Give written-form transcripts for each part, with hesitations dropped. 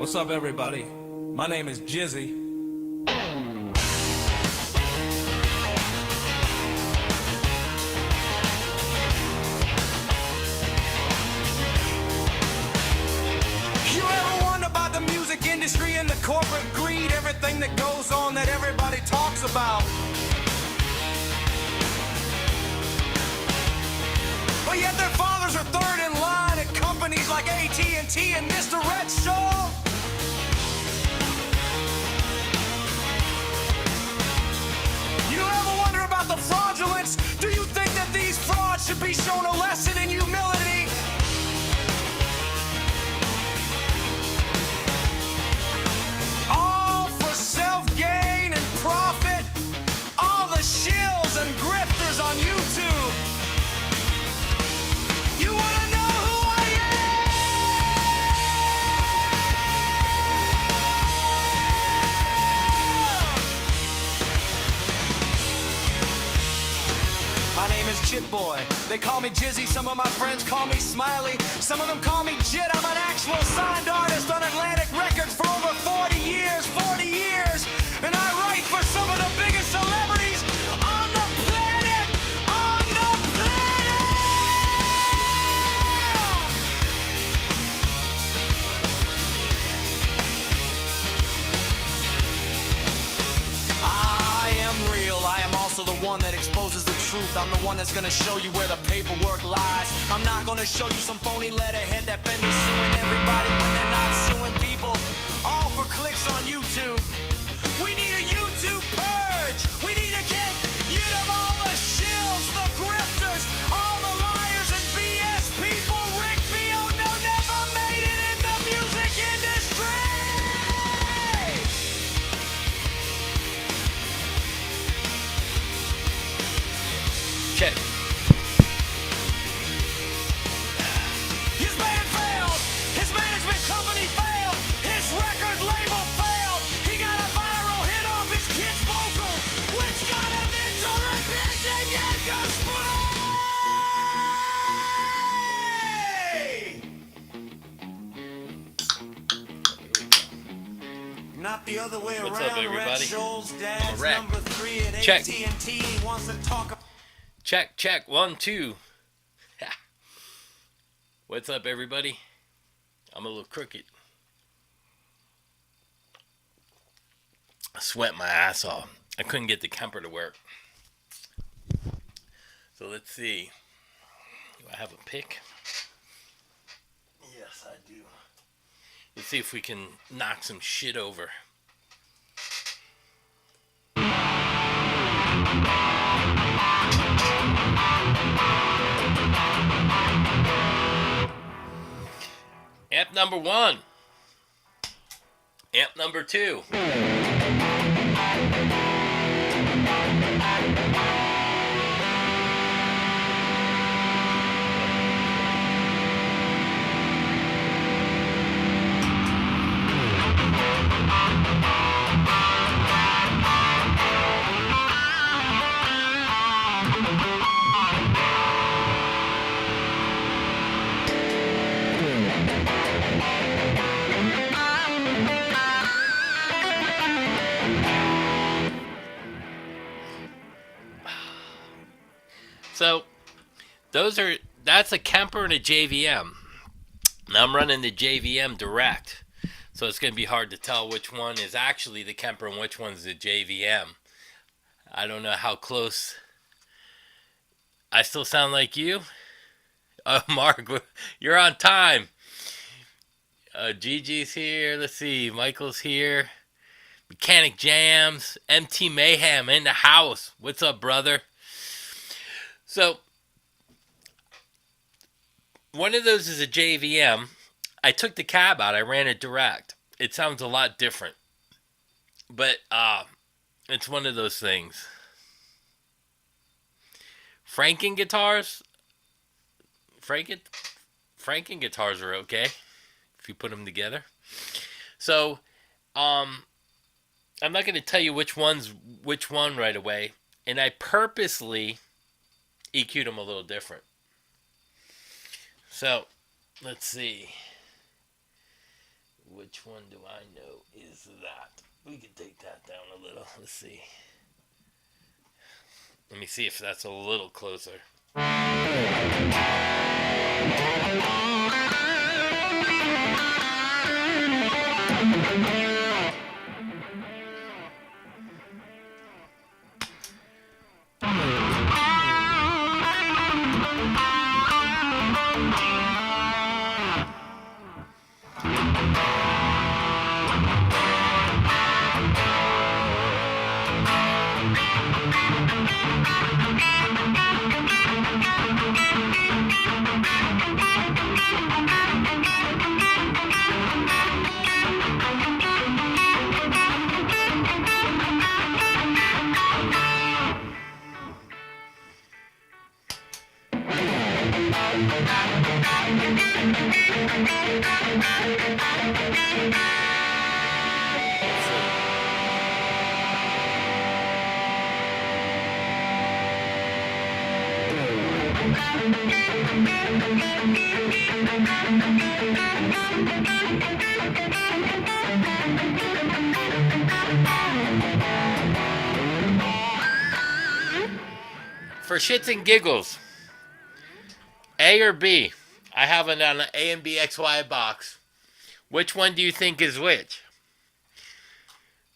What's up, everybody? My name is Jizzy. You ever wonder about the music industry and the corporate greed, everything that goes on that everybody talks about? But yet their fathers are third in line at companies like AT&T and Mr. Red Shaw. You ever wonder about the fraudulence? Do you think that these frauds should be shown a lesson in humility? All for self-gain and profit. All the shills and grifters on YouTube. You wanna know who I am? My name is Chip Boy. They call me Jizzy. Some of my friends call me Smiley. Some of them call me Jit. I'm an actual signed artist on Atlantic Records for over 40 years. 40 years. And I write for some of the biggest celebrities on the planet. On the planet. I am real. I am also the one that exposes the truth. I'm the one that's gonna show you where the paperwork lies. I'm not gonna show you some phony letterhead that been suing everybody when they're not suing people. All for clicks on YouTube. We need a YouTube purge. We need to get rid of all the shills, the grifters, all the liars and BS people. Rick Beato never made it in the music industry. Check. His band failed. His management company failed. His record label failed. He got a viral hit off his kid's vocal, which got him into repenting Yankees play. Not the other way What's around. up, everybody? Red Shoals, dad's Wreck. number 3 at Check. AT&T. He wants to talk. Check. 1, 2. What's up, everybody? I'm a little crooked. I sweat my ass off. I couldn't get the Kemper to work. So let's see. Do I have a pick? Yes, I do. Let's see if we can knock some shit over. Amp number 1. Amp number 2. So, that's a Kemper and a JVM. Now I'm running the JVM direct. So it's going to be hard to tell which one is actually the Kemper and which one's the JVM. I don't know how close. I still sound like you? Mark, you're on time. Gigi's here. Let's see. Michael's here. Mechanic Jams. MT Mayhem in the house. What's up, brother? So, one of those is a JVM. I took the cab out. I ran it direct. It sounds a lot different. But it's one of those things. Franken guitars? Franken guitars are okay if you put them together. So, I'm not going to tell you which one right away. And I purposely EQ'd them a little different. So, let's see. Which one do I know is that? We can take that down a little. Let's see. Let me see if that's a little closer. For shits and giggles, A or B? I have it on an A and B XY box. Which one do you think is which?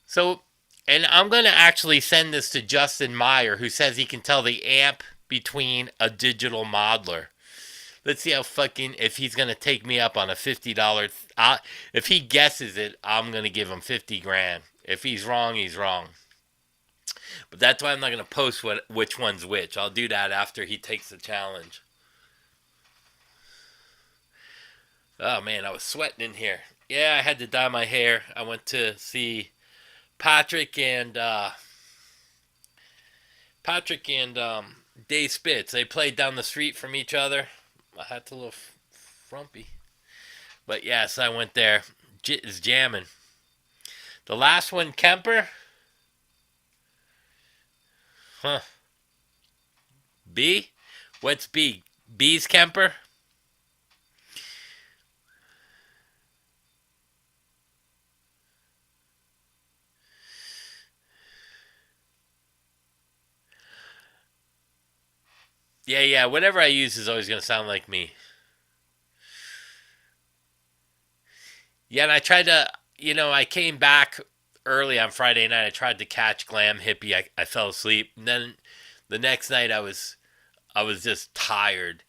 So, and I'm going to actually send this to Justin Meyer, who says he can tell the amp between a digital modeler. Let's see how fucking, if he's going to take me up on a $50. If he guesses it, I'm going to give him 50 grand. If he's wrong, he's wrong. But that's why I'm not going to post which one's which. I'll do that after he takes the challenge. Oh, man, I was sweating in here. Yeah, I had to dye my hair. I went to see Patrick and Dave Spitz. They played down the street from each other. My hat's a little frumpy. But yes, I went there. Is jamming. The last one, Kemper. Huh. B? What's B? B's Kemper? Yeah, whatever I use is always going to sound like me. Yeah, and I tried to, I came back early on Friday night. I tried to catch Glam Hippie. I fell asleep. And then the next night I was just tired.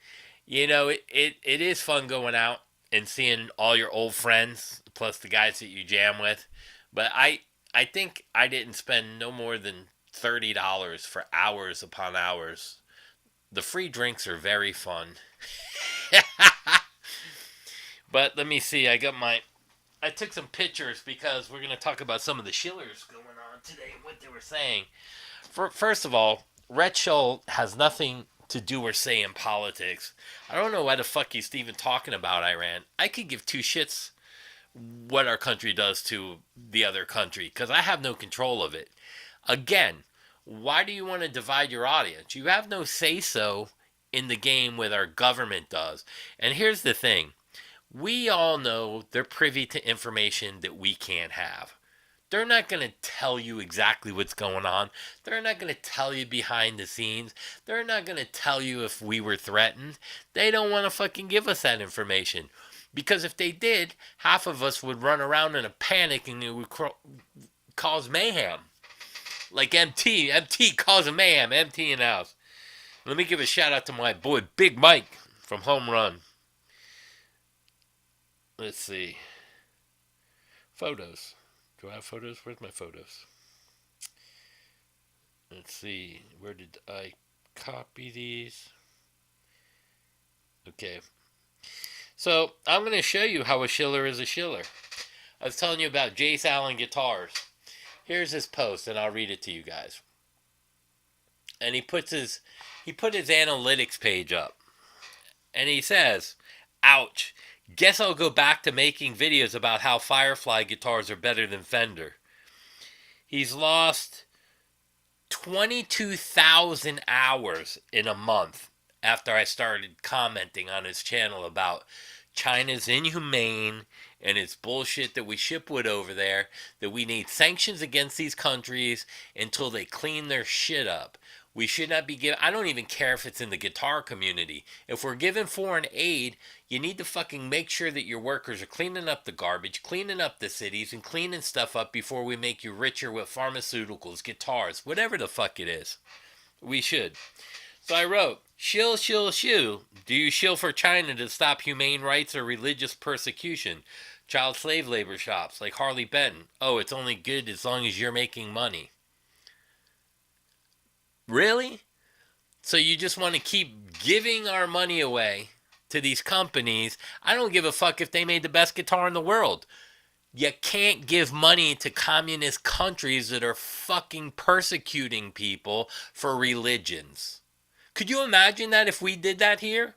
It is fun going out and seeing all your old friends, plus the guys that you jam with. But I think I didn't spend no more than $30 for hours upon hours. The free drinks are very fun. But let me see. I took some pictures because we're going to talk about some of the shillers going on today and what they were saying. First of all, Rhett Shull has nothing to do or say in politics. I don't know why the fuck he's even talking about Iran. I could give two shits what our country does to the other country because I have no control of it. Again, why do you want to divide your audience? You have no say-so in the game with our government does. And here's the thing. We all know they're privy to information that we can't have. They're not going to tell you exactly what's going on. They're not going to tell you behind the scenes. They're not going to tell you if we were threatened. They don't want to fucking give us that information. Because if they did, half of us would run around in a panic and it would cause mayhem. Like MT causing mayhem. MT in the house. Let me give a shout out to my boy Big Mike from Home Run. Let's see. Photos. Do I have photos? Where's my photos? Let's see. Where did I copy these? Okay. So, I'm going to show you how a shiller is a shiller. I was telling you about Jace Allen guitars. Here's his post, and I'll read it to you guys. And he put his analytics page up. And he says, ouch. Guess I'll go back to making videos about how Firefly guitars are better than Fender. He's lost 22,000 hours in a month after I started commenting on his channel about China's inhumane and it's bullshit that we ship wood over there, that we need sanctions against these countries until they clean their shit up. We should not be giving, I don't even care if it's in the guitar community. If we're giving foreign aid, you need to fucking make sure that your workers are cleaning up the garbage, cleaning up the cities, and cleaning stuff up before we make you richer with pharmaceuticals, guitars, whatever the fuck it is. We should. So I wrote, shill, shill, shill. Do you shill for China to stop humane rights or religious persecution? Child slave labor shops like Harley Benton. Oh, it's only good as long as you're making money. Really? So you just want to keep giving our money away to these companies? I don't give a fuck if they made the best guitar in the world. You can't give money to communist countries that are fucking persecuting people for religions. Could you imagine that if we did that here?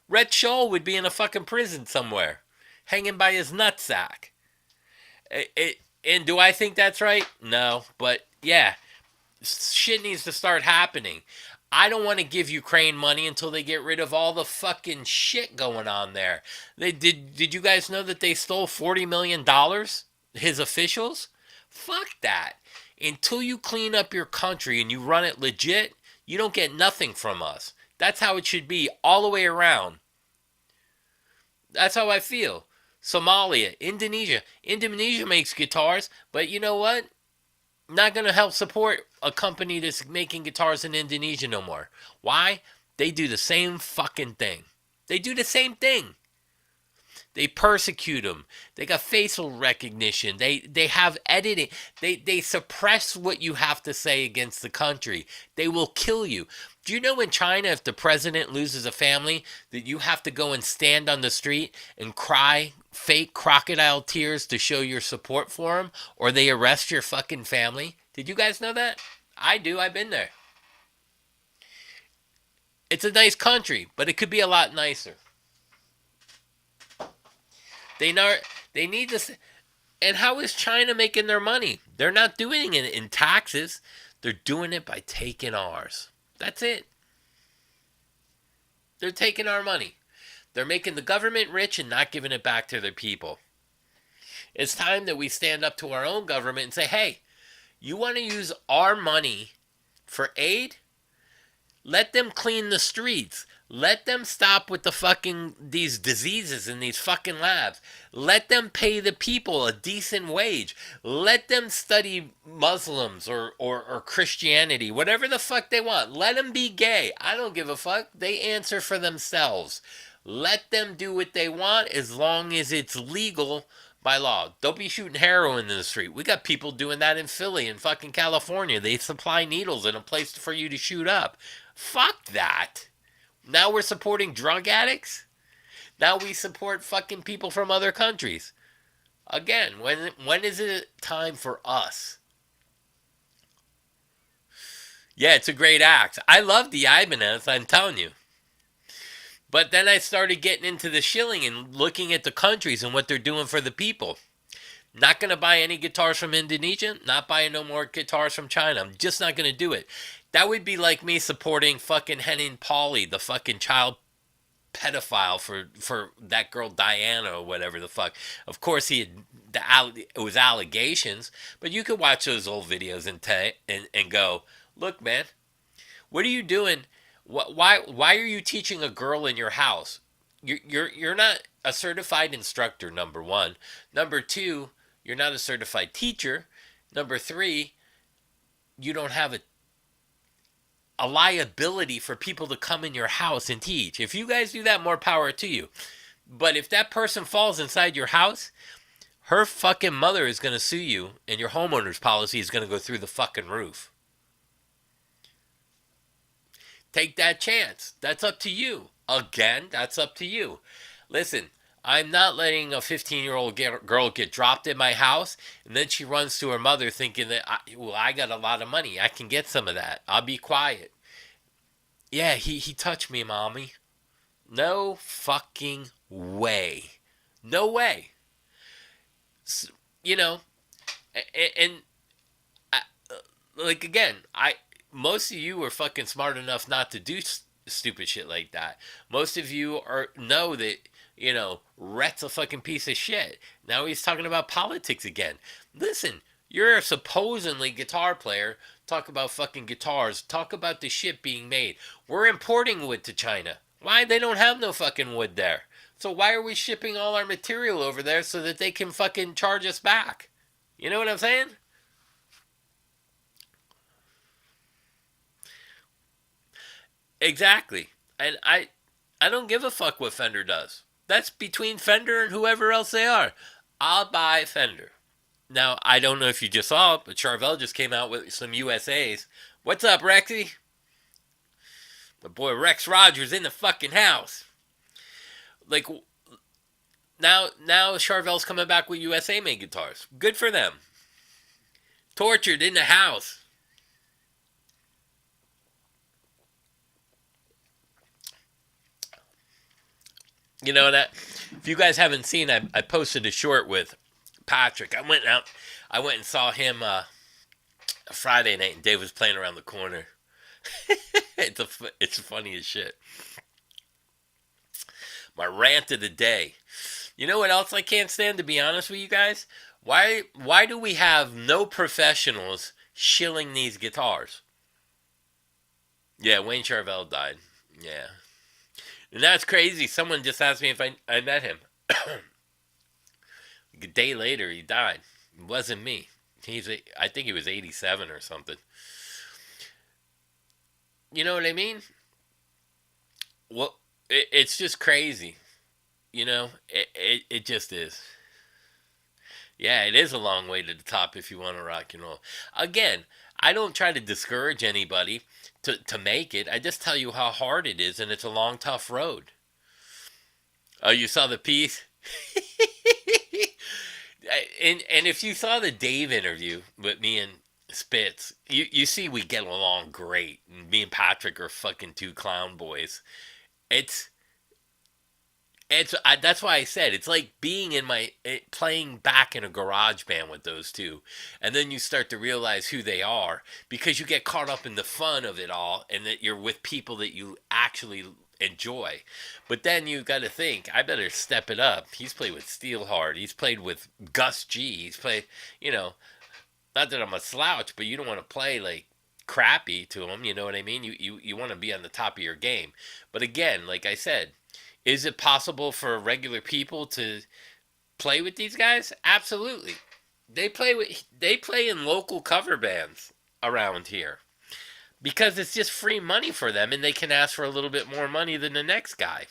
Red Scholl would be in a fucking prison somewhere, hanging by his nutsack. And do I think that's right? No, but yeah, shit needs to start happening. I don't want to give Ukraine money until they get rid of all the fucking shit going on there. Did you guys know that they stole $40 million? His officials? Fuck that. Until you clean up your country and you run it legit, you don't get nothing from us. That's how it should be all the way around. That's how I feel. Somalia, Indonesia. Indonesia makes guitars, but you know what? Not going to help support a company that's making guitars in Indonesia no more. Why? They do the same fucking thing. They do the same thing. They persecute them. They got facial recognition. They have editing. They suppress what you have to say against the country. They will kill you. Do you know in China, if the president loses a family, that you have to go and stand on the street and cry fake crocodile tears to show your support for him, or they arrest your fucking family? Did you guys know that? I do. I've been there. It's a nice country, but it could be a lot nicer. They need this. And how is China making their money? They're not doing it in taxes. They're doing it by taking ours. That's it. They're taking our money. They're making the government rich and not giving it back to their people. It's time that we stand up to our own government and say, hey, you want to use our money for aid? Let them clean the streets. Let them stop with the fucking, these diseases in these fucking labs. Let them pay the people a decent wage. Let them study Muslims or Christianity, whatever the fuck they want. Let them be gay. I don't give a fuck. They answer for themselves. Let them do what they want as long as it's legal by law. Don't be shooting heroin in the street. We got people doing that in Philly and fucking California. They supply needles and a place for you to shoot up. Fuck that. Now we're supporting drug addicts? Now we support fucking people from other countries. Again, when is it time for us? Yeah, it's a great act. I love the Ibanez, I'm telling you. But then I started getting into the shilling and looking at the countries and what they're doing for the people. Not going to buy any guitars from Indonesia. Not buying no more guitars from China. I'm just not going to do it. That would be like me supporting fucking Henning Pauly, the fucking child pedophile for that girl Diana or whatever the fuck. Of course, it was allegations, but you could watch those old videos and go, look, man, what are you doing? Why are you teaching a girl in your house? You're not a certified instructor, number one. Number two, you're not a certified teacher. Number three, you don't have a liability for people to come in your house and teach. If you guys do that, more power to you. But if that person falls inside your house, her fucking mother is going to sue you and your homeowner's policy is going to go through the fucking roof. Take that chance. That's up to you. Again, that's up to you. Listen, I'm not letting a 15-year-old girl get dropped in my house, and then she runs to her mother thinking that, I got a lot of money. I can get some of that. I'll be quiet. Yeah, he touched me, mommy. No fucking way. No way. You know, and like, again, most of you are fucking smart enough not to do stupid shit like that. Most of you know that, Rhett's a fucking piece of shit. Now he's talking about politics again. Listen, you're a supposedly guitar player. Talk about fucking guitars. Talk about the shit being made. We're importing wood to China. Why? They don't have no fucking wood there. So why are we shipping all our material over there so that they can fucking charge us back? You know what I'm saying? Exactly. And I don't give a fuck what Fender does. That's between Fender and whoever else they are. I'll buy Fender. Now, I don't know if you just saw it, but Charvel just came out with some USAs. What's up, Rexy? My boy Rex Rogers in the fucking house. Like, now Charvel's coming back with USA made guitars. Good for them. Tortured in the house. You know that if you guys haven't seen, I posted a short with Patrick. I went and saw him Friday night, and Dave was playing around the corner. It's funny as shit. My rant of the day. You know what else I can't stand, to be honest with you guys? Why do we have no professionals shilling these guitars? Yeah, Wayne Charvel died. Yeah. And that's crazy. Someone just asked me if I met him. A day later, he died. It wasn't me. I think he was 87 or something. You know what I mean? Well, it's just crazy. It just is. Yeah, it is a long way to the top if you want to rock and roll. Again, I don't try to discourage anybody to make it. I just tell you how hard it is, and it's a long, tough road. Oh, you saw the piece? and if you saw the Dave interview with me and Spitz, you see we get along great. Me and Patrick are fucking two clown boys. That's why I said it's like being playing back in a garage band with those two, and then you start to realize who they are because you get caught up in the fun of it all, and that you're with people that you actually enjoy. But then you got to think, I better step it up. He's played with Steelheart. He's played with Gus G. He's played, not that I'm a slouch, but you don't want to play like crappy to him. You know what I mean? You want to be on the top of your game. But again, like I said. Is it possible for regular people to play with these guys? Absolutely. They play in local cover bands around here because it's just free money for them, and they can ask for a little bit more money than the next guy.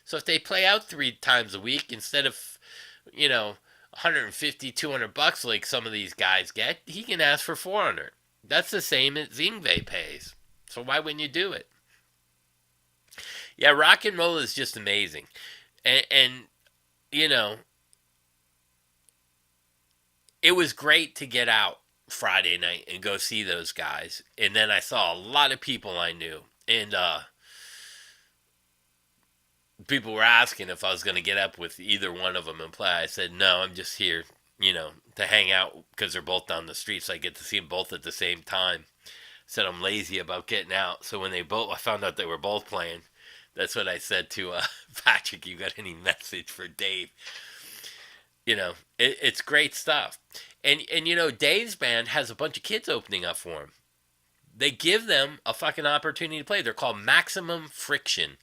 So if they play out 3 times a week instead of, 150, $200 like some of these guys get, he can ask for 400. That's the same as Zingve pays. So why wouldn't you do it? Yeah, rock and roll is just amazing. And it was great to get out Friday night and go see those guys. And then I saw a lot of people I knew. And people were asking if I was going to get up with either one of them and play. I said, no, I'm just here, to hang out because they're both down the street. So I get to see them both at the same time. I said I'm lazy about getting out. So when I found out they were both playing. That's what I said to Patrick. You got any message for Dave? It's great stuff. And Dave's band has a bunch of kids opening up for him. They give them a fucking opportunity to play. They're called Maximum Friction.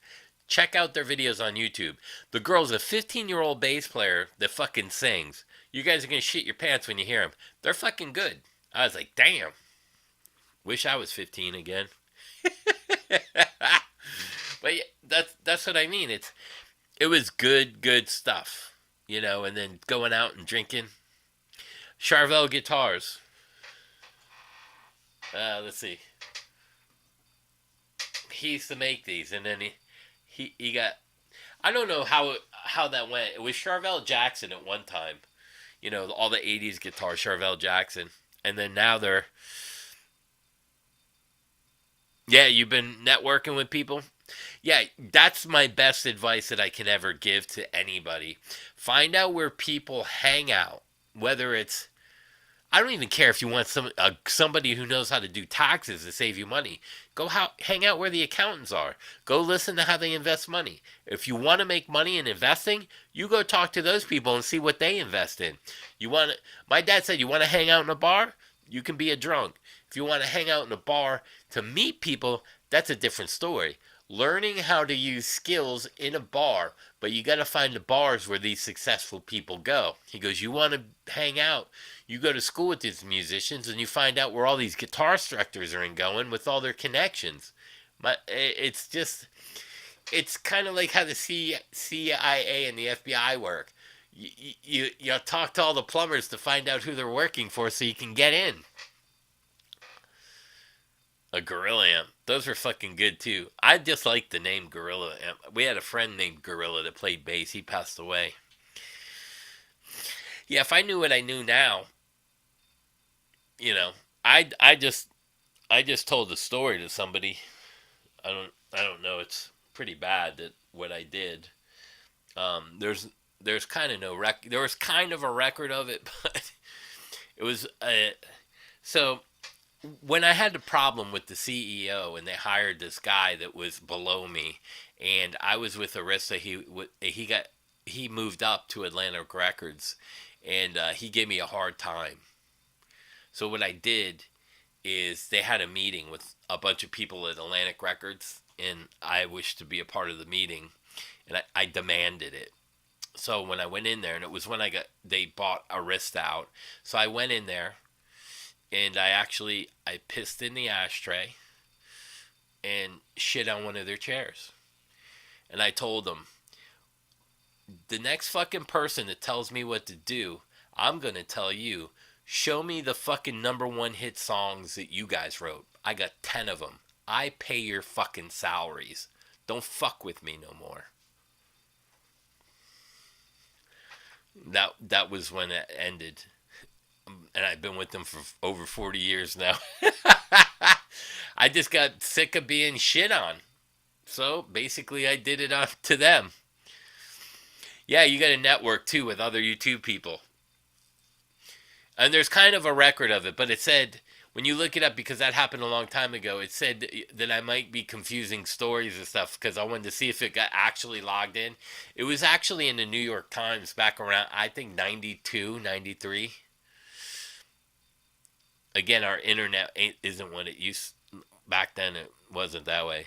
Check out their videos on YouTube. The girl's a 15-year-old bass player that fucking sings. You guys are going to shit your pants when you hear them. They're fucking good. I was like, damn. Wish I was 15 again. But yeah, that's what I mean. It was good stuff, and then going out and drinking. Charvel guitars. Let's see. He used to make these, and then he got. I don't know how that went. It was Charvel Jackson at one time, all the '80s guitars, Charvel Jackson, and then now they're. Yeah, you've been networking with people. Yeah, that's my best advice that I can ever give to anybody. Find out where people hang out. Whether it's, I don't even care if you want somebody who knows how to do taxes to save you money. Go hang out where the accountants are. Go listen to how they invest money. If you want to make money in investing, you go talk to those people and see what they invest in. My dad said, you want to hang out in a bar? You can be a drunk. If you want to hang out in a bar to meet people, that's a different story. Learning how to use skills in a bar, but you got to find the bars where these successful people go. He goes, you want to hang out, you go to school with these musicians and you find out where all these guitar instructors are going with all their connections. It's kind of like how the CIA and the FBI work. You talk to all the plumbers to find out who they're working for so you can get in. A Gorilla amp. Those were fucking good too. I just like the name Gorilla amp. We had a friend named Gorilla that played bass. He passed away. Yeah, if I knew what I knew now, I just told the story to somebody. I don't know. It's pretty bad that what I did. There's kind of no record. There was kind of a record of it, but it was so. When I had the problem with the CEO and they hired this guy that was below me, and I was with Arista, he moved up to Atlantic Records, and he gave me a hard time. So what I did is they had a meeting with a bunch of people at Atlantic Records, and I wished to be a part of the meeting, and I demanded it. So when I went in there, and it was when they bought Arista out, so I went in there. And I pissed in the ashtray and shit on one of their chairs. And I told them, the next fucking person that tells me what to do, I'm going to tell you, show me the fucking #1 hit songs that you guys wrote. I got 10 of them. I pay your fucking salaries. Don't fuck with me no more. That was when it ended. And I've been with them for over 40 years now. I just got sick of being shit on. So basically I did it on to them. Yeah, you got to network too with other YouTube people. And there's kind of a record of it, but it said, when you look it up, because that happened a long time ago, it said that I might be confusing stories and stuff because I wanted to see if it got actually logged in. It was actually in the New York Times back around, I think, 92, 93. Again, our internet isn't what it used back then. It wasn't that way.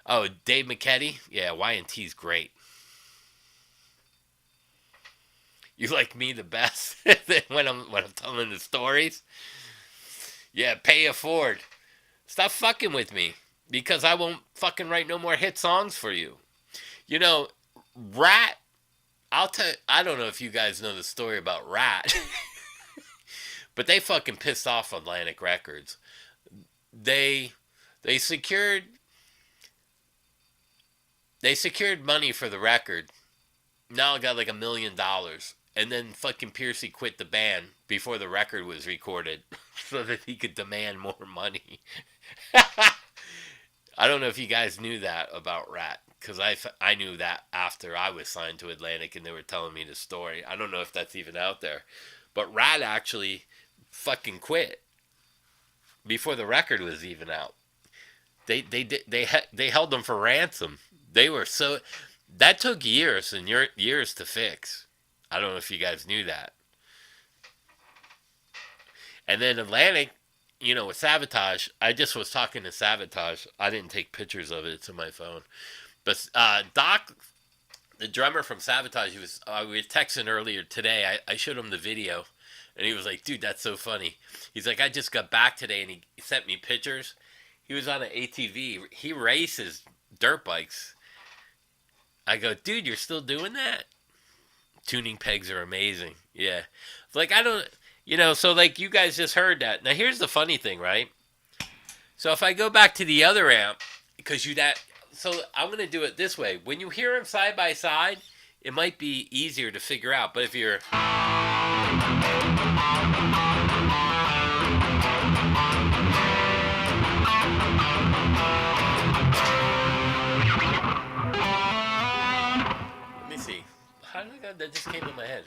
Oh, Dave McKetty? Yeah, Y&T's great. You like me the best when I'm telling the stories? Yeah, pay it forward. Stop fucking with me because I won't fucking write no more hit songs for you. Rat. I don't know if you guys know the story about Rat. But they fucking pissed off Atlantic Records. They secured money for the record. Now I got like $1 million. And then fucking Piercy quit the band before the record was recorded so that he could demand more money. I don't know if you guys knew that about Rat, because I knew that after I was signed to Atlantic and they were telling me the story. I don't know if that's even out there. But Rat actually fucking quit before the record was even out. They held them for ransom. They were so that took years and years to fix. I don't know if you guys knew that. And then Atlantic, with Sabotage, I just was talking to Sabotage. I didn't take pictures of it. It's on my phone. But Doc, the drummer from Sabotage, we were texting earlier today. I showed him the video. And he was like, dude, that's so funny. He's like, I just got back today, and he sent me pictures. He was on an ATV. He races dirt bikes. I go, dude, you're still doing that? Tuning pegs are amazing. Yeah. Like, I don't, so like you guys just heard that. Now, here's the funny thing, right? So if I go back to the other amp, so I'm going to do it this way. When you hear them side by side, it might be easier to figure out. But if you're... Let me see. How did that just came in my head?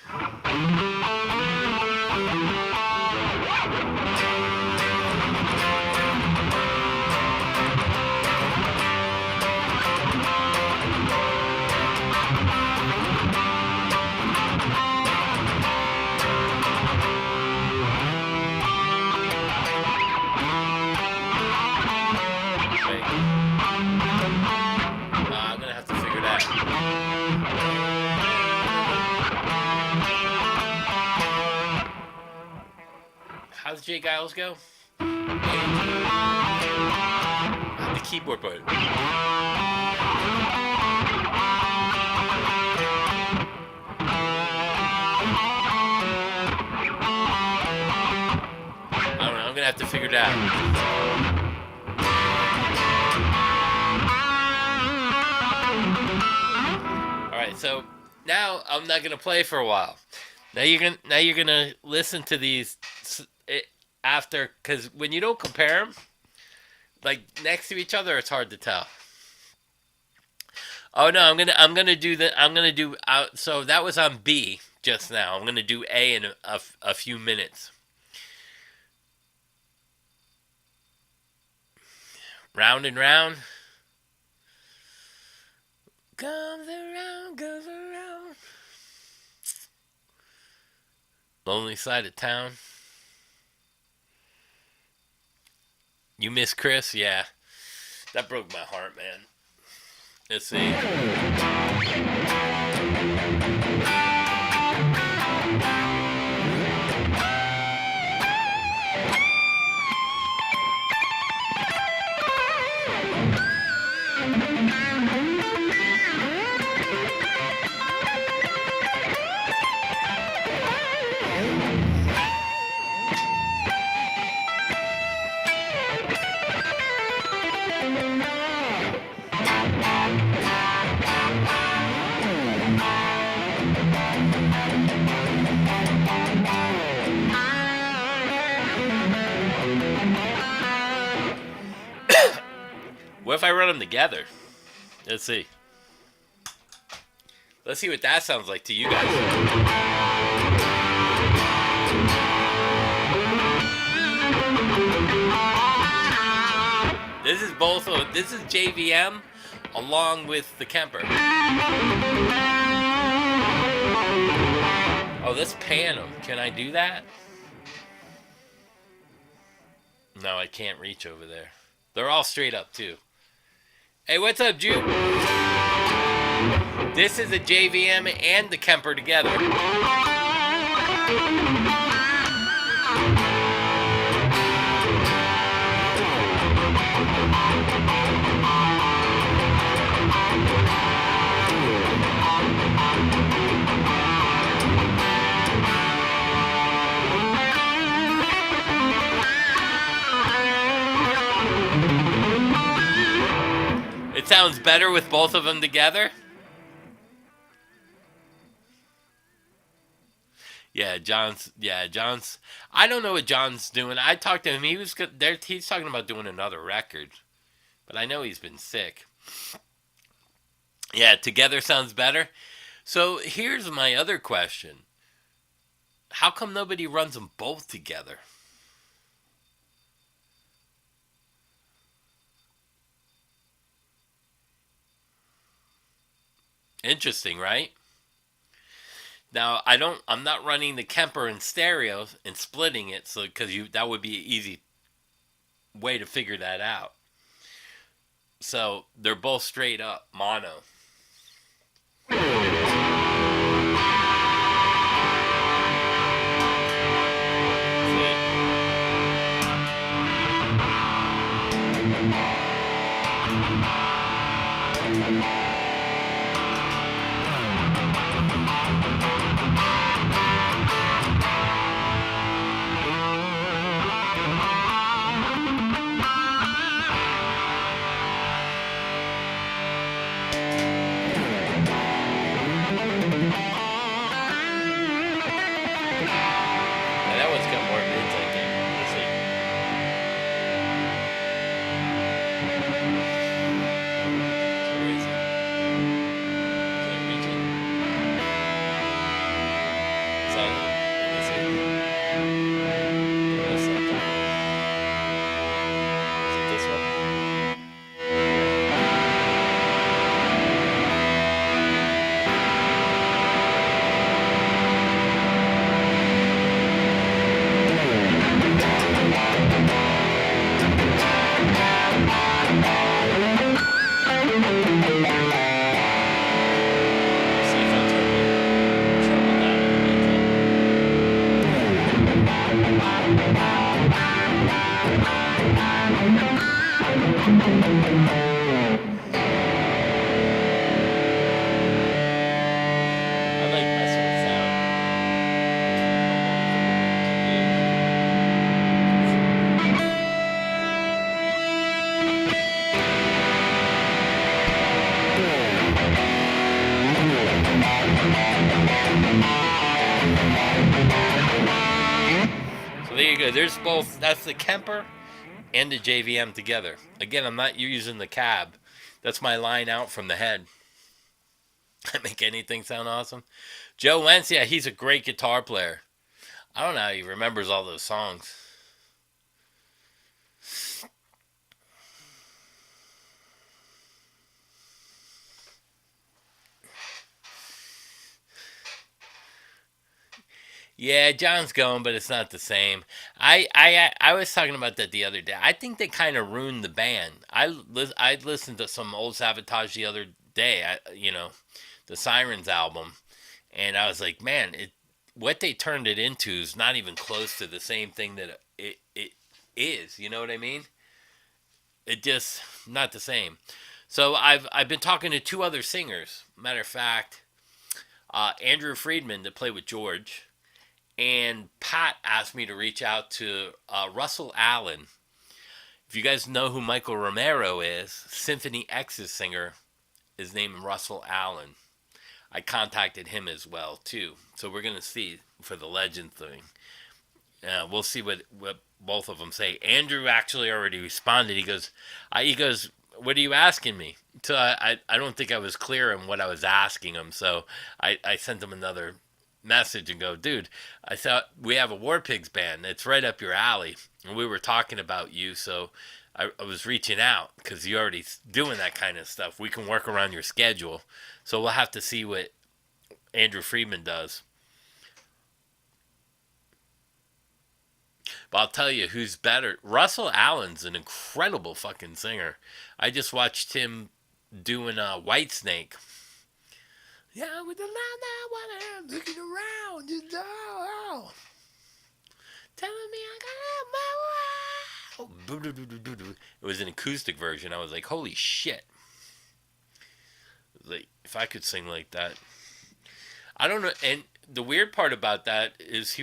I'm gonna have to figure that. How's Jay Giles go? The keyboard button. I don't know. I'm gonna have to figure that out. So now I'm not gonna play for a while. Now you're gonna listen to these after, because when you don't compare them like next to each other, it's hard to tell. Oh no, I'm gonna do out. So that was on B just now. I'm gonna do A in a few minutes. Round and round. Comes around, goes around. Lonely side of town. You miss Chris? Yeah. That broke my heart, man. Let's see. What if I run them together? Let's see. Let's see what that sounds like to you guys. This is both. This is JVM along with the Kemper. Oh, let's pan them. Can I do that? No, I can't reach over there. They're all straight up too. Hey, what's up, Jude? This is a JVM and the Kemper together. It sounds better with both of them together. Yeah, John's. I don't know what John's doing. I talked to him. He was there. He's talking about doing another record, but I know he's been sick. Yeah, together sounds better. So here's my other question: how come nobody runs them both together? Interesting, right? Now I'm not running the Kemper in stereo and splitting it, so because that would be an easy way to figure that out. So they're both straight up mono. you go. There's both. That's the Kemper and the JVM together. Again, I'm not using the cab. That's my line out from the head. I make anything sound awesome. Joe Wentz, yeah, he's a great guitar player. I don't know how he remembers all those songs. Yeah, John's going, but it's not the same. I was talking about that the other day. I think they kind of ruined the band. I listened to some old Sabotage the other day. The Sirens album, and I was like, man, what they turned it into is not even close to the same thing that it is. You know what I mean? It just not the same. So I've been talking to two other singers. Matter of fact, Andrew Friedman that played with George. And Pat asked me to reach out to Russell Allen. If you guys know who Michael Romero is, Symphony X's singer is named Russell Allen. I contacted him as well, too. So we're going to see for the legend thing. We'll see what both of them say. Andrew actually already responded. He goes, what are you asking me? So I don't think I was clear on what I was asking him. So I sent him another message and go, dude, I thought we have a War Pigs band. It's right up your alley. And we were talking about you, so I was reaching out because you're already doing that kind of stuff. We can work around your schedule. So we'll have to see what Andrew Friedman does. But I'll tell you who's better. Russell Allen's an incredible fucking singer. I just watched him doing Whitesnake. Yeah, with the loud one, looking around, just telling me I got my wow. It was an acoustic version. I was like, holy shit. Like, if I could sing like that. I don't know. And the weird part about that is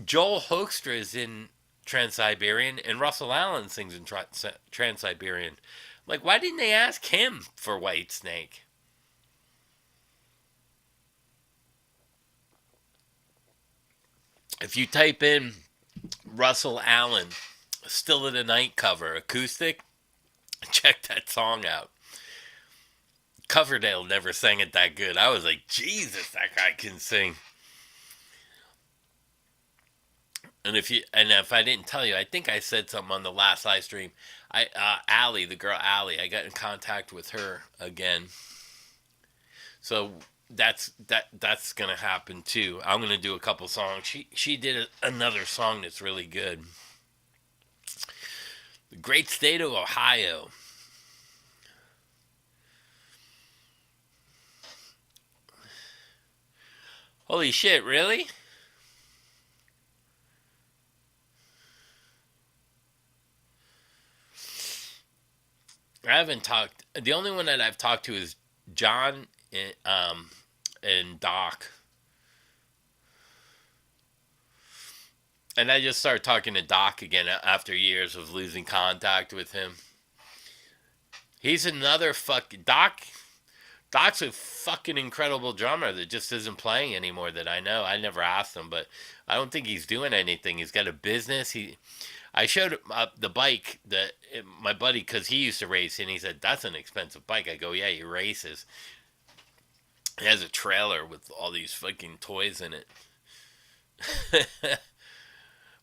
Joel Hoekstra is in Trans-Siberian, and Russell Allen sings in Trans-Siberian. Like, why didn't they ask him for Whitesnake? If you type in Russell Allen, Still of the Night cover, acoustic, check that song out. Coverdale never sang it that good. I was like, Jesus, that guy can sing. And if I didn't tell you, I think I said something on the last live stream. Allie, the girl Allie, I got in contact with her again. So that's gonna happen too. I'm gonna do a couple songs. She did another song that's really good. The great state of Ohio. Holy shit, really? I haven't talked. The only one that I've talked to is John and Doc. And I just started talking to Doc again after years of losing contact with him. He's another fucking Doc. Doc's a fucking incredible drummer that just isn't playing anymore that I know. I never asked him, but I don't think he's doing anything. He's got a business. I showed him the bike that my buddy, because he used to race, and he said, that's an expensive bike. I go, yeah, he races. He has a trailer with all these fucking toys in it.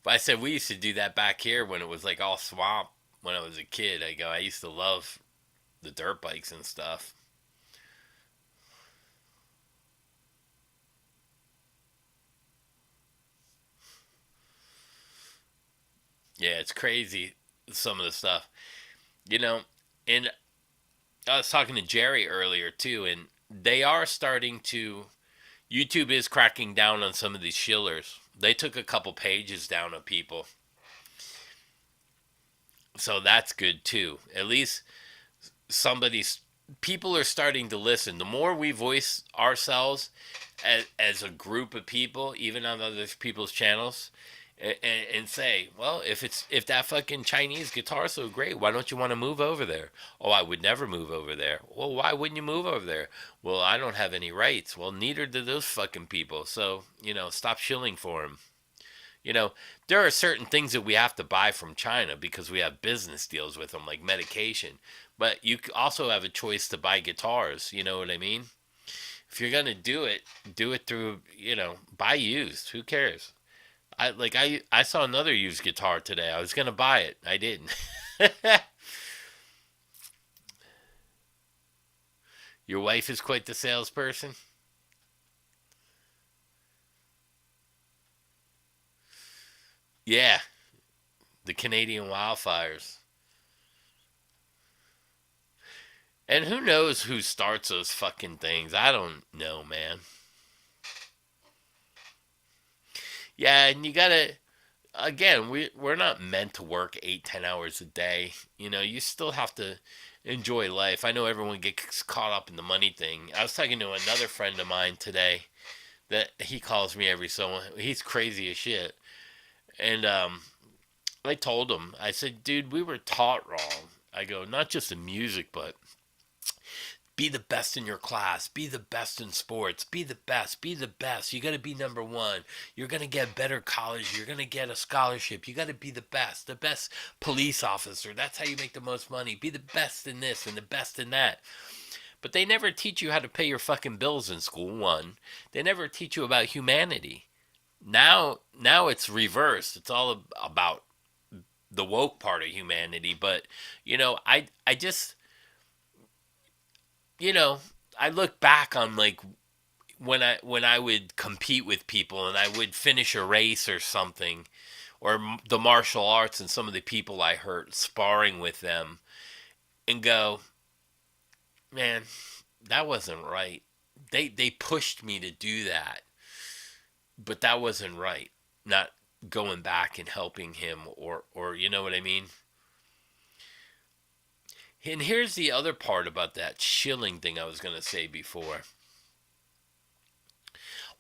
But I said, we used to do that back here when it was like all swamp when I was a kid. I go, I used to love the dirt bikes and stuff. Yeah, it's crazy, some of the stuff. And I was talking to Jerry earlier, too, and they are starting to... YouTube is cracking down on some of these shillers. They took a couple pages down of people. So that's good, too. At least people are starting to listen. The more we voice ourselves as a group of people, even on other people's channels... And say, well, if that fucking Chinese guitar is so great, why don't you want to move over there? Oh, I would never move over there. Well, why wouldn't you move over there? Well, I don't have any rights. Well, neither do those fucking people. So, stop shilling for them. You know, there are certain things that we have to buy from China because we have business deals with them, like medication. But you also have a choice to buy guitars. You know what I mean? If you're gonna do it through, buy used. Who cares? I saw another used guitar today. I was gonna buy it. I didn't. Your wife is quite the salesperson. Yeah, the Canadian wildfires. And who knows who starts those fucking things? I don't know, man. Yeah, and you gotta again, we're not meant to work 8-10 hours a day. You still have to enjoy life. I know everyone gets caught up in the money thing. I was talking to another friend of mine today that he calls me every so. He's crazy as shit, and I told him. I said, dude, we were taught wrong. I go, not just in music, but be the best in your class, be the best in sports, be the best, be the best. You got to be number one. You're going to get better college. You're going to get a scholarship. You got to be the best police officer. That's how you make the most money. Be the best in this and the best in that. But they never teach you how to pay your fucking bills in school, one. They never teach you about humanity. Now it's reversed. It's all about the woke part of humanity. But, I just, you know, I look back on like when I would compete with people and I would finish a race or something, or the martial arts and some of the people I hurt sparring with them, and go, man, that wasn't right. They pushed me to do that, but that wasn't right. Not going back and helping him, or you know what I mean. And here's the other part about that shilling thing I was gonna say before.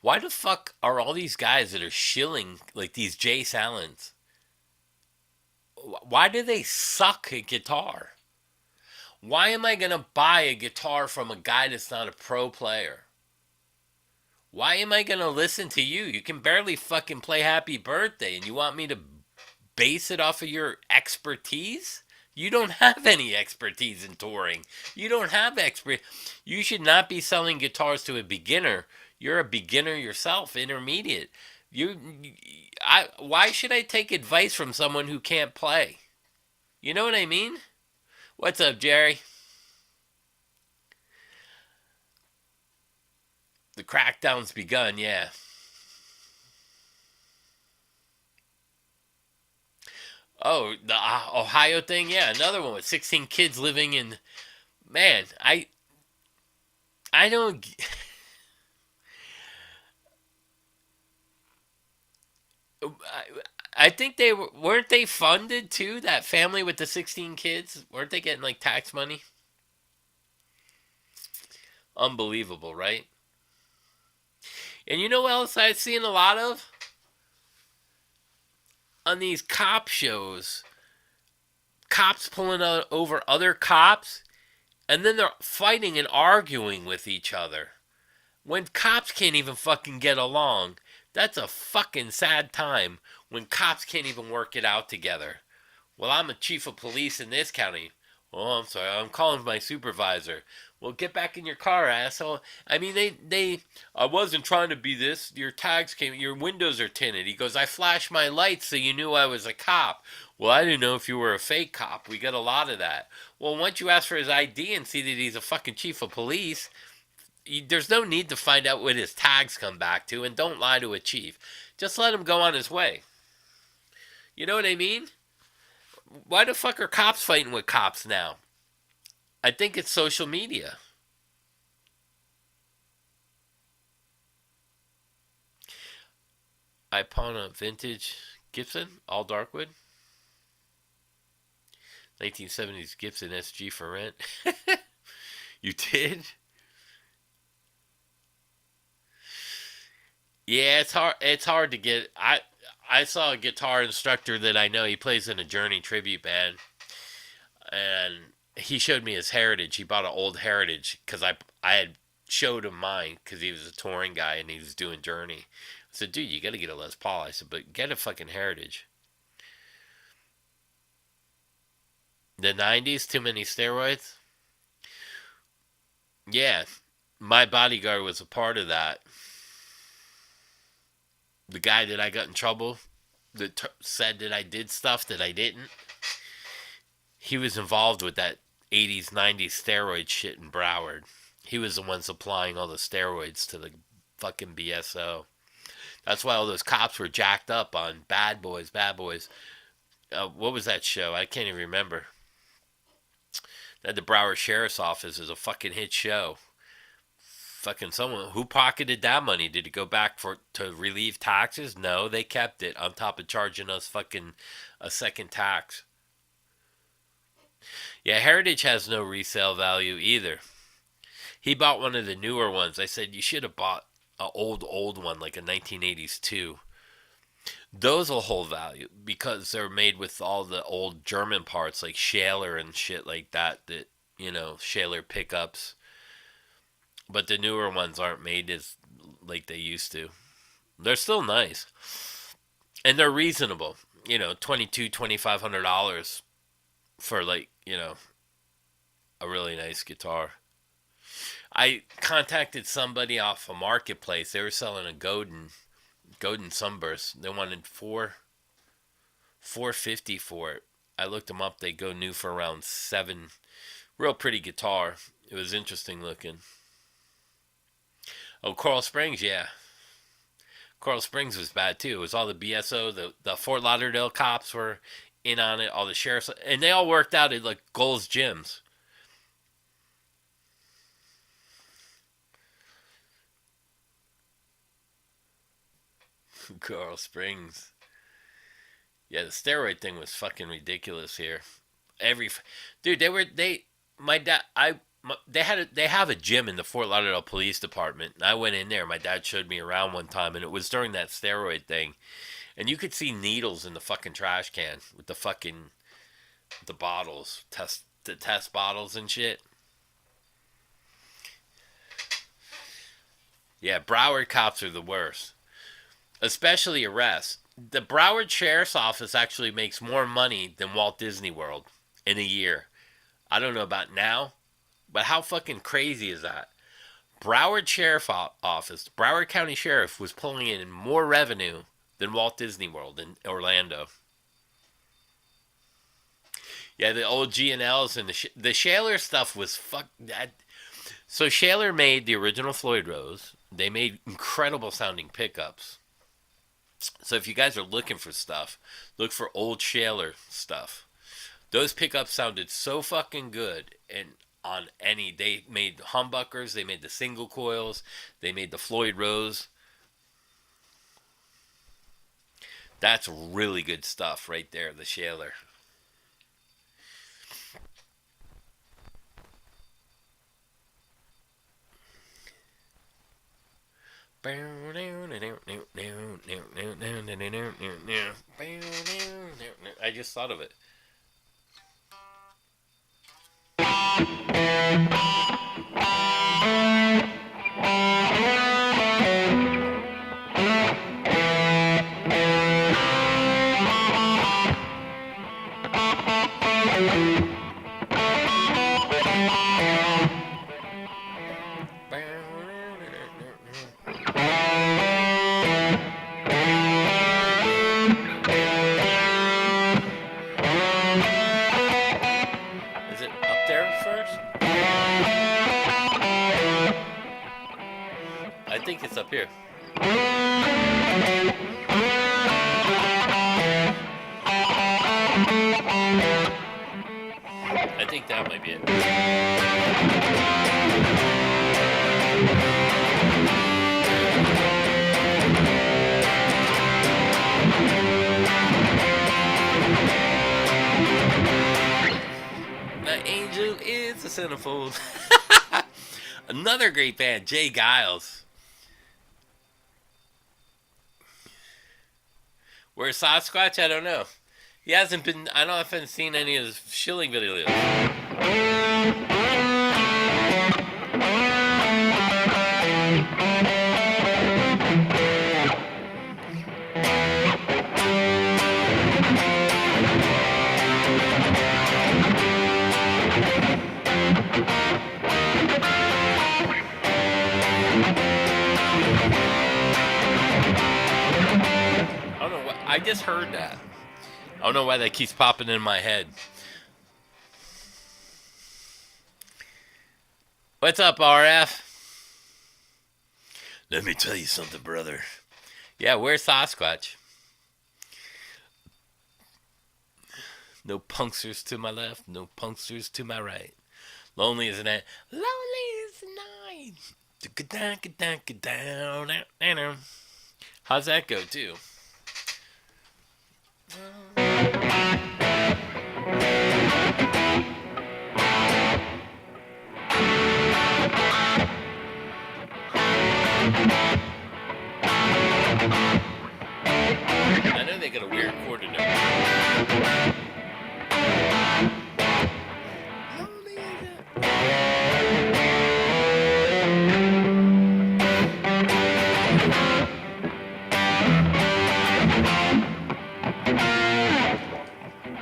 Why the fuck are all these guys that are shilling like these Jace Allens? Why do they suck at guitar? Why am I gonna buy a guitar from a guy that's not a pro player? Why am I gonna listen to you? You can barely fucking play Happy Birthday, and you want me to base it off of your expertise? You don't have any expertise in touring. You don't have expert. You should not be selling guitars to a beginner. You're a beginner yourself, intermediate. Why should I take advice from someone who can't play? You know what I mean? What's up, Jerry? The crackdown's begun, yeah. Oh, the Ohio thing, yeah, another one with 16 kids living in. Man, I don't. I think weren't they funded too. That family with the 16 kids, weren't they getting like tax money? Unbelievable, right? And you know what else I've seen a lot of on these cop shows? Cops pulling over other cops, and then they're fighting and arguing with each other. When cops can't even fucking get along, that's a fucking sad time when cops can't even work it out together. Well, I'm a chief of police in this county. Oh, I'm sorry. I'm calling my supervisor. Well, get back in your car, asshole. I mean, I wasn't trying to be this. Your tags came, your windows are tinted. He goes, I flashed my lights so you knew I was a cop. Well, I didn't know if you were a fake cop. We got a lot of that. Well, once you ask for his ID and see that he's a fucking chief of police, there's no need to find out what his tags come back to, and don't lie to a chief. Just let him go on his way. You know what I mean? Why the fuck are cops fighting with cops now? I think it's social media. I pawn a vintage Gibson, all darkwood. 1970s Gibson SG for rent. You did? Yeah, it's hard. It's hard to get. I saw a guitar instructor that I know. He plays in a Journey tribute band, and he showed me his Heritage. He bought an old Heritage because I had showed him mine because he was a touring guy and he was doing Journey. said, dude, you got to get a Les Paul. I said, but get a fucking Heritage. The 90s, too many steroids? Yeah, my bodyguard was a part of that. The guy that I got in trouble that said that I did stuff that I didn't, he was involved with that 80s, 90s steroid shit in Broward. He was the one supplying all the steroids to the fucking BSO. That's why all those cops were jacked up on Bad Boys, Bad Boys. What was that show? I can't even remember. That the Broward Sheriff's Office is a fucking hit show. Fucking someone who pocketed that money. Did it go back to relieve taxes? No, they kept it on top of charging us fucking a second tax. Yeah, Heritage has no resale value either. He bought one of the newer ones. I said, you should have bought an old one, like a 1980s too. Those will hold value because they're made with all the old German parts like Shaler and shit like that, Shaler pickups. But the newer ones aren't made as like they used to. They're still nice. And they're reasonable. $2,200, $2,500 for like, a really nice guitar. I contacted somebody off a marketplace. They were selling a Godin Sunburst. They wanted $450 for it. I looked them up. They go new for around $7. Real pretty guitar. It was interesting looking. Oh, Coral Springs, yeah. Coral Springs was bad too. It was all the BSO, the Fort Lauderdale cops were in on it, all the sheriffs, and they all worked out at like Gold's Gyms. Coral Springs. Yeah, the steroid thing was fucking ridiculous here. Dude, they have a gym in the Fort Lauderdale Police Department. And I went in there. My dad showed me around one time, and it was during that steroid thing. And you could see needles in the fucking trash can with the bottles, the test bottles and shit. Yeah, Broward cops are the worst. Especially arrests. The Broward Sheriff's Office actually makes more money than Walt Disney World in a year. I don't know about now, but how fucking crazy is that? Broward Sheriff Office, Broward County Sheriff was pulling in more revenue than Walt Disney World in Orlando. Yeah, the old G&Ls and the Shaler stuff was that. So Shaler made the original Floyd Rose. They made incredible sounding pickups. So if you guys are looking for stuff, look for old Shaler stuff. Those pickups sounded so fucking good, and they made humbuckers, they made the single coils, they made the Floyd Rose. That's really good stuff right there, the Shaler. I just thought of it. Is it up there first? I think it's up here. I think that might be it. My angel is a centerfold. Another great band, Jay Giles. Where's Sasquatch? I don't know. He hasn't been. I haven't seen any of his shilling videos. I just heard that. I don't know why that keeps popping in my head. What's up, RF? Let me tell you something, brother. Yeah, where's Sasquatch? No punksters to my left, no punksters to my right. Lonely as a night. Lonely as a night. How's that go, too? I know they got a weird chord in there.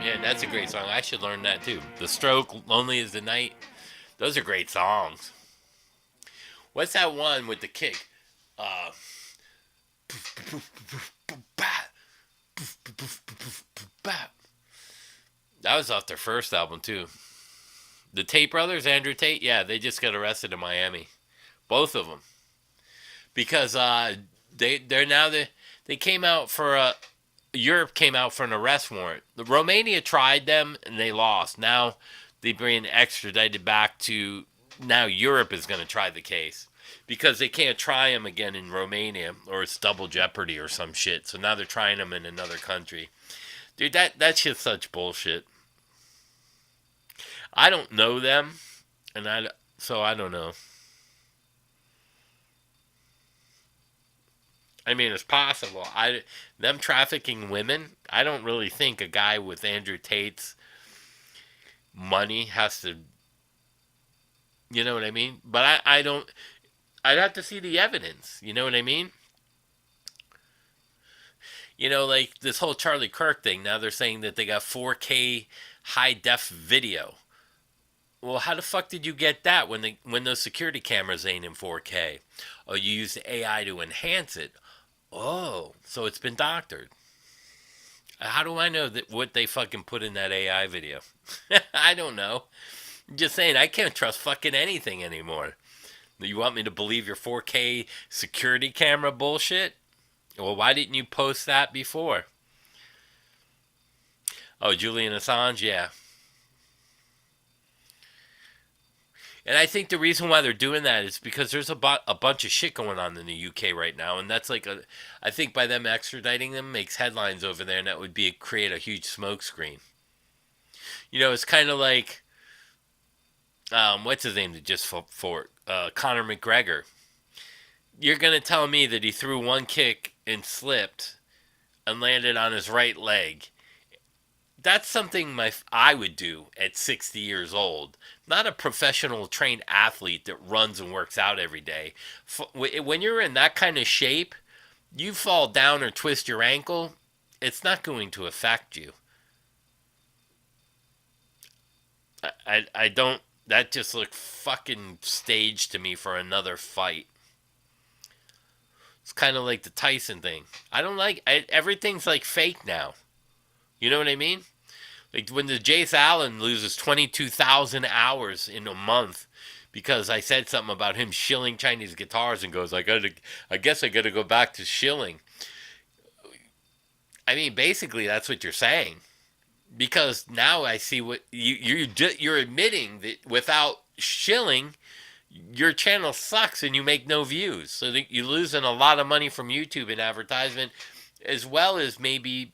Yeah, that's a great song. I should learn that too. The Stroke, Lonely as the Night. Those are great songs. What's that one with the kick? That was off their first album too. The Tate brothers, Andrew Tate, yeah, they just got arrested in Miami, both of them, because they came out for Europe came out for an arrest warrant. The Romania tried them and they lost. Now they're being extradited back to. Now Europe is going to try the case because they can't try them again in Romania or it's double jeopardy or some shit. So now they're trying them in another country. Dude, that's just such bullshit. I don't know them, so I don't know. I mean, it's possible. Them trafficking women, I don't really think a guy with Andrew Tate's money has to, you know what I mean? But I don't, I'd have to see the evidence, you know what I mean? You know, like this whole Charlie Kirk thing, now they're saying that they got 4K high-def video. Well, how the fuck did you get that when those security cameras ain't in 4K? Oh, you used AI to enhance it. Oh, so it's been doctored. How do I know that what they fucking put in that AI video? I don't know. I'm just saying, I can't trust fucking anything anymore. You want me to believe your 4K security camera bullshit? Well, why didn't you post that before? Oh, Julian Assange, yeah. And I think the reason why they're doing that is because there's a bunch of shit going on in the UK right now, and that's like I think by them extraditing them makes headlines over there, and that would create a huge smokescreen. You know, it's kind of like what's his name that just fought Conor McGregor. You're gonna tell me that he threw one kick and slipped and landed on his right leg? That's something I would do at 60 years old. Not a professional trained athlete that runs and works out every day. When you're in that kind of shape, you fall down or twist your ankle, it's not going to affect you. I don't, that just looked fucking staged to me for another fight. It's kind of like the Tyson thing. Everything's like fake now. You know what I mean? Like when the Jace Allen loses 22,000 hours in a month because I said something about him shilling Chinese guitars and goes, I guess I gotta go back to shilling. I mean, basically that's what you're saying. Because now I see what you're admitting that without shilling, your channel sucks and you make no views. So that you're losing a lot of money from YouTube and advertisement, as well as maybe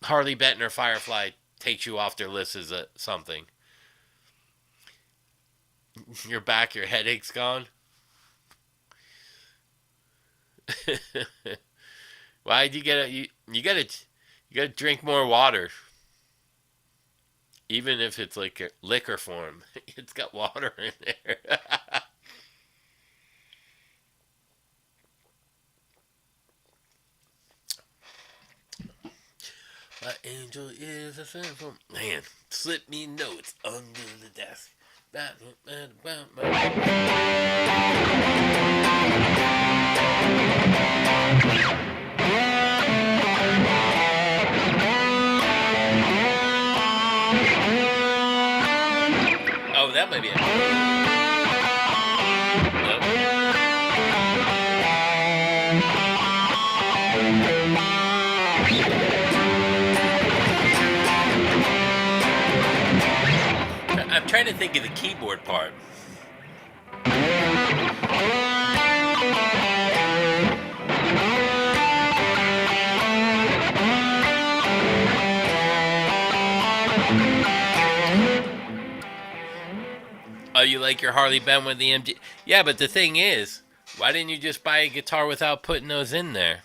Harley Benton or Firefly takes you off their list as something. You're back, your headache's gone. Why do you gotta drink more water? Even if it's like a liquor form, it's got water in there. My angel is a sinful man. Slip me notes under the desk. that might be it. Nope. I'm trying to think of the keyboard part. Oh, you like your Harley Benton with the MG? Yeah, but the thing is, why didn't you just buy a guitar without putting those in there?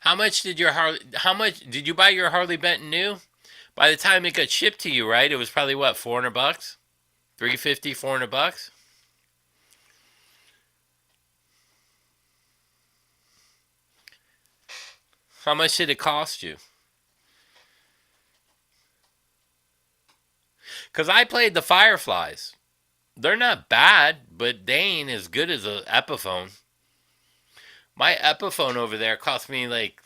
How much did your Harley? How much did you buy your Harley Benton new? By the time it got shipped to you, right? It was probably what, $400, $350, $400. How much did it cost you? Because I played the Fireflies. They're not bad, but they ain't as good as an Epiphone. My Epiphone over there cost me like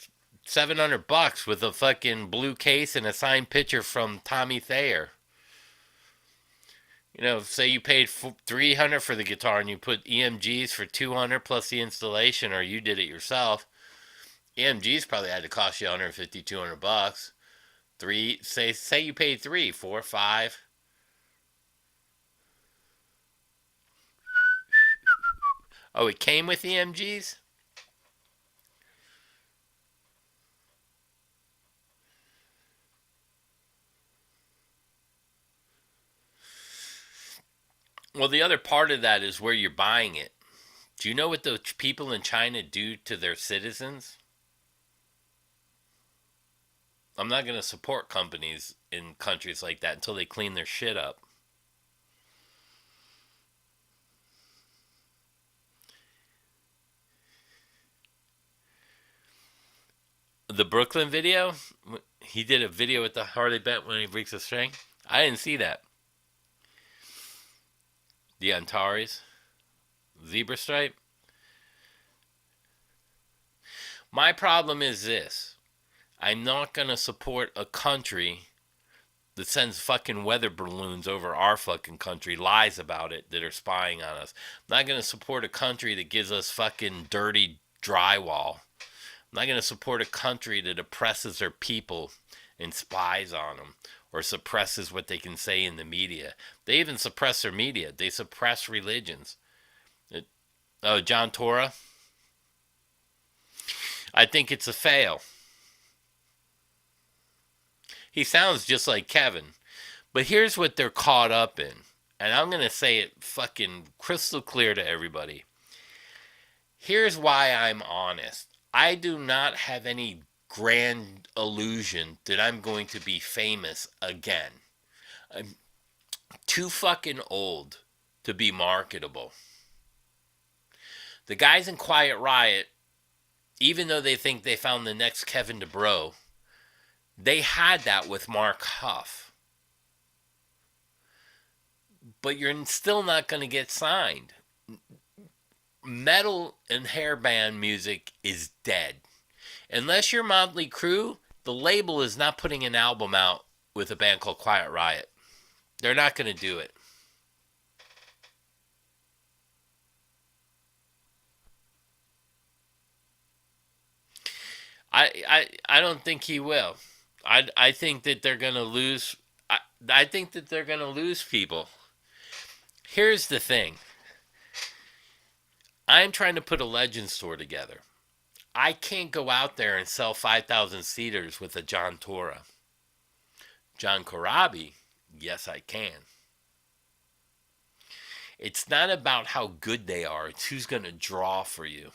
$700 with a fucking blue case and a signed picture from Tommy Thayer. You know, say you paid $300 for the guitar and you put EMGs for $200 plus the installation, or you did it yourself. EMGs probably had to cost you $150, $200. Say you paid 3, 4, 5. Oh, it came with EMGs? Well, the other part of that is where you're buying it. Do you know what the people in China do to their citizens? I'm not going to support companies in countries like that until they clean their shit up. The Brooklyn video, he did a video with the Harley Benton when he breaks a string. I didn't see that. The Antares, Zebra Stripe. My problem is this. I'm not going to support a country that sends fucking weather balloons over our fucking country, lies about it, that are spying on us. I'm not going to support a country that gives us fucking dirty drywall. I'm not going to support a country that oppresses their people and spies on them or suppresses what they can say in the media. They even suppress their media. They suppress religions. John Torah? I think it's a fail. He sounds just like Kevin. But here's what they're caught up in. And I'm going to say it fucking crystal clear to everybody. Here's why I'm honest. I do not have any grand illusion that I'm going to be famous again. I'm too fucking old to be marketable. The guys in Quiet Riot, even though they think they found the next Kevin DeBro, they had that with Mark Huff. But you're still not going to get signed. Metal and hairband music is dead. Unless you're Motley Crue, the label is not putting an album out with a band called Quiet Riot. They're not going to do it. I don't think he will. I think that they're going to lose. I think that they're going to lose people. Here's the thing. I'm trying to put a Legends tour together. I can't go out there and sell 5,000 seaters with a John Torah. John Corabi, yes, I can. It's not about how good they are. It's who's going to draw for you.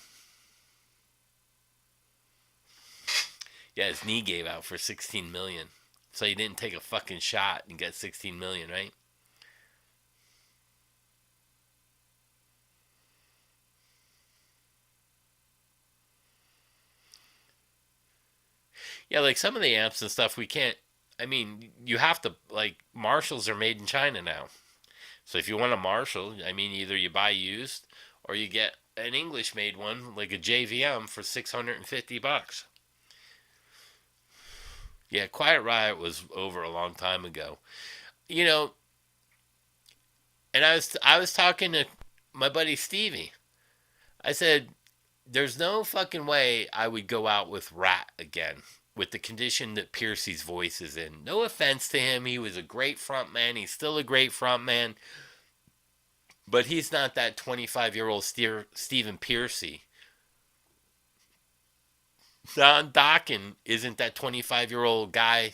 Yeah, his knee gave out for $16 million. So he didn't take a fucking shot and get $16 million, right? Yeah, like some of the amps and stuff we can't. I mean, you have to, like, Marshalls are made in China now. So if you want a Marshall, I mean, either you buy used or you get an English made one, like a JVM, for $650. Yeah, Quiet Riot was over a long time ago. You know, and I was talking to my buddy Stevie. I said, "There's no fucking way I would go out with Rat again." With the condition that Piercy's voice is in. No offense to him, he was a great frontman. He's still a great frontman, but he's not that 25-year-old Stephen Piercy. Don Dokken isn't that 25-year-old guy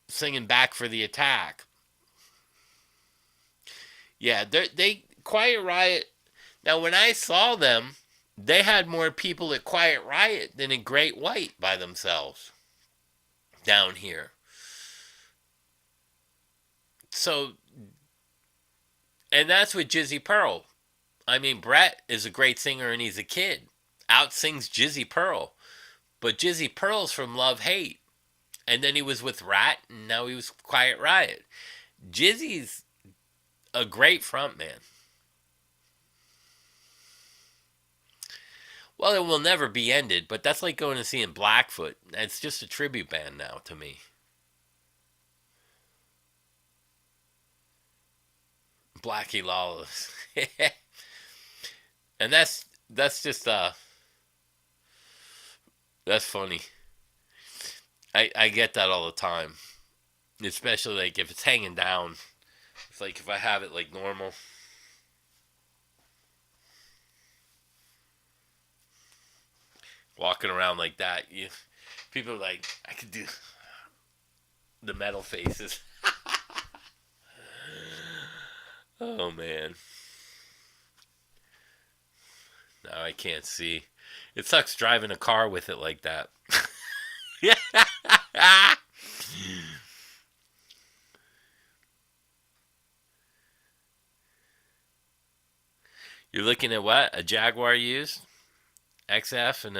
singing Back for the Attack. Yeah, they Quiet Riot. Now, when I saw them, they had more people at Quiet Riot than at Great White by themselves down here. So, and that's with Jizzy Pearl. I mean, Brett is a great singer and he's a kid. Outsings Jizzy Pearl. But Jizzy Pearl's from Love Hate. And then he was with Rat and now he was Quiet Riot. Jizzy's a great frontman. Well, it will never be ended, but that's like going to see in Blackfoot. It's just a tribute band now to me. Blackie Lawless. And that's just that's funny. I get that all the time. Especially like if it's hanging down. It's like if I have it like normal. Walking around like that, people are like, I could do the metal faces. Oh man. Now I can't see. It sucks driving a car with it like that. You're looking at what? A Jaguar used? XF and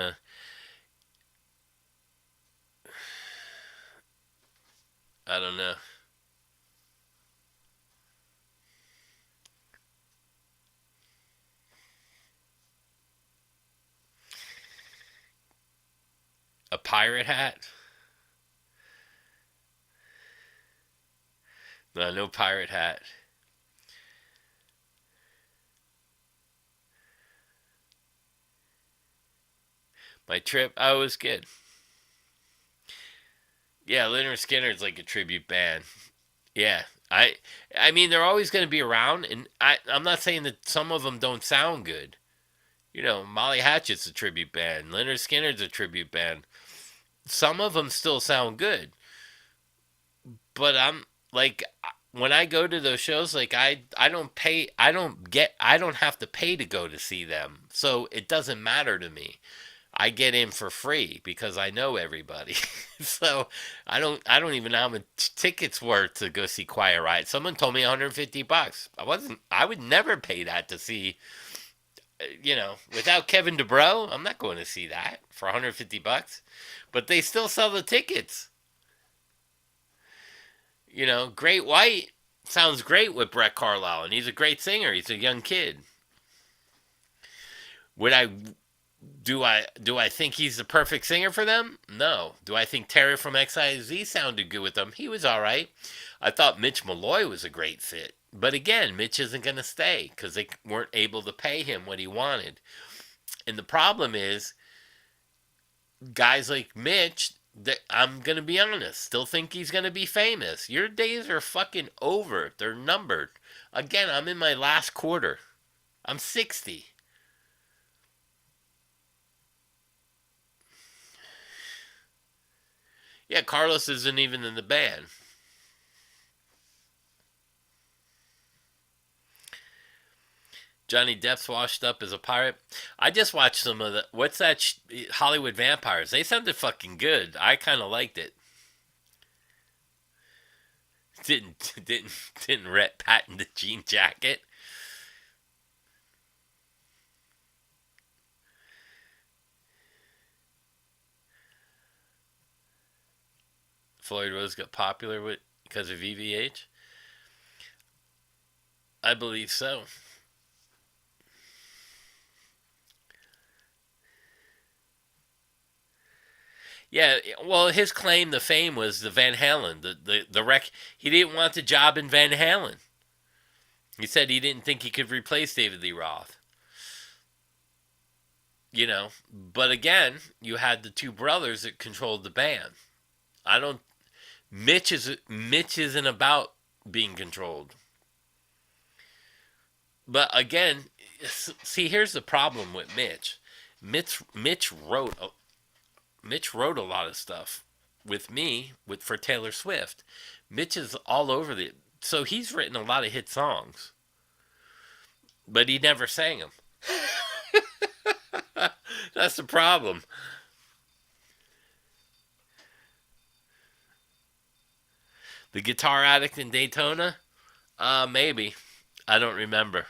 I don't know. A pirate hat? No, no pirate hat. My trip, I was good. Yeah, Leonard Skinner's like a tribute band. Yeah, I mean they're always going to be around, and I'm not saying that some of them don't sound good. You know, Molly Hatchet's a tribute band. Leonard Skinner's a tribute band. Some of them still sound good, but I'm like when I go to those shows, like I don't pay, I don't have to pay to go to see them, so it doesn't matter to me. I get in for free because I know everybody. So I don't even know how much tickets were to go see Quiet Riot. Someone told me $150. I would never pay that to see, without Kevin DeBro, I'm not going to see that for $150. But they still sell the tickets. Great White sounds great with Brett Carlisle, and he's a great singer. He's a young kid. Would I do I think he's the perfect singer for them? No. Do I think Terry from XIZ sounded good with them? He was all right. I thought Mitch Malloy was a great fit. But again, Mitch isn't going to stay because they weren't able to pay him what he wanted. And the problem is, guys like Mitch, I'm going to be honest, still think he's going to be famous. Your days are fucking over. They're numbered. Again, I'm in my last quarter. I'm 60. Yeah, Carlos isn't even in the band. Johnny Depp's washed up as a pirate. I just watched some of the what's that Hollywood Vampires. They sounded fucking good. I kind of liked it. Didn't Rhett patent the jean jacket? Floyd Rose got popular because of VVH. I believe so. Yeah, well, his claim to fame was the Van Halen, the rec. He didn't want the job in Van Halen. He said he didn't think he could replace David Lee Roth. You know, but again, you had the two brothers that controlled the band. I don't. Mitch isn't about being controlled. But again, see, here's the problem with Mitch. Mitch wrote Mitch wrote a lot of stuff with me for Taylor Swift. Mitch is all over the so he's written a lot of hit songs, but he never sang them. That's the problem. The Guitar Addict in Daytona? Maybe. I don't remember.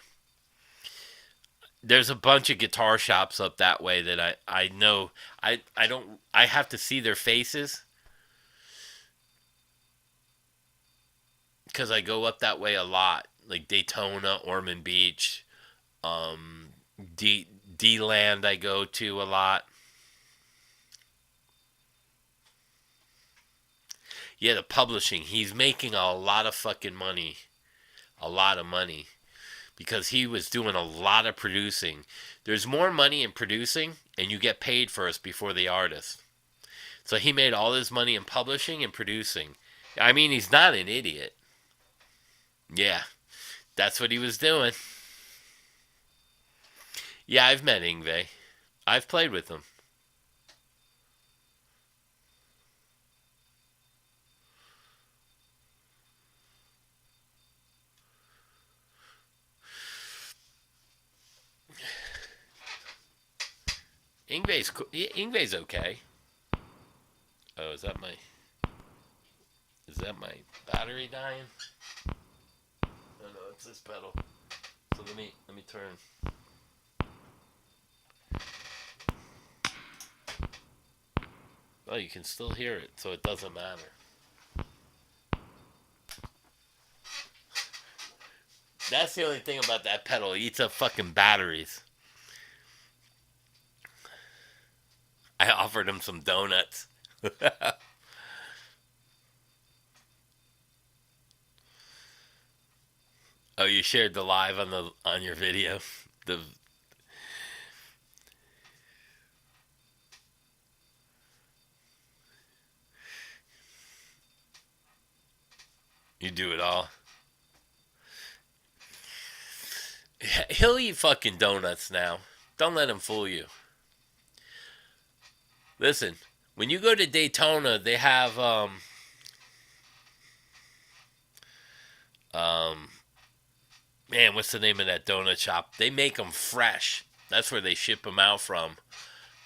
There's a bunch of guitar shops up that way that I know. I don't I have to see their faces because I go up that way a lot, like Daytona, Ormond Beach, D Land. I go to a lot. Yeah, the publishing. He's making a lot of fucking money, a lot of money, because he was doing a lot of producing. There's more money in producing, and you get paid first before the artist. So he made all his money in publishing and producing. I mean, he's not an idiot. Yeah, that's what he was doing. Yeah, I've met Ingve. I've played with him. Ingve's okay. Oh, is that my battery dying? Oh no, it's this pedal. So let me turn. Oh, you can still hear it, so it doesn't matter. That's the only thing about that pedal. It eats up fucking batteries. I offered him some donuts. Oh, you shared the live on your video. The You do it all. He'll eat fucking donuts now. Don't let him fool you. Listen, when you go to Daytona, they have um man, what's the name of that donut shop? They make them fresh. That's where they ship them out from.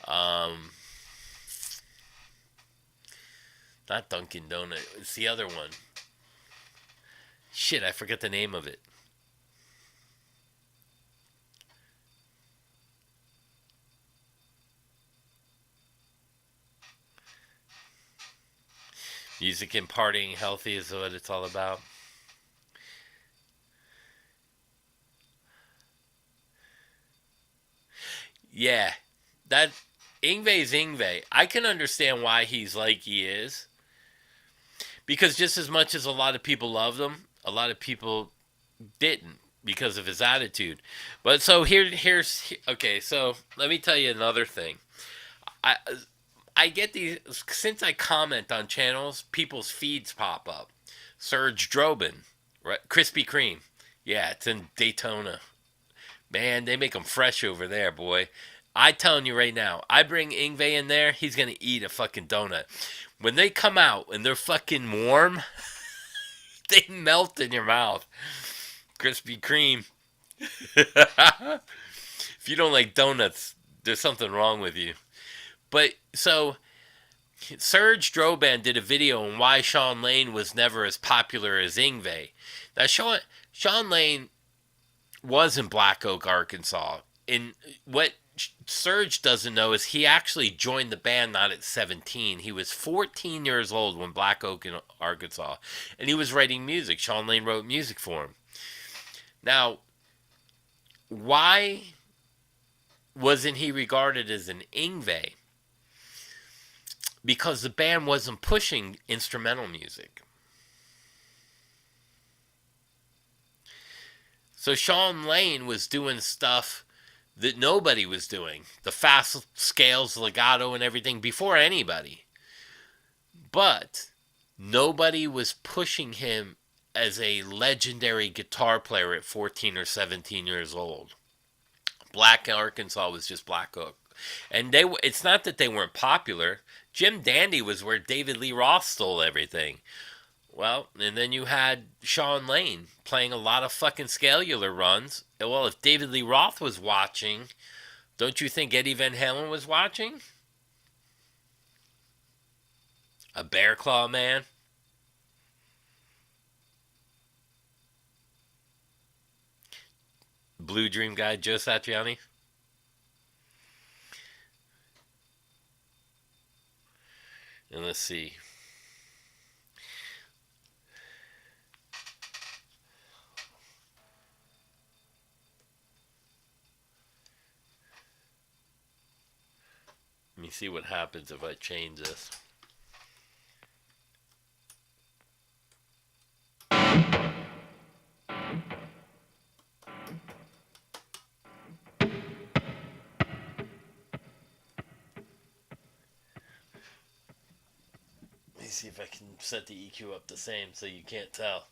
Um, Not Dunkin' Donut. It's the other one. Shit, I forget the name of it. Music and partying healthy is what it's all about. Yeah, that Ingve's Ingve. I can understand why he's like he is. Because just as much as a lot of people loved him, a lot of people didn't because of his attitude. But so here's okay. So let me tell you another thing. I I get these since I comment on channels, people's feeds pop up. Serge Drobin, right? Krispy Kreme. Yeah, it's in Daytona. Man, they make them fresh over there, boy. I telling you right now, I bring Ingve in there, he's gonna eat a fucking donut. When they come out and they're fucking warm, they melt in your mouth. Krispy Kreme. If you don't like donuts, there's something wrong with you. But so Serge Droban did a video on why Sean Lane was never as popular as Ingve. Now Sean Lane was in Black Oak, Arkansas. And what Serge doesn't know is he actually joined the band not at 17. He was 14 years old when Black Oak in Arkansas. And he was writing music. Sean Lane wrote music for him. Now, why wasn't he regarded as an Ingve? because the band wasn't pushing instrumental music. So Sean Lane was doing stuff that nobody was doing. The fast scales, legato, and everything before anybody. But nobody was pushing him as a legendary guitar player at 14 or 17 years old. Black Arkansas was just Black Hook. And it's not that they weren't popular. Jim Dandy was where David Lee Roth stole everything. Well, and then you had Sean Lane playing a lot of fucking scalular runs. Well, if David Lee Roth was watching, don't you think Eddie Van Halen was watching? A Bear Claw man? Blue Dream guy, Joe Satriani? And let's see. Let me see what happens if I change this. Let me see if I can set the EQ up the same so you can't tell.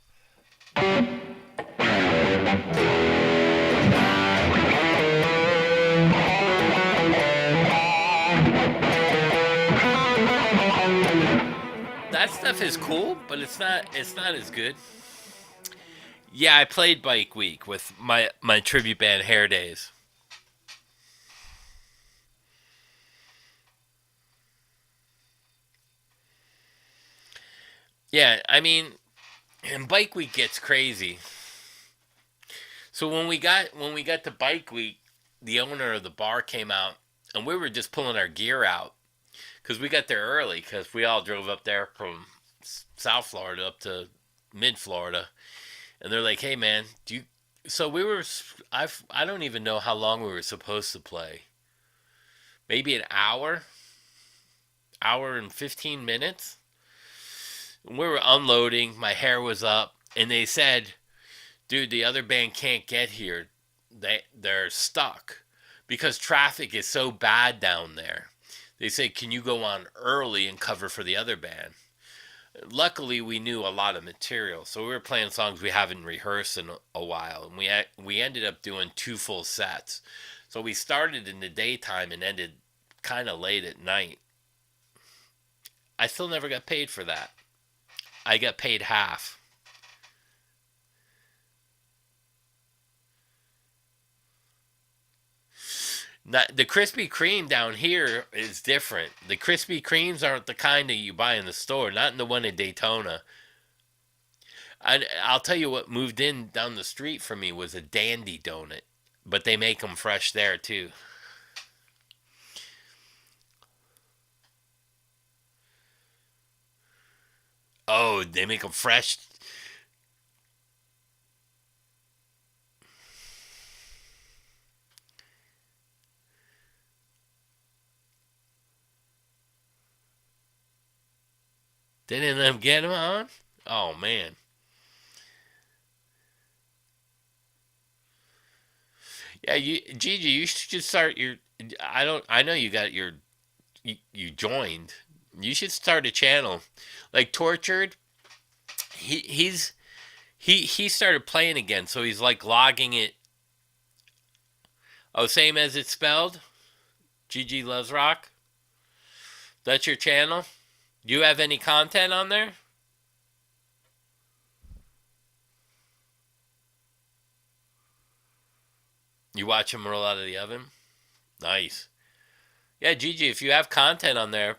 That stuff is cool, but it's not as good. Yeah, I played Bike Week with my tribute band Hair Days. Yeah, I mean, and Bike Week gets crazy. So when we got to Bike Week, the owner of the bar came out, and we were just pulling our gear out because we got there early because we all drove up there from South Florida up to mid Florida, and they're like, "Hey man, do you?" So we were, I don't even know how long we were supposed to play. Maybe an hour, hour and 15 minutes. We were unloading. My hair was up, and they said, "Dude, the other band can't get here. They're stuck because traffic is so bad down there." They said, "Can you go on early and cover for the other band?" Luckily, we knew a lot of material, so we were playing songs we haven't rehearsed in a while, and we ended up doing 2 full sets. So we started in the daytime and ended kind of late at night. I still never got paid for that. I got paid half. Not, the Krispy Kreme down here is different. The Krispy Kremes aren't the kind that you buy in the store, not in the one in Daytona. I'll tell you what moved in down the street from me was a Dandy donut, but they make them fresh there too. Oh, they make them fresh. They didn't let them get them on? Oh man. Yeah, Gigi, you should just start your. I know you got your. You joined. You should start a channel, like Tortured. He's he started playing again, so he's like logging it. Oh, same as it's spelled. Gigi Loves Rock. That's your channel. Do you have any content on there? You watch him roll out of the oven. Nice. Yeah, Gigi, if you have content on there,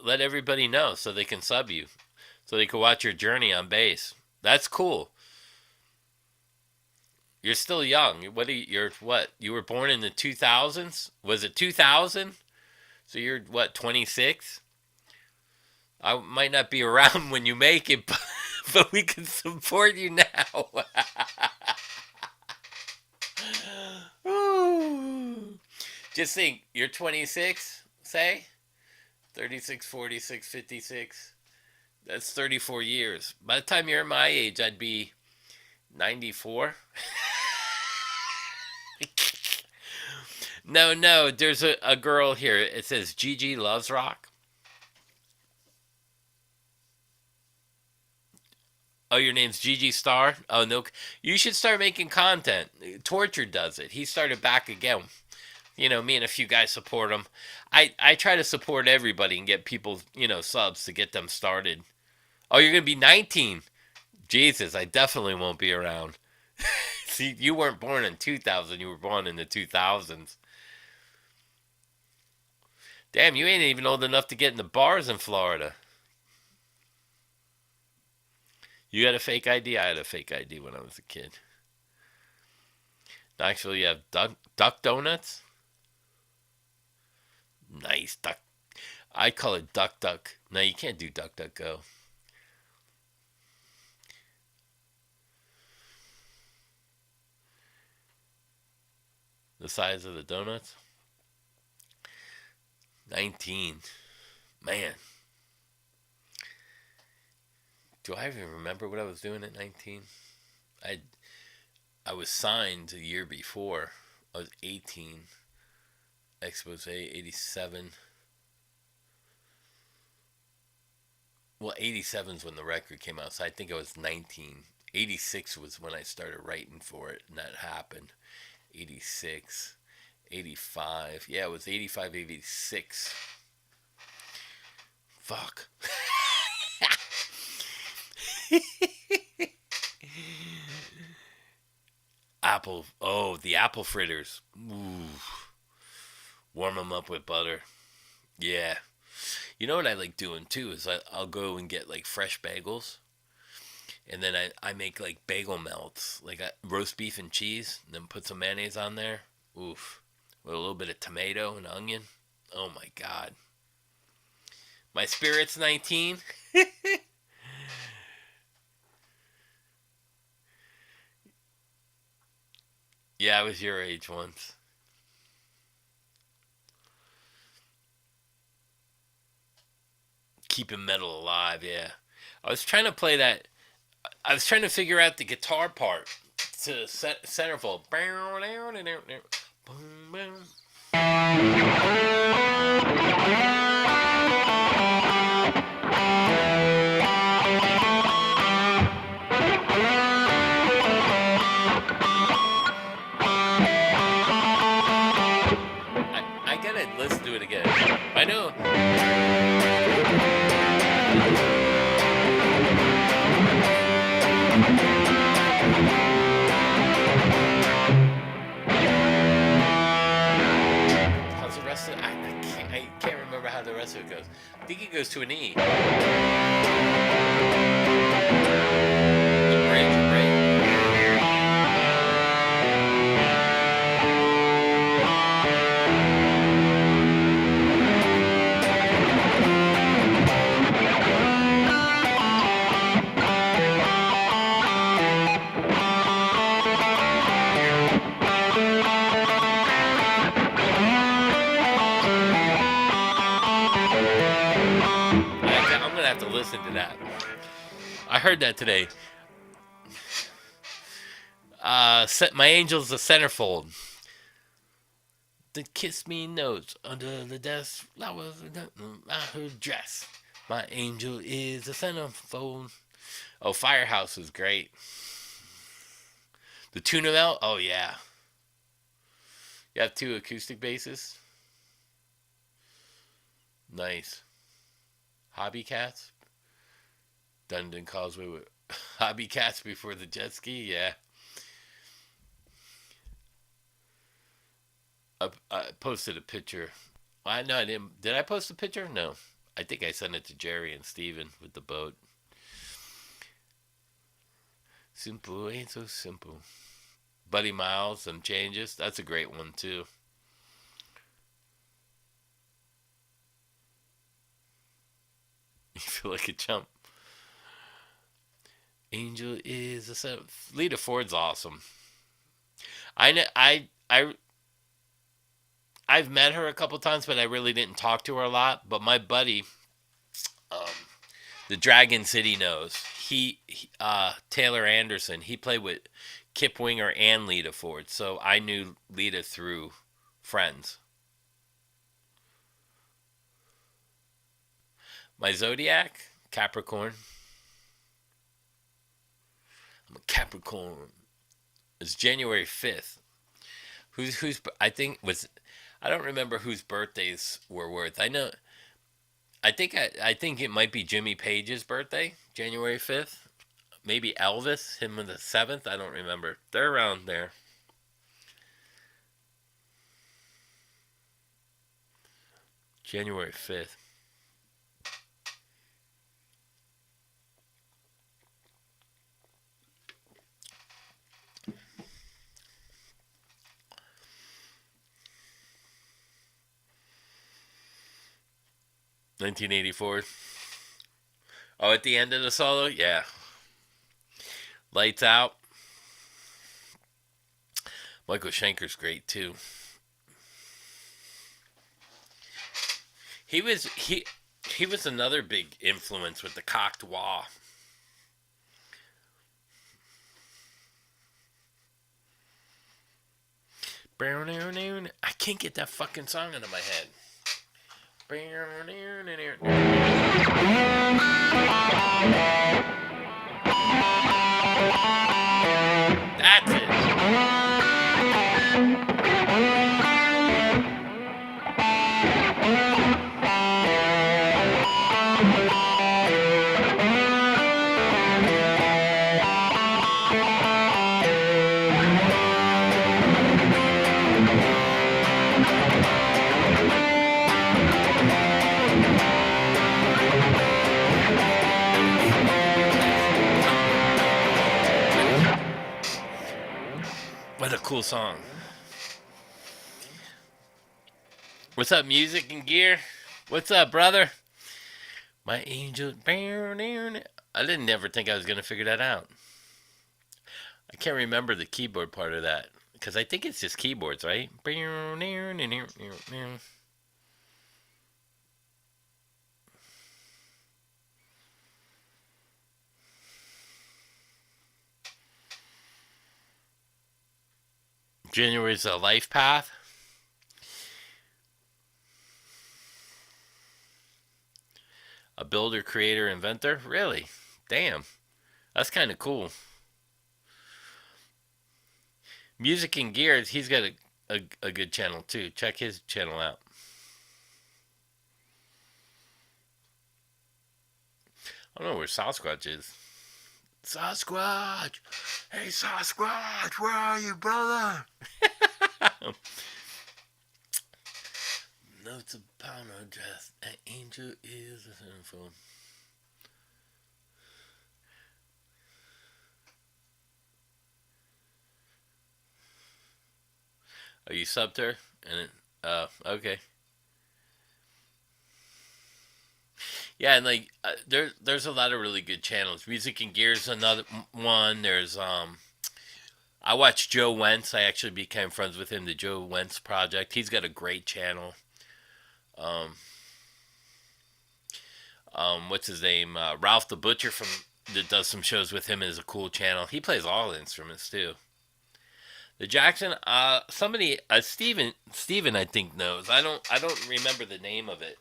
let everybody know so they can sub you, so they can watch your journey on bass. That's cool. You're still young. What are you, you're what? You were born in the 2000s? Was it 2000? So you're what, 26? I might not be around when you make it, but we can support you now. Just think, you're 26, say? 36, 46, 56. That's 34 years. By the time you're my age, I'd be 94. No, no, there's a girl here. It says Gigi loves rock. Oh, your name's Gigi Star? Oh, no. You should start making content. Torture does it. He started back again. You know, me and a few guys support him. I try to support everybody and get people, subs to get them started. Oh, you're going to be 19. Jesus, I definitely won't be around. See, you weren't born in 2000. You were born in the 2000s. Damn, you ain't even old enough to get in the bars in Florida. You had a fake ID? I had a fake ID when I was a kid. Actually, you have duck donuts? Nice. Duck. I call it duck. No, you can't do duck go. The size of the donuts? 19. Man. Do I even remember what I was doing at 19? I was signed the year before. I was 18. Expose 87. Well, 87 is when the record came out, so I think I was 19. 86 was when I started writing for it, and that happened. 86. 85. Yeah, it was 85, 86. Fuck. Apple. Oh, the apple fritters. Ooh. Warm them up with butter. Yeah. You know what I like doing too is I'll go and get like fresh bagels. And then I make like bagel melts. Like roast beef and cheese. And then put some mayonnaise on there. Oof. With a little bit of tomato and onion. Oh my God. My spirit's 19. Yeah, I was your age once. Keeping metal alive, yeah. I was trying to play that. I was trying to figure out the guitar part to centerfold. Boom, boom. I gotta listen to it again. I know. How's the rest of it? I can't remember how the rest of it goes. I think it goes to an E. The bridge, right? I'm gonna have to listen to that. I heard that today. My angel's a centerfold. The kiss me notes under the desk. Flowers her dress. My angel is a centerfold. Oh, Firehouse was great. The tuna melt. Oh yeah. You have 2 acoustic basses. Nice. Hobby Cats. Dundon Causeway with Hobby Cats before the jet ski. Yeah. I posted a picture. I didn't. Did I post a picture? No. I think I sent it to Jerry and Steven with the boat. Simple ain't so simple. Buddy Miles, Some Changes. That's a great one too. You feel like a chump. Angel is a set. Lita Ford's awesome. I I've met her a couple times, but I really didn't talk to her a lot. But my buddy, um, the Dragon City knows. Taylor Anderson. He played with Kip Winger and Lita Ford, so I knew Lita through friends. My zodiac, Capricorn. I'm a Capricorn. It's January 5th. Who's I think was I don't remember whose birthdays were worth. I think it might be Jimmy Page's birthday, January 5th. Maybe Elvis, him on the 7th, I don't remember. They're around there. January 5th. $1984. Oh, at the end of the solo? Yeah. Lights Out. Michael Schenker's great too. He was another big influence with the cocked wah. I can't get that fucking song out of my head. That's it. What a cool song. What's up, Music and Gear? What's up, brother? My angel. I didn't never think I was going to figure that out. I can't remember the keyboard part of that. Because I think it's just keyboards, right? January's a life path. A builder, creator, inventor? Really? Damn. That's kind of cool. Music and Gears, he's got a good channel too. Check his channel out. I don't know where Sasquatch is. Sasquatch! Hey, Sasquatch, where are you, brother? Notes upon our dress. An angel is a sinful. Are you subbed her? And okay. Yeah, and like there's a lot of really good channels. Music and Gears another one. There's I watched Joe Wentz. I actually became friends with him. The Joe Wentz Project. He's got a great channel. What's his name? Ralph the Butcher from that does some shows with him is a cool channel. He plays all the instruments too. The Jackson, somebody, Steven, I think knows. I don't remember the name of it.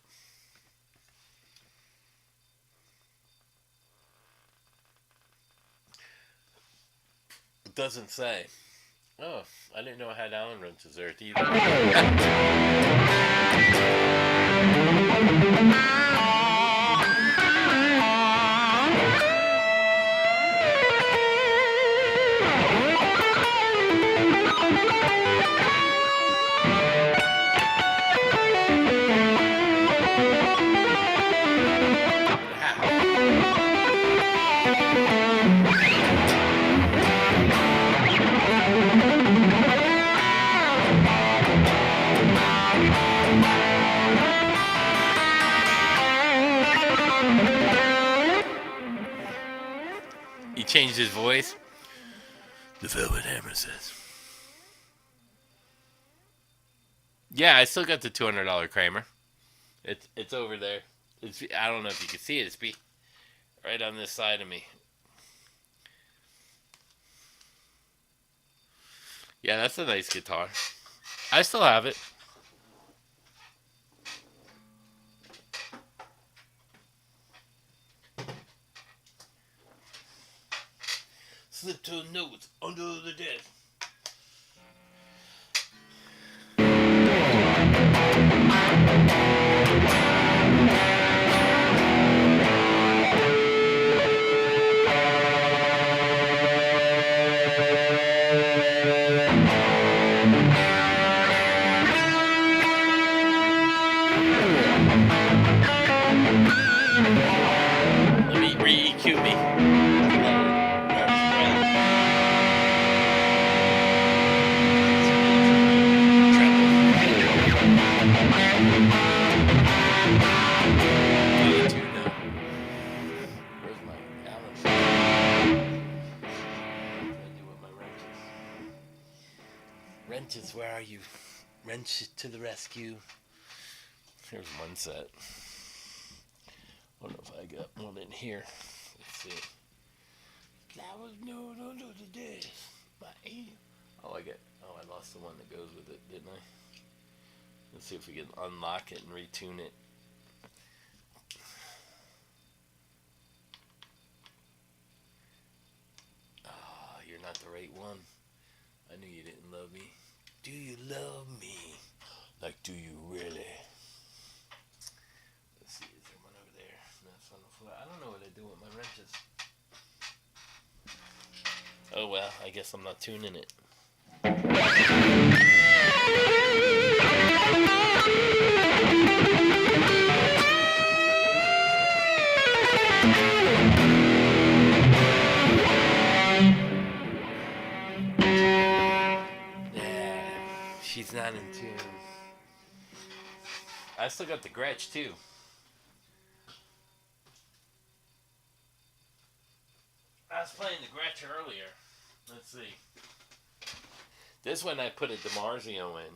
It doesn't say. Oh, I didn't know I had Allen wrenches there either. He changed his voice. The Velvet Hammer says. Yeah, I still got the $200 Kramer. It's over there. I don't know if you can see it. It's right on this side of me. Yeah, that's a nice guitar. I still have it. Slip to notes under the desk. Let me re-EQ me. Where's my Allen? Wrenches, where are you? Wrench to the rescue. Here's one set. I don't know if I got one in here. Let's see. Flowers no today. My aim. Oh, I lost the one that goes with it, didn't I? Let's see if we can unlock it and retune it. Oh, you're not the right one. I knew you didn't love me. Do you love me? Like, do you really? Let's see, is there one over there? That's on the floor. I don't know what I do with my wrenches. Oh well, I guess I'm not tuning it. Yeah, she's not in tune. I still got the Gretsch too. I was playing the Gretsch earlier. Let's see. This one I put a DiMarzio in.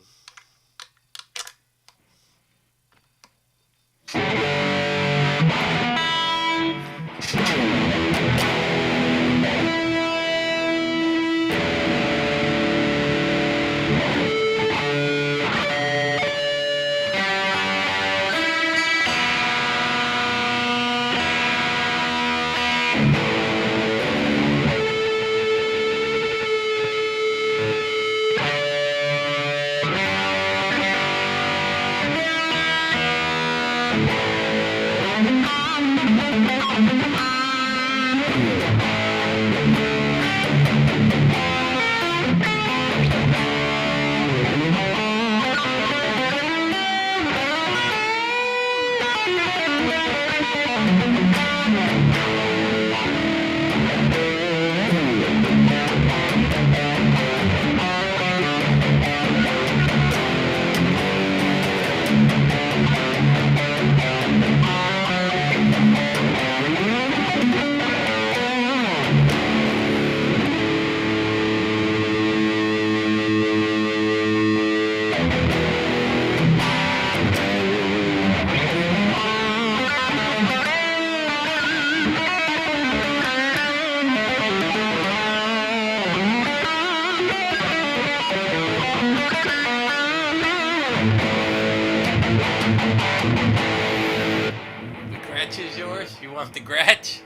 You want the Gretsch?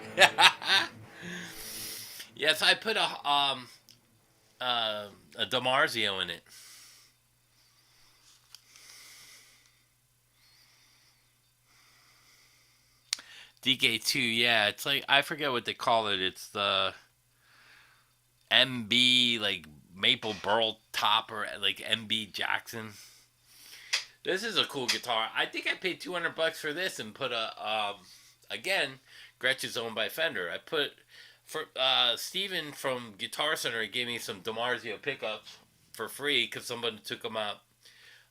Yes, I put a DiMarzio in it. DK2, yeah, it's like I forget what they call it. It's the MB like Maple Burl top or like MB Jackson. This is a cool guitar. I think I paid $200 for this and put a again, Gretsch is owned by Fender. I put for Steven from Guitar Center gave me some DiMarzio pickups for free because somebody took them out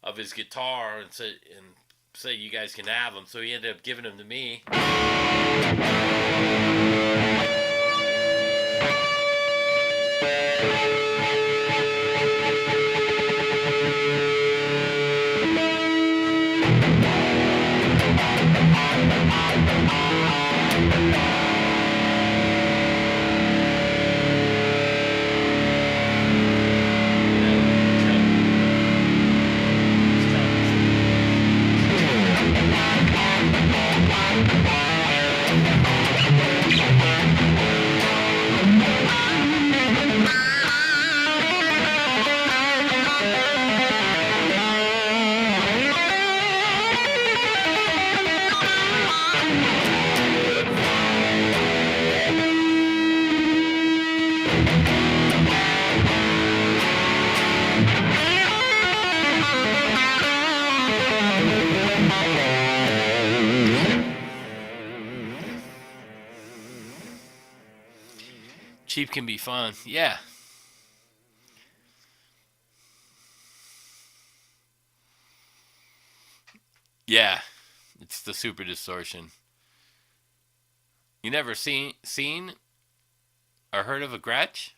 of his guitar and said you guys can have them. So he ended up giving them to me. Cheap can be fun. Yeah. Yeah. It's the super distortion. You never seen or heard of a Gretsch?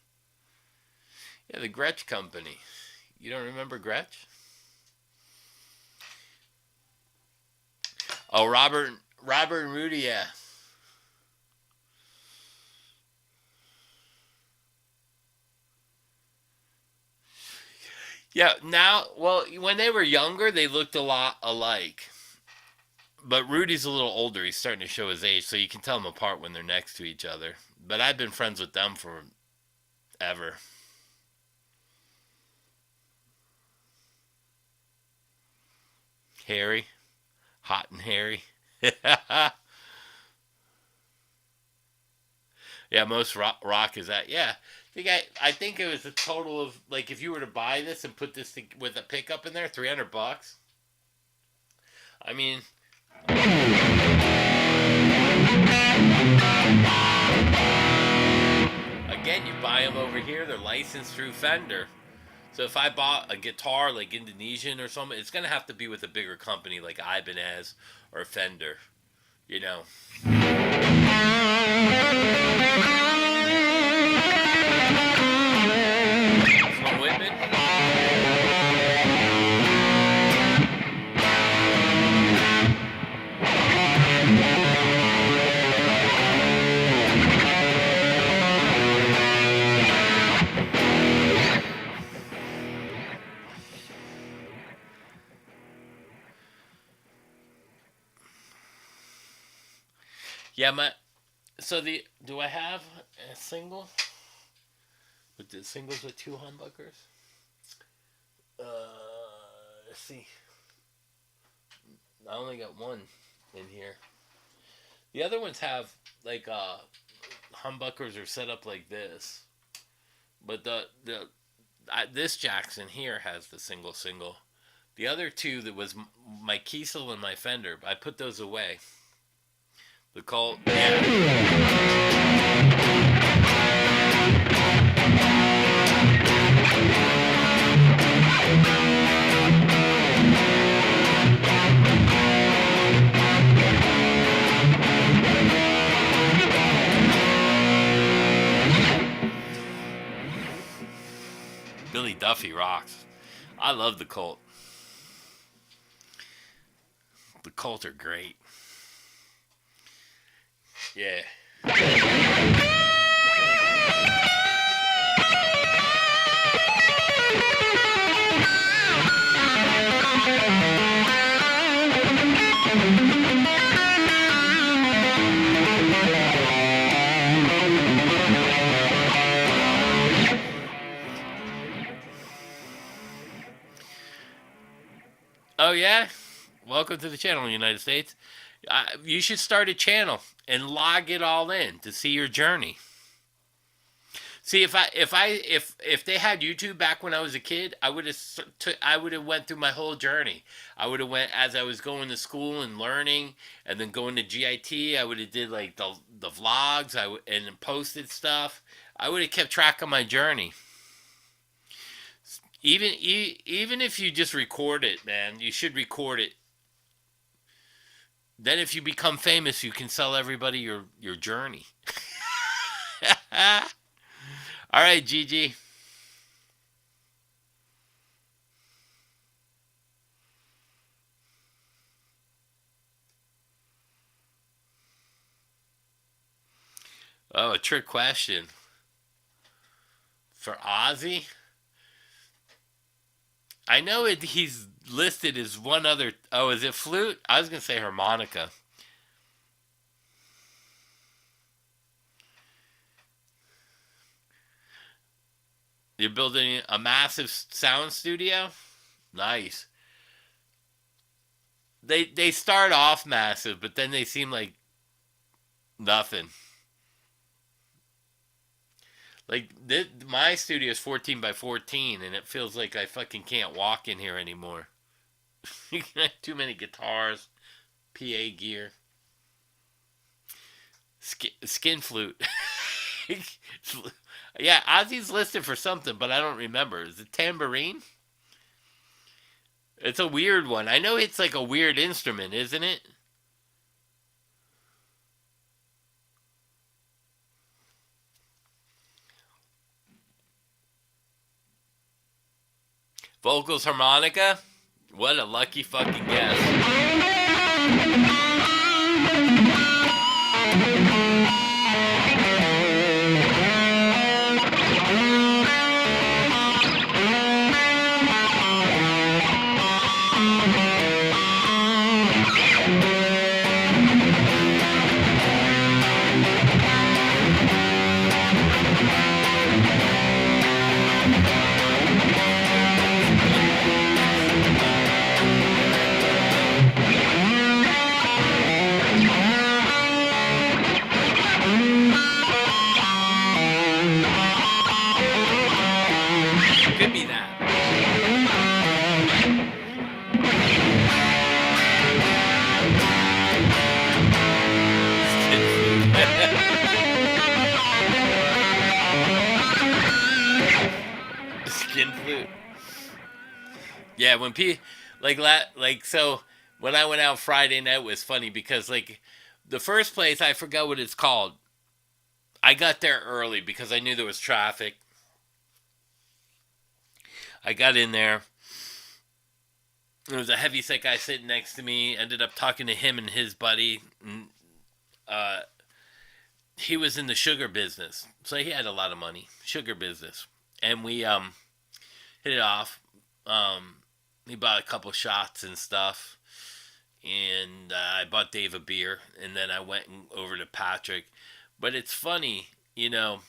Yeah, the Gretsch Company. You don't remember Gretsch? Oh, Robert and Rudy, yeah. Yeah, now, well, when they were younger, they looked a lot alike. But Rudy's a little older. He's starting to show his age, so you can tell them apart when they're next to each other. But I've been friends with them forever. Harry. Hot and hairy. Yeah, most rock is that. Yeah, I think it was a total of, like, if you were to buy this and put this with a pickup in there, $300. I mean, again, you buy them over here. They're licensed through Fender. So if I bought a guitar like Indonesian or something, it's gonna have to be with a bigger company like Ibanez or Fender. You know. From Whitman. Yeah, so do I have a single with the singles with two humbuckers? Let's see. I only got one in here. The other ones have like humbuckers are set up like this, but this Jackson here has the single. The other two that was my Kiesel and my Fender, I put those away. The Colt, yeah. Billy Duffy rocks. I love the Colt. The Colt are great. Yeah. Oh yeah? Welcome to the channel, United States. You should start a channel and log it all in to see your journey. See, if they had YouTube back when I was a kid, I would have went through my whole journey. I would have went as I was going to school and learning, and then going to GIT. I would have did like the vlogs. And posted stuff. I would have kept track of my journey. Even if you just record it, man, you should record it. Then if you become famous, you can sell everybody your journey. All right, Gigi. Oh, a trick question. For Ozzy? I know he's listed as one other. Oh, is it flute? I was going to say harmonica. You're building a massive sound studio? Nice. They start off massive, but then they seem like nothing. Like, my studio is 14 by 14, and it feels like I fucking can't walk in here anymore. Too many guitars, PA gear, skin flute. Yeah, Ozzy's listed for something, but I don't remember. Is it tambourine? It's a weird one. I know it's like a weird instrument, isn't it? Vocals harmonica? What a lucky fucking guess. Could be that. Skin flute. Yeah, when so when I went out Friday night it was funny because like the first place I forgot what it's called. I got there early because I knew there was traffic. I got in there. There was a heavyset guy sitting next to me. Ended up talking to him and his buddy. And, he was in the sugar business, so he had a lot of money. Sugar business, and we hit it off. He bought a couple shots and stuff, and I bought Dave a beer, and then I went over to Patrick. But it's funny, you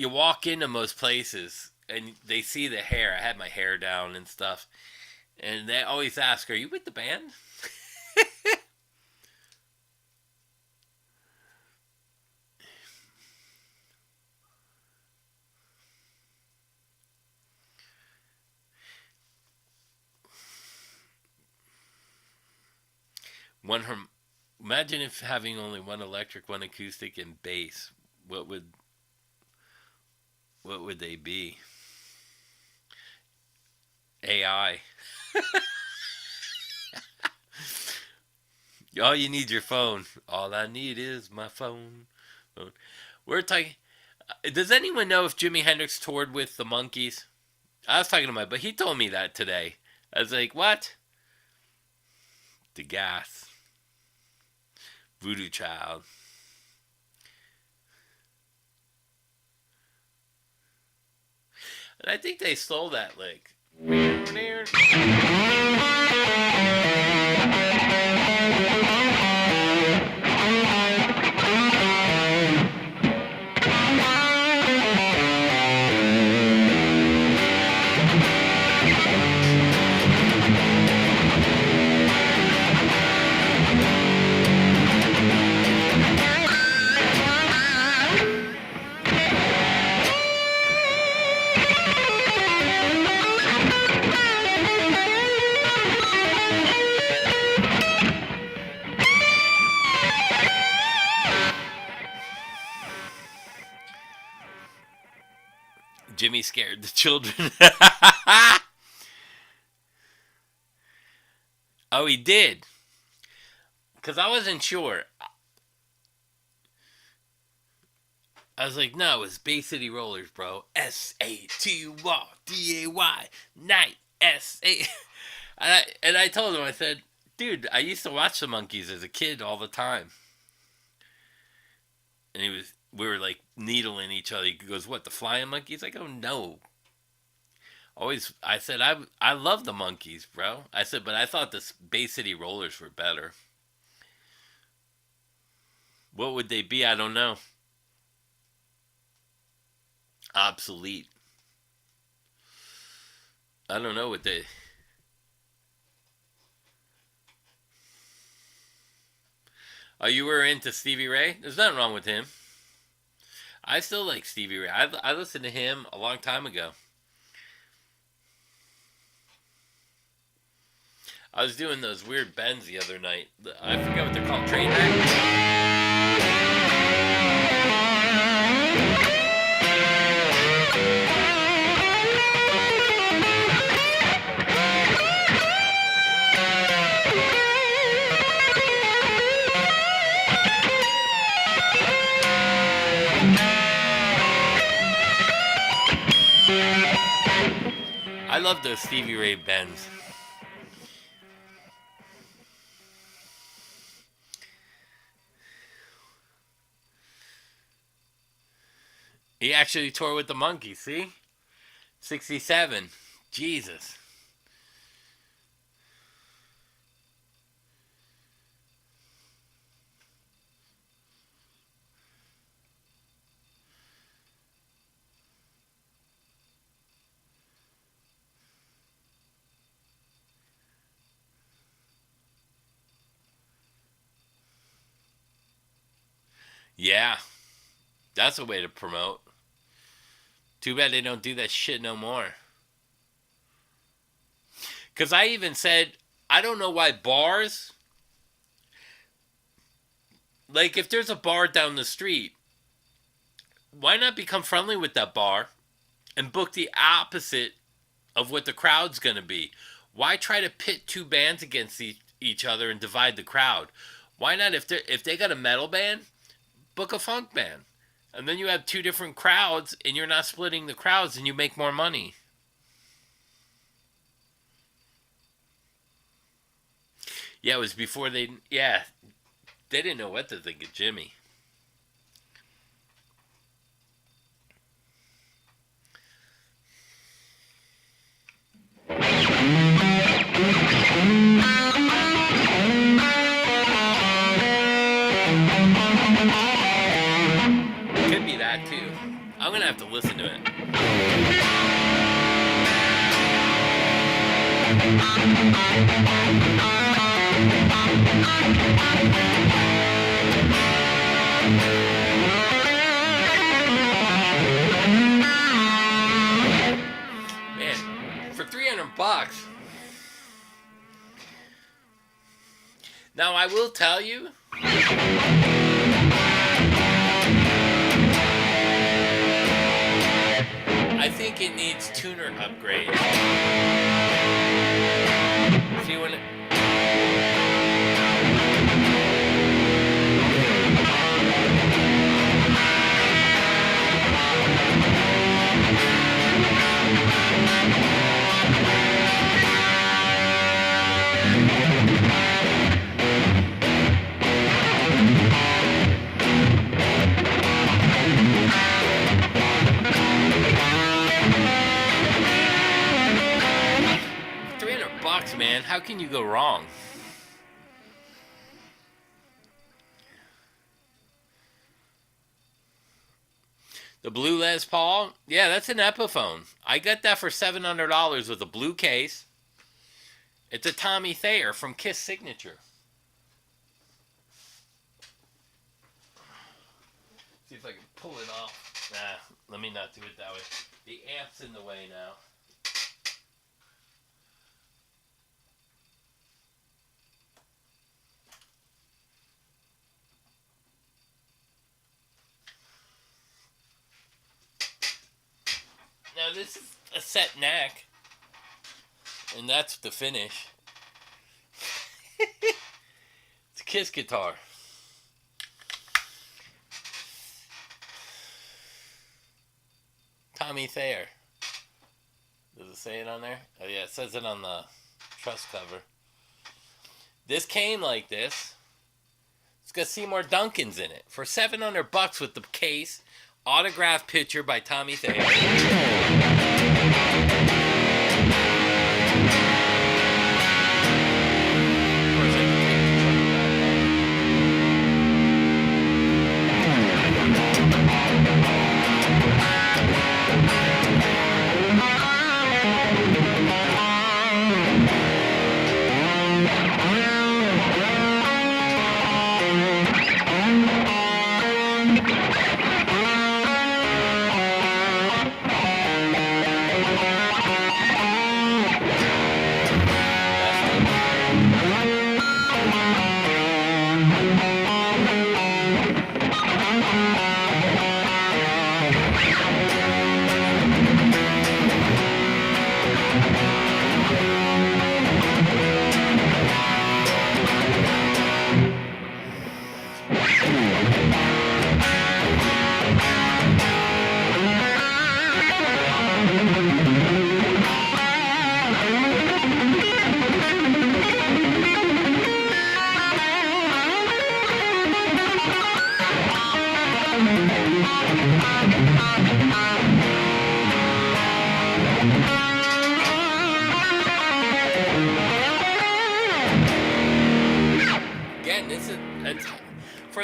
walk into most places and they see the hair. I had my hair down and stuff, and they always ask, "Are you with the band?" One harm. Imagine if having only one electric, one acoustic, and bass. What would they be? AI. All you need your phone. All I need is my phone. We're talking. Does anyone know if Jimi Hendrix toured with the Monkees? I was talking to but he told me that today. I was like, what? The gas. Voodoo Child. And I think they stole that lick. Jimmy scared the children. Oh, he did. Because I wasn't sure. I was like, no, it's Bay City Rollers, bro. Satyday. Night. S-A. And I told him, I said, dude, I used to watch the Monkees as a kid all the time. And we were like needling each other. He goes, what, the Flying Monkeys? I go, no. I said, I love the Monkees, bro. I said, but I thought the Bay City Rollers were better. What would they be? I don't know. Obsolete. I don't know what they... Oh, you were into Stevie Ray? There's nothing wrong with him. I still like Stevie Ray. I listened to him a long time ago. I was doing those weird bends the other night. I forget what they're called. Train wreck? I love those Stevie Ray bends. He actually toured with the Monkees, see? 67. Jesus. Yeah. That's a way to promote. Too bad they don't do that shit no more. Because I even said, I don't know why bars, like if there's a bar down the street, why not become friendly with that bar and book the opposite of what the crowd's going to be? Why try to pit two bands against each other and divide the crowd? Why not, if they got a metal band, book a funk band? And then you have two different crowds and you're not splitting the crowds and you make more money. Yeah, it was before they didn't know what to think of Jimmy. Could be that too. I'm gonna have to listen to it. Man, for $300. Now I will tell you, I think it needs tuner upgrade. See when it, $300, man. How can you go wrong? The blue Les Paul, yeah, that's an Epiphone. I got that for $700 with a blue case. It's a Tommy Thayer from Kiss Signature. See if I can pull it off. Nah, let me not do it that way. The amp's in the way now. Now this is a set neck, and that's the finish. It's a Kiss guitar. Tommy Thayer. Does it say it on there? Oh yeah, it says it on the truss cover. This came like this. It's got Seymour Duncan's in it for $700 with the case. Autographed picture by Tommy Thayer.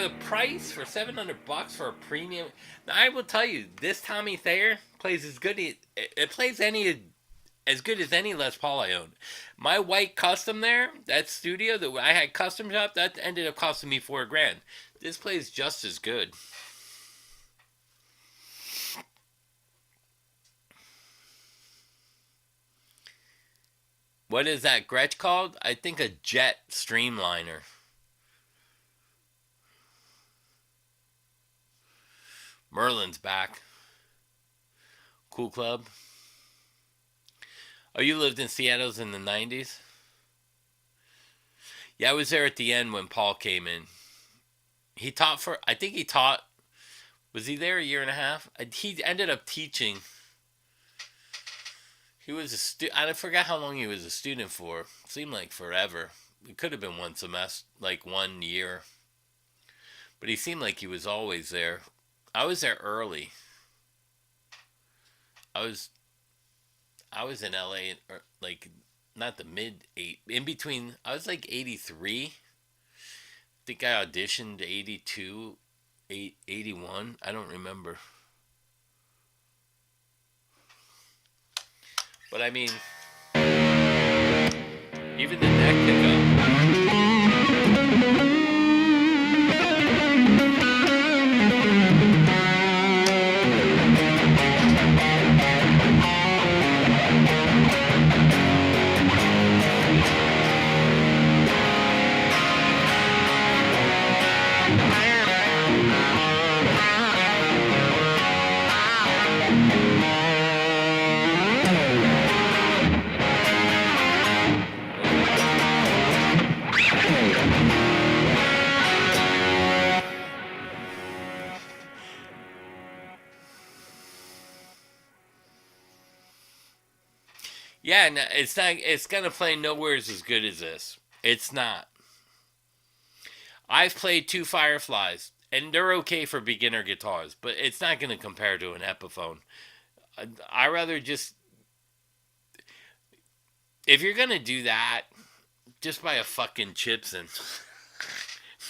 the price for $700 for a premium. Now, I will tell you, this Tommy Thayer plays as good. It plays as good as any Les Paul I own. My white custom there, that studio that I had custom shop, that ended up costing me $4,000. This plays just as good. What is that Gretsch called? I think a Jet Streamliner. Merlin's back. Cool Club. Oh, you lived in Seattle in the 90s? Yeah, I was there at the end when Paul came in. He taught for, I think he taught, was he there a year and a half? He ended up teaching. He was I forgot how long he was a student for. Seemed like forever. It could have been one semester, like 1 year. But he seemed like he was always there. I was there early. I was in LA, like, not the mid-8, in between, I was like 83. I think I auditioned 82, 81. I don't remember. But I mean, even the neck pickup. Yeah, no, it's not. It's gonna play nowhere as good as this. It's not. I've played 2 Fireflies, and they're okay for beginner guitars, but it's not gonna compare to an Epiphone. I rather just, if you're gonna do that, just buy a fucking Gibson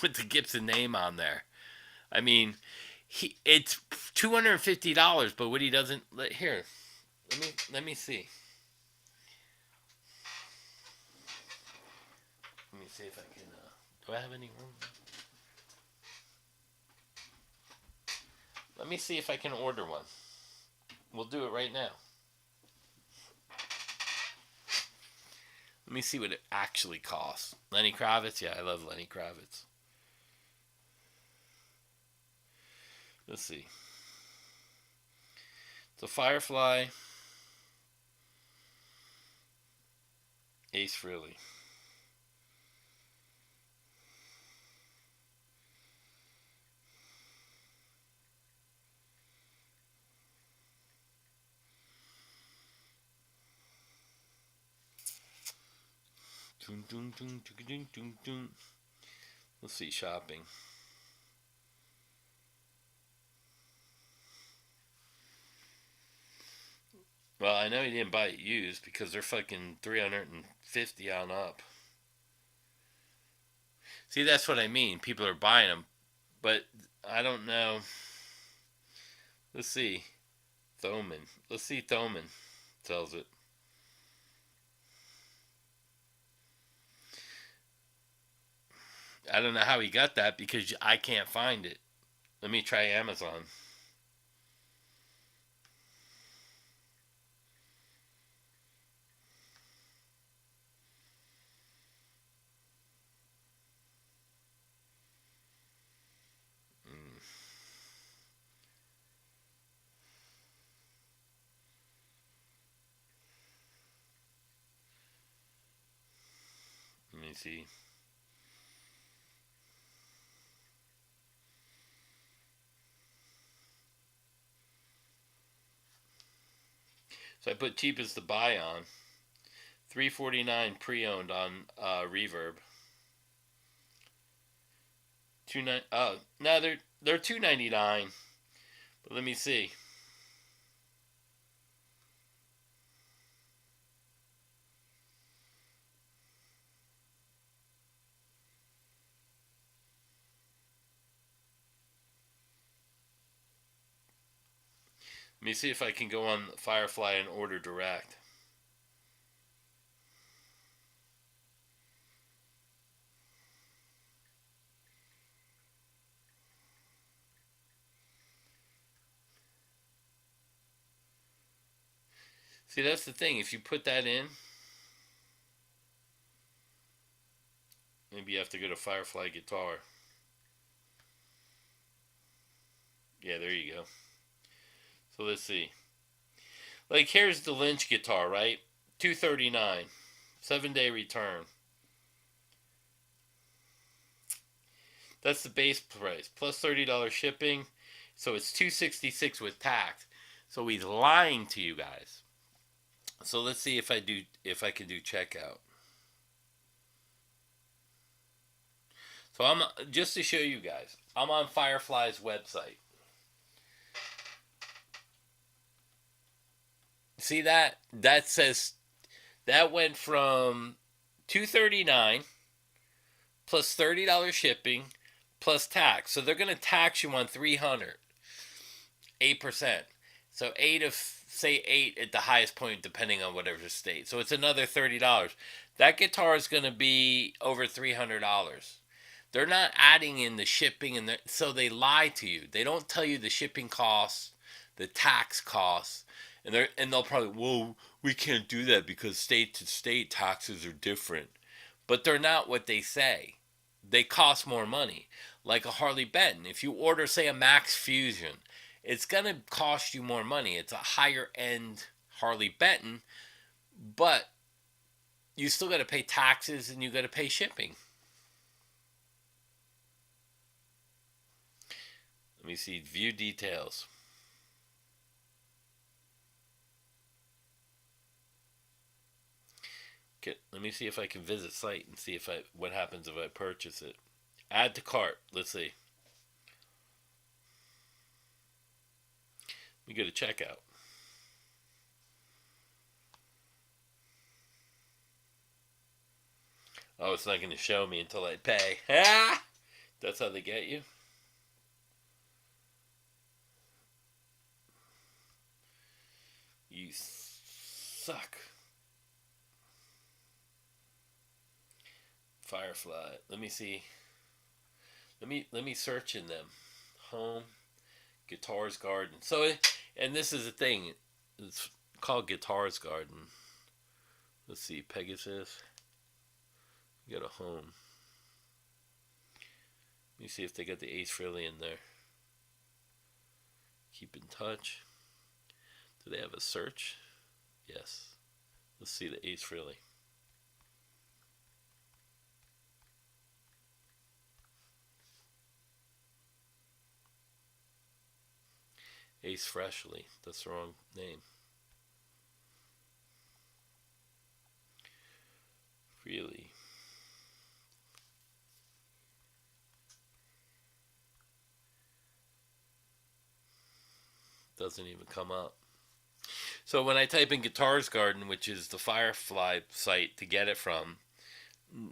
with the Gibson name on there. I mean, it's $250, but what he doesn't here. Let me see. Let me see if I can. Do I have any room? Let me see if I can order one. We'll do it right now. Let me see what it actually costs. Lenny Kravitz? Yeah, I love Lenny Kravitz. Let's see. It's a Firefly. Ace Frehley. Let's see, shopping. Well, I know he didn't buy it used because they're fucking $350 on up. See, that's what I mean. People are buying them, but I don't know. Let's see. Thoman. Let's see Thoman sells it. I don't know how he got that because I can't find it. Let me try Amazon. Let me see. So I put cheapest to buy on. $349 pre-owned on Reverb. Oh no, they're $299. But let me see. Let me see if I can go on Firefly and order direct. See, that's the thing. If you put that in, maybe you have to go to Firefly Guitar. Yeah, there you go. So let's see. Like, here's the Lynch guitar, right? $239, 7-day return. That's the base price plus $30 shipping, so it's $266 with tax. So he's lying to you guys. So let's see if I can do checkout. So I'm just to show you guys. I'm on Firefly's website. See that? That says that went from $239 plus $30 shipping plus tax. So they're going to tax you on $300, 8%. So 8 at the highest point, depending on whatever state. So it's another $30. That guitar is going to be over $300. They're not adding in the shipping, and so they lie to you. They don't tell you the shipping costs, the tax costs, and they'll probably, whoa, we can't do that because state to state taxes are different. But they're not what they say. They cost more money. Like a Harley Benton. If you order, say, a Max Fusion, it's going to cost you more money. It's a higher end Harley Benton, but you still got to pay taxes and you got to pay shipping. Let me see, view details. Okay, let me see if I can visit site and see what happens if I purchase it. Add to cart. Let's see. We go to checkout. Oh, it's not going to show me until I pay. Ah! That's how they get you. You suck. Firefly. Let me see. Let me search in them. Home. Guitars Garden. So, and this is the thing. It's called Guitars Garden. Let's see. Pegasus. You got a home. Let me see if they got the Ace Frehley in there. Keep in touch. Do they have a search? Yes. Let's see the Ace Frehley. Ace Frehley. That's the wrong name. Frehley. Doesn't even come up. So when I type in Guitars Garden, which is the Firefly site to get it from,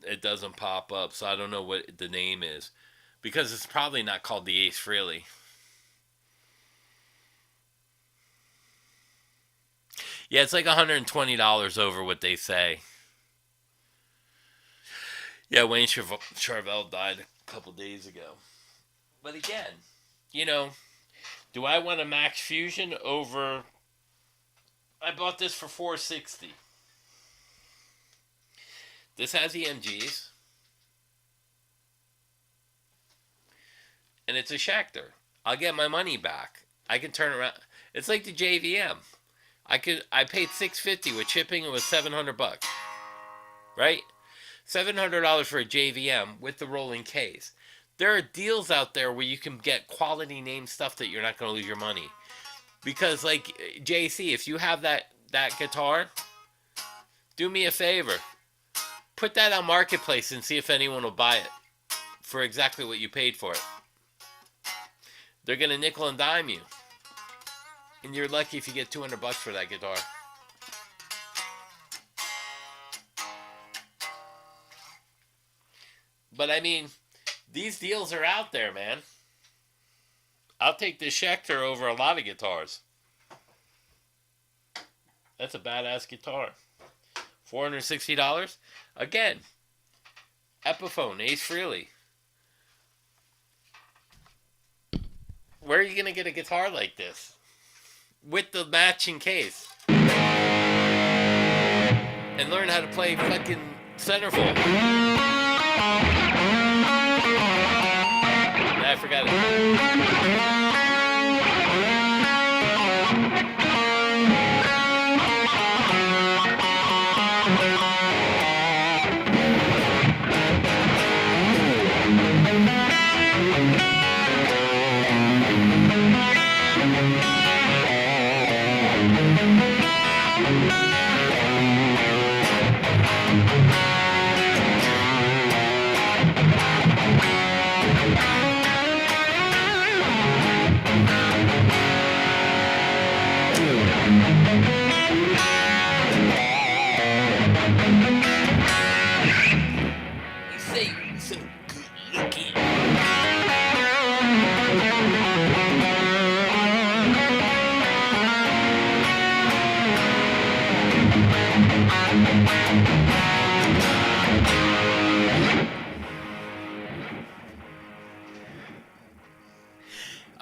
it doesn't pop up. So I don't know what the name is. Because it's probably not called the Ace Frehley. Yeah, it's like $120 over what they say. Yeah, Wayne Charvel died a couple days ago. But again, you know, do I want a Max Fusion over... I bought this for $460. This has EMGs. And it's a Schecter. I'll get my money back. I can turn around. It's like the JVM. I paid $650 with shipping. It was $700, right? $700 for a JVM with the rolling case. There are deals out there where you can get quality name stuff that you're not going to lose your money. Because, like, JC, if you have that guitar, do me a favor. Put that on Marketplace and see if anyone will buy it for exactly what you paid for it. They're going to nickel and dime you. And you're lucky if you get $200 for that guitar. But I mean, these deals are out there, man. I'll take this Schecter over a lot of guitars. That's a badass guitar. $460. Again, Epiphone, Ace Frehley. Where are you gonna get a guitar like this with the matching case and learn how to play fucking centerfold? I forgot it. You say you're so good looking.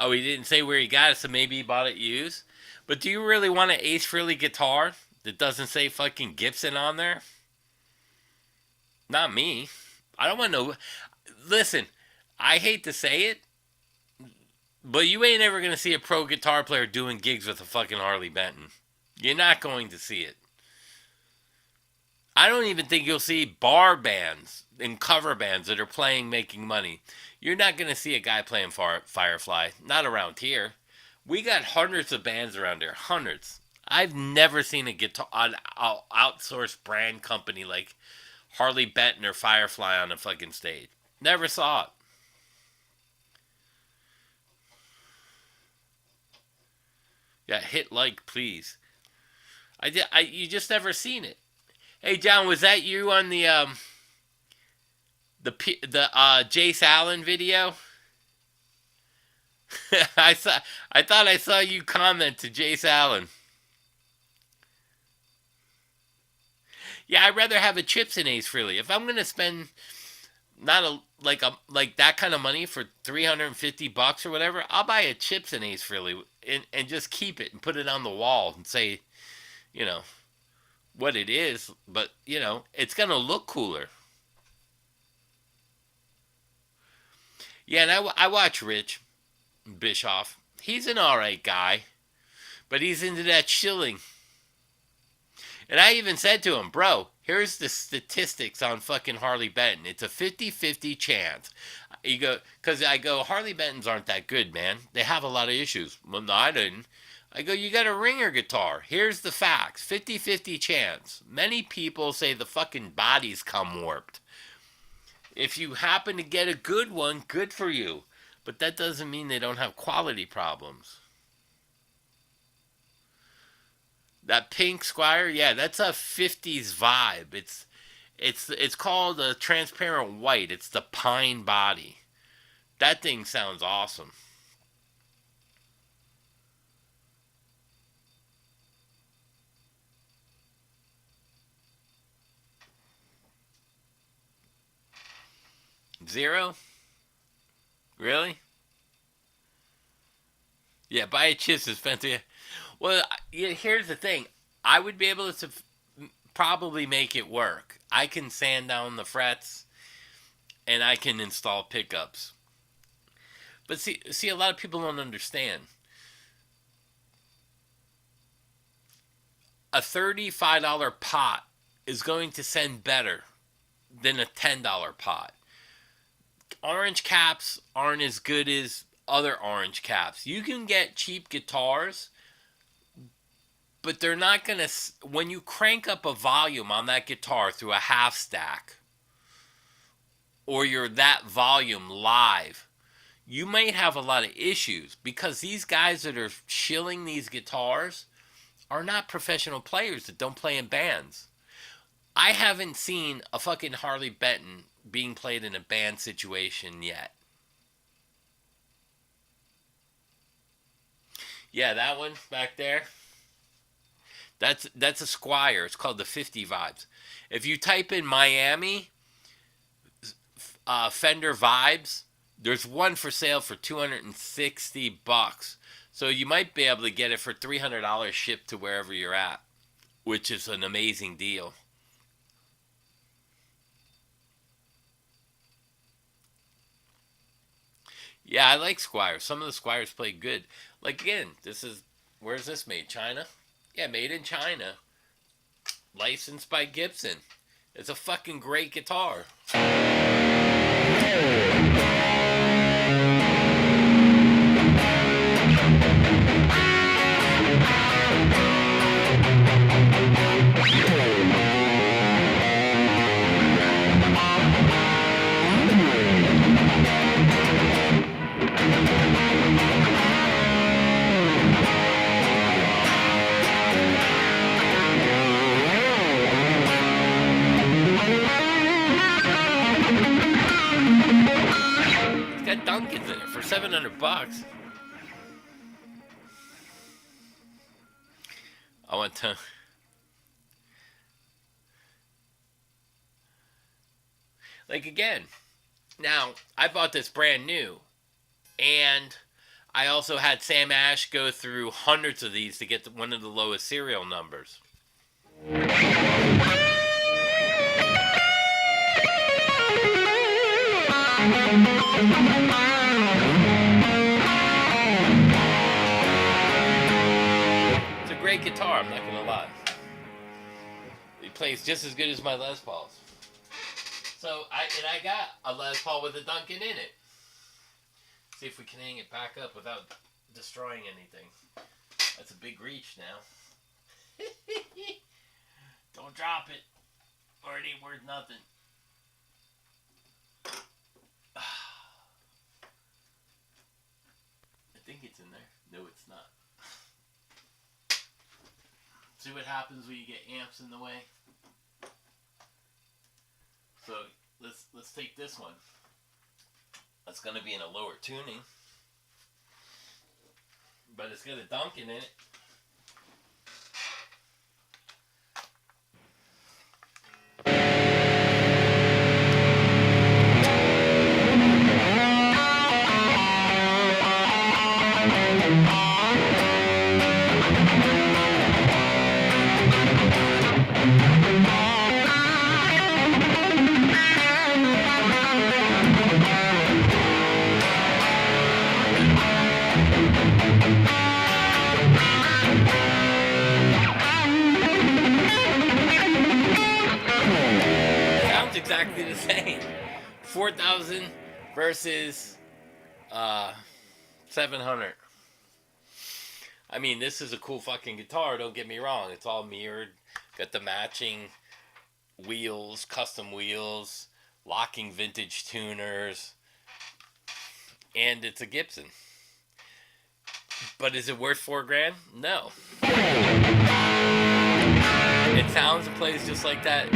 Oh, he didn't say where he got it, so maybe he bought it used. But do you really want an Ace Frehley guitar that doesn't say fucking Gibson on there? Not me. I don't want no. Listen, I hate to say it, but you ain't ever going to see a pro guitar player doing gigs with a fucking Harley Benton. You're not going to see it. I don't even think you'll see bar bands and cover bands that are playing making money. You're not going to see a guy playing Firefly. Not around here. We got hundreds of bands around here. Hundreds. I've never seen a guitar an outsourced brand company like Harley Benton or Firefly on a fucking stage. Never saw it. Yeah, hit like, please. You just never seen it. Hey, John, was that you on the Jace Allen video? I thought I saw you comment to Jace Allen. Yeah, I'd rather have a chips than Ace Frehley. If I'm gonna spend like that kind of money for $350 or whatever, I'll buy a chips and Ace Frehley and just keep it and put it on the wall and say, you know, what it is, but you know, it's gonna look cooler. Yeah, and I watch Rich Bischoff. He's an alright guy, but he's into that shilling. And I even said to him, bro, here's the statistics on fucking Harley Benton. It's a 50-50 chance. You go, because I go, Harley Bentons aren't that good, man. They have a lot of issues. Well, no, I didn't. I go, you got a ringer guitar. Here's the facts. 50-50 chance. Many people say the fucking bodies come warped. If you happen to get a good one, good for you. But that doesn't mean they don't have quality problems. That pink Squire, yeah, that's a 50s vibe. It's called a transparent white. It's the pine body. That thing sounds awesome. Zero? Really? Yeah, buy a chips is fancy. Well, yeah, here's the thing. I would be able to probably make it work. I can sand down the frets, and I can install pickups. But see, a lot of people don't understand. A $35 pot is going to send better than a $10 pot. Orange caps aren't as good as other orange caps. You can get cheap guitars, but they're not going to... When you crank up a volume on that guitar through a half stack, or you're that volume live, you may have a lot of issues, because these guys that are shilling these guitars are not professional players that don't play in bands. I haven't seen a fucking Harley Benton being played in a band situation yet. Yeah, that one back there. That's a Squire. It's called the 50 Vibes. If you type in Miami Fender Vibes, there's one for sale for $260. So you might be able to get it for $300 shipped to wherever you're at, which is an amazing deal. Yeah, I like Squires. Some of the Squires play good. Like again, where's this made? China? Yeah, made in China. Licensed by Gibson. It's a fucking great guitar. Got Duncan's in it for $700. I want to. Like again, now I bought this brand new, and I also had Sam Ash go through hundreds of these to get one of the lowest serial numbers. It's a great guitar, I'm not gonna lie. It plays just as good as my Les Pauls. So I got a Les Paul with a Duncan in it. See if we can hang it back up without destroying anything. That's a big reach now. Don't drop it, or it ain't worth nothing. I think it's in there. No, it's not. See what happens when you get amps in the way? So let's take this one. That's gonna be in a lower tuning, but it's got a Duncan in it. Exactly the same. 4,000 versus 700. I mean, this is a cool fucking guitar, don't get me wrong. It's all mirrored, got the matching wheels, custom wheels, locking vintage tuners, and it's a Gibson. But is it worth $4,000? No. It sounds and plays just like that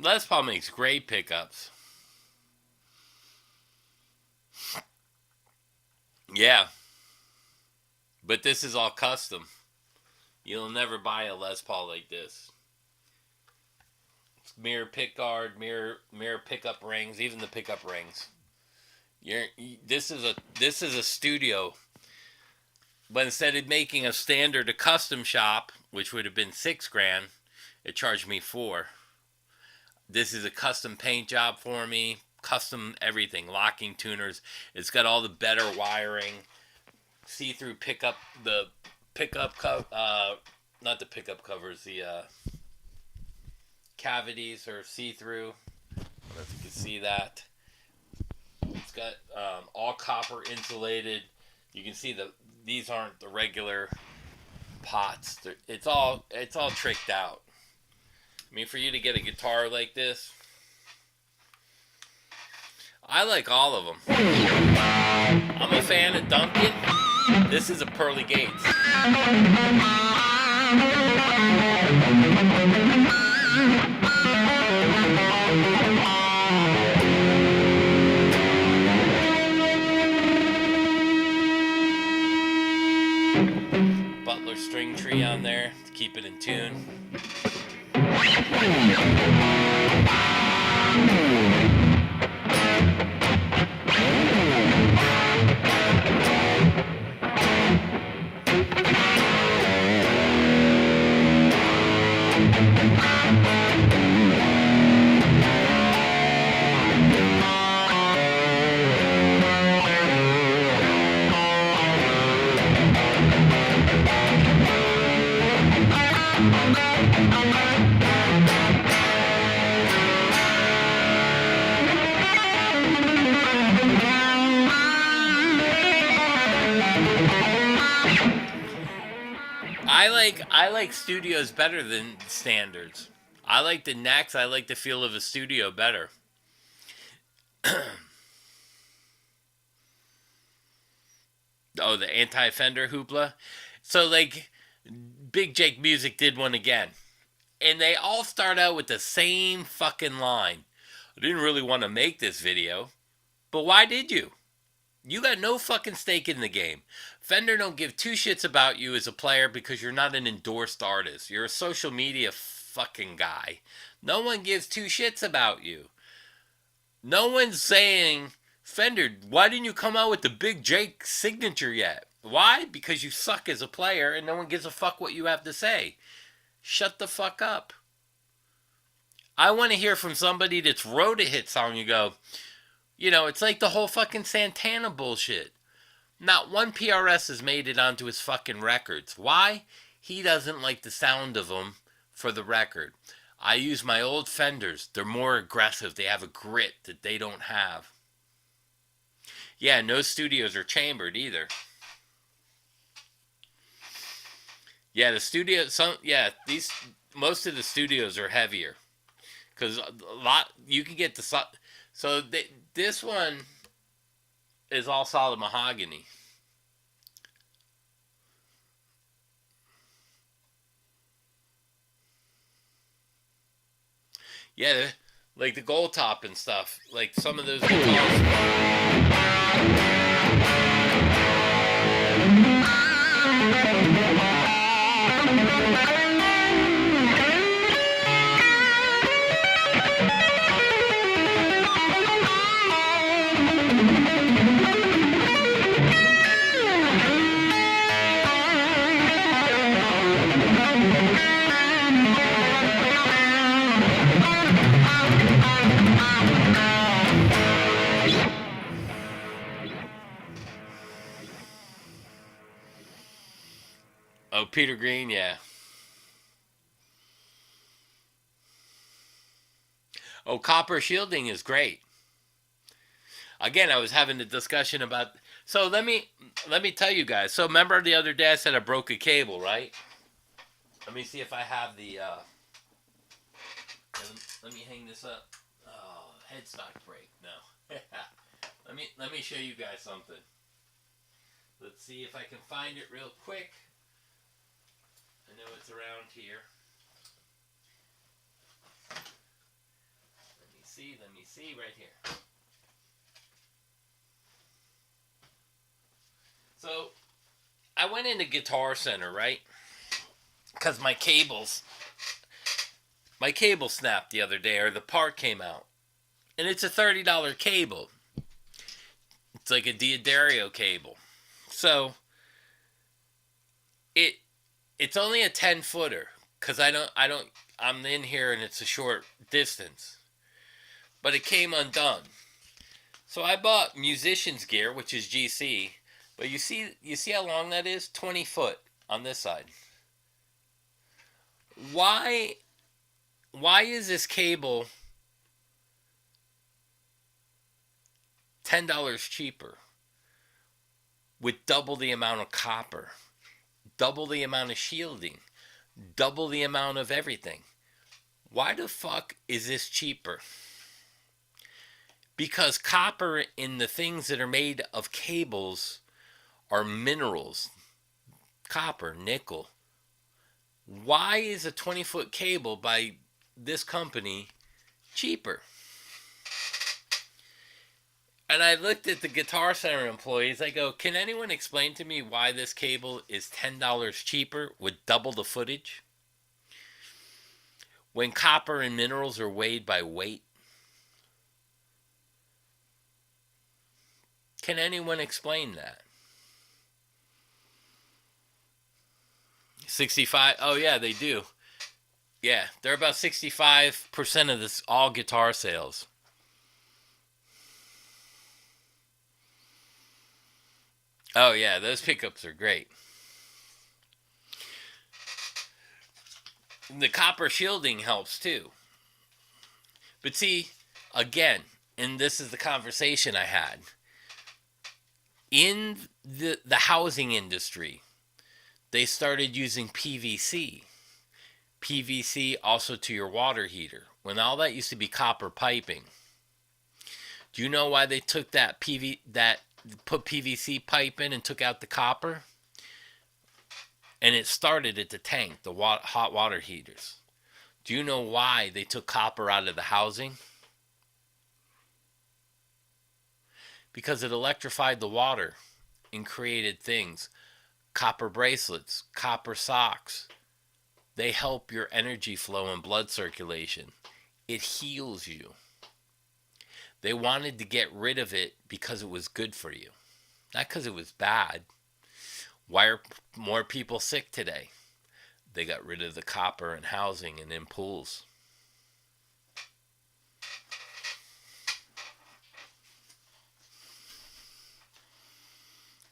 Les Paul makes great pickups. Yeah. But this is all custom. You'll never buy a Les Paul like this. It's mirror pickguard, mirror pickup rings, even the pickup rings. This is a studio. But instead of making a standard a custom shop, which would have been $6,000, it charged me $4,000. This is a custom paint job for me, custom everything, locking tuners. It's got all the better wiring, see-through pickup, the pickup not the pickup covers, the cavities are see-through. I don't know if you can see that. It's got all copper insulated. You can see these aren't the regular pots. It's all tricked out. I mean, for you to get a guitar like this, I like all of them. I'm a fan of Duncan. This is a Pearly Gates. Butler string tree on there to keep it in tune. I like studios better than standards. I like the necks. I like the feel of a studio better. Oh, the anti-Fender hoopla. So like Big Jake Music did one again. And they all start out with the same fucking line. I didn't really want to make this video. But why did you? You got no fucking stake in the game. Fender don't give two shits about you as a player because you're not an endorsed artist. You're a social media fucking guy. No one gives two shits about you. No one's saying, Fender, why didn't you come out with the Big Jake signature yet? Why? Because you suck as a player and no one gives a fuck what you have to say. Shut the fuck up. I want to hear from somebody that's wrote a hit song. You go, you know, it's like the whole fucking Santana bullshit. Not one PRS has made it onto his fucking records. Why? He doesn't like the sound of them for the record. I use my old Fenders. They're more aggressive. They have a grit that they don't have. Yeah, no studios are chambered either. Yeah, the studio, most of the studios are heavier. Because a lot, you can get the, so this one is all solid mahogany. Yeah, like the gold top and stuff. Like some of those guitars. Oh, Peter Green, yeah. Oh, copper shielding is great. Again, I was having a discussion about. So let me tell you guys. So remember the other day I said I broke a cable, right? Let me see if I have the. Let me hang this up. Oh, headstock break. No. let me show you guys something. Let's see if I can find it real quick. I know it's around here. Let me see right here. So, I went into Guitar Center, right? Because my cable snapped the other day, or the part came out. And it's a $30 cable. It's like a D'Addario cable. So, it's only a 10-footer because I'm in here and it's a short distance. But it came undone. So I bought musician's gear, which is GC, but you see how long that is? 20 foot on this side. Why why is this cable $10 cheaper with double the amount of copper, double the amount of shielding, double the amount of everything? Why the fuck is this cheaper? Because copper in the things that are made of cables are minerals. Copper, nickel. Why is a 20-foot cable by this company cheaper? And I looked at the Guitar Center employees. I go, can anyone explain to me why this cable is $10 cheaper with double the footage? When copper and minerals are weighed by weight? Can anyone explain that? 65. Oh, yeah, they do. Yeah, they're about 65% of this all guitar sales. Oh, yeah, those pickups are great. The copper shielding helps too. But see, again, and this is the conversation I had. In the housing industry, they started using PVC. PVC also to your water heater. When all that used to be copper piping. Do you know why they took put PVC pipe in and took out the copper? And it started at the tank, the hot water heaters. Do you know why they took copper out of the housing? Because it electrified the water and created things. Copper bracelets, copper socks. They help your energy flow and blood circulation. It heals you. They wanted to get rid of it because it was good for you, not because it was bad. Why are more people sick today? They got rid of the copper in housing and in pools.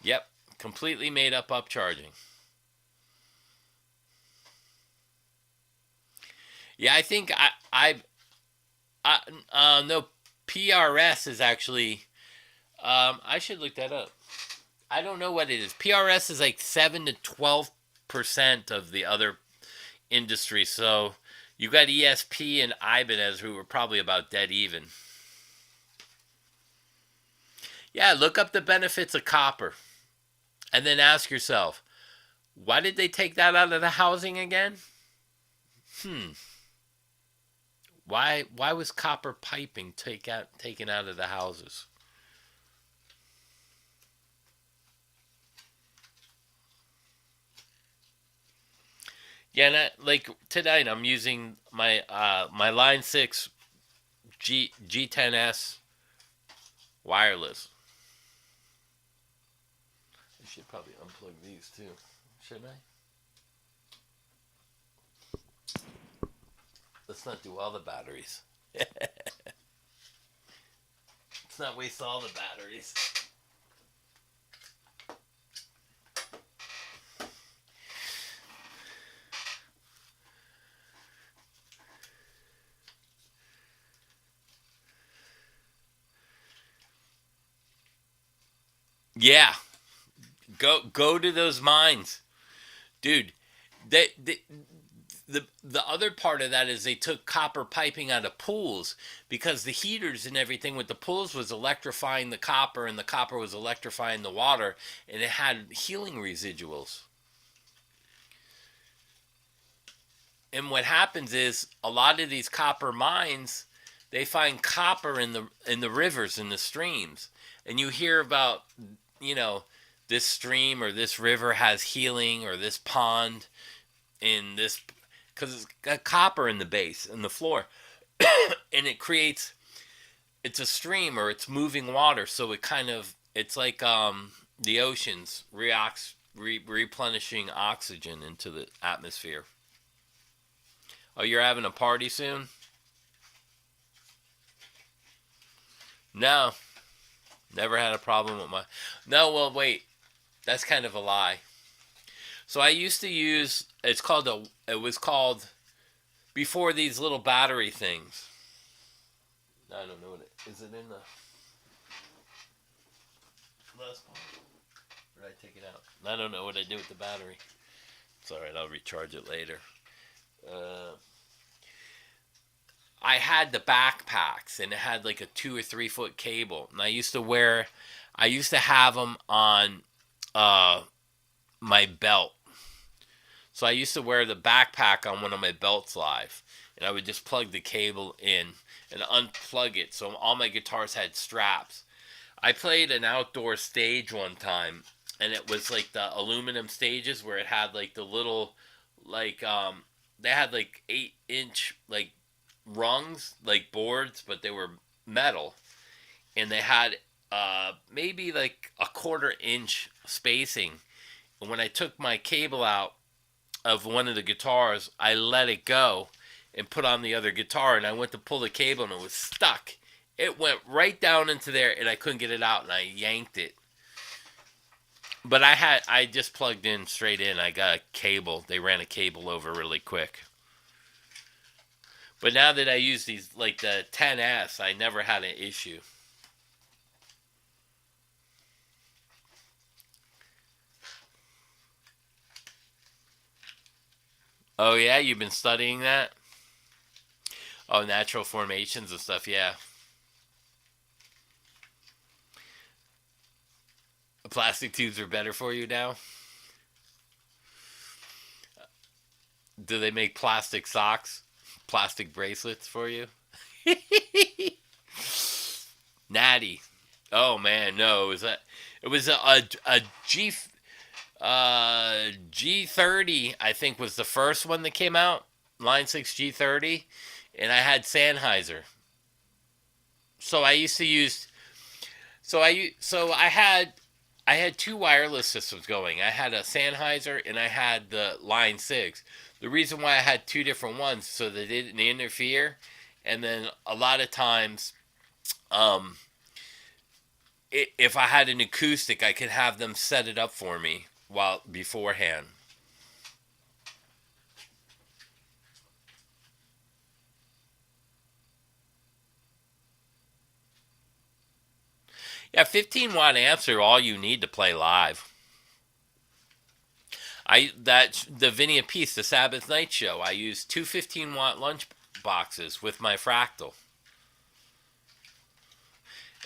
Yep, completely made up upcharging. Yeah, I think no, PRS is actually, I should look that up. I don't know what it is. PRS is like 7 to 12% of the other industry. So you got ESP and Ibanez who were probably about dead even. Yeah, look up the benefits of copper. And then ask yourself, why did they take that out of the housing again? Why was copper piping taken out of the houses? Yeah, like tonight I'm using my my Line 6 G10S wireless. I should probably unplug these too, shouldn't I? Let's not do all the batteries. Let's not waste all the batteries. Yeah, go to those mines, dude. The other part of that is they took copper piping out of pools because the heaters and everything with the pools was electrifying the copper and the copper was electrifying the water and it had healing residuals. And what happens is a lot of these copper mines, they find copper in the rivers and the streams. And you hear about, this stream or this river has healing or this pond in this because it's got copper in the base in the floor and it's a stream or it's moving water, so it's like the oceans replenishing oxygen into the atmosphere. Oh, you're having a party soon? No. Never had a problem with my. No, well, wait. That's kind of a lie. So I used to use. It's called a. It was called before these little battery things. I don't know what it is. It in the last part? Or did I take it out? I don't know what I do with the battery. It's all right. I'll recharge it later. Uh, I had the backpacks, and it had like a 2 or 3 foot cable, and I used to wear. I used to have them on my belt. So I used to wear the backpack on one of my belts live, and I would just plug the cable in and unplug it. So all my guitars had straps. I played an outdoor stage one time, and it was like the aluminum stages where it had like the little, like they had like 8-inch like rungs, like boards, but they were metal, and they had maybe like a 1/4 inch spacing. And when I took my cable out of one of the guitars, I let it go and put on the other guitar, and I went to pull the cable and it was stuck. It went right down into there and I couldn't get it out, and I yanked it. But I just plugged in straight in. I got a cable. They ran a cable over really quick. But now that I use these, like the 10S, I never had an issue. Oh yeah, you've been studying that? Oh, natural formations and stuff, yeah. Plastic tubes are better for you now? Do they make plastic socks? Plastic bracelets for you? Natty. Oh man, no, it was a G30, I think, was the first one that came out. Line 6 G30, and I had Sennheiser. So I used to use I had two wireless systems going. I had a Sennheiser and I had the Line 6. The reason why I had two different ones so they didn't interfere, and then a lot of times um if I had an acoustic, I could have them set it up for me while beforehand. Yeah, 15-watt amps are all you need to play live. The Vinny Appice, the Sabbath Night Show. I used two 15-watt lunch boxes with my fractal,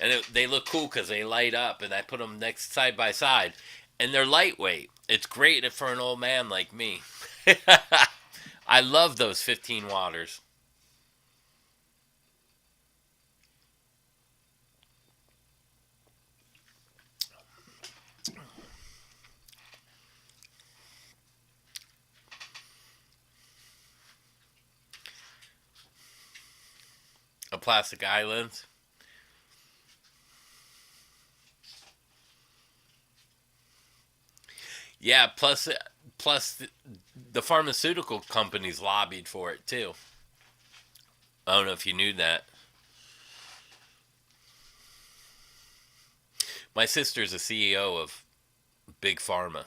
and they look cool because they light up, and I put them next side by side, and they're lightweight. It's great for an old man like me. I love those 15 watters. A plastic island. Yeah, plus the pharmaceutical companies lobbied for it too. I don't know if you knew that. My sister's a CEO of Big Pharma.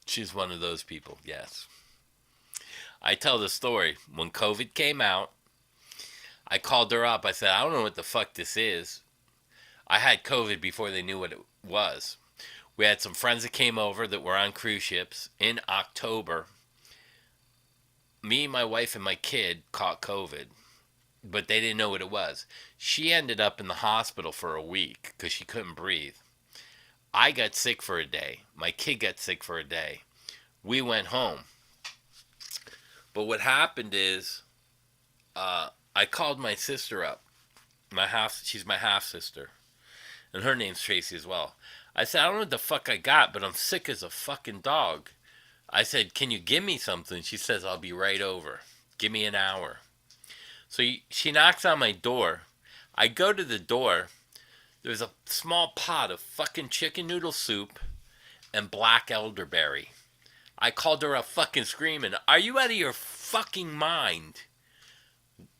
She's one of those people, yes. I tell the story. When COVID came out, I called her up. I said, I don't know what the fuck this is. I had COVID before they knew what it was. We had some friends that came over that were on cruise ships in October. Me, my wife, and my kid caught COVID, but they didn't know what it was. She ended up in the hospital for a week because she couldn't breathe. I got sick for a day. My kid got sick for a day. We went home. But what happened is, I called my sister up. She's my half sister, and her name's Tracy as well. I said, I don't know what the fuck I got, but I'm sick as a fucking dog. I said, can you give me something? She says, I'll be right over. Give me an hour. So she knocks on my door. I go to the door. There's a small pot of fucking chicken noodle soup and black elderberry. I called her up fucking screaming, are you out of your fucking mind?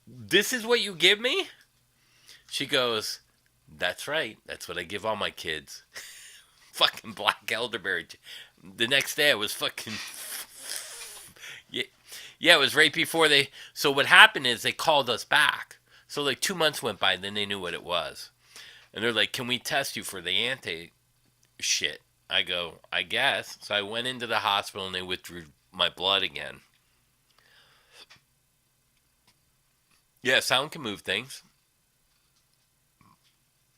This is what you give me? She goes, That's right. That's what I give all my kids. Fucking black elderberry. The next day I was fucking. Yeah, yeah, it was right before they. So what happened is they called us back. So like 2 months went by, and then they knew what it was, and they're like, "Can we test you for the anti shit?" I go, "I guess." So I went into the hospital, and they withdrew my blood again. Yeah, sound can move things.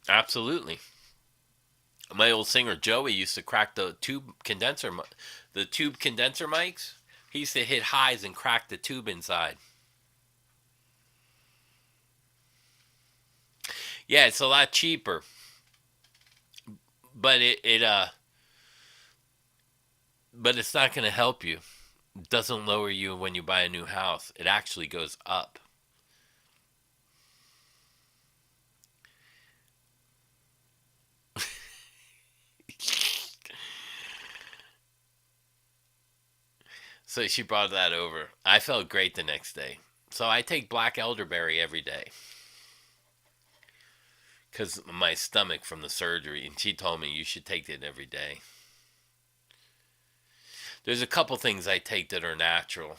Absolutely. My old singer Joey used to crack the tube condenser mics. He used to hit highs and crack the tube inside. Yeah, it's a lot cheaper, but but it's not going to help you. It doesn't lower you when you buy a new house. It actually goes up. So she brought that over. I felt great the next day. So I take black elderberry every day because my stomach from the surgery, and she told me you should take it every day. There's a couple things I take that are natural.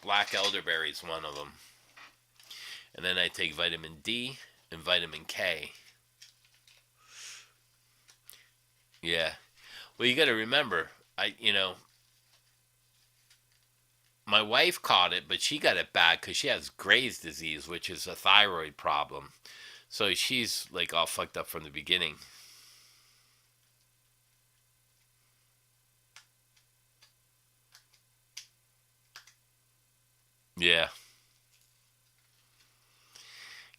Black elderberry is one of them. And then I take vitamin D and vitamin K. Yeah. Well, you got to remember, my wife caught it, but she got it bad because she has Graves' disease, which is a thyroid problem. So she's like all fucked up from the beginning. Yeah.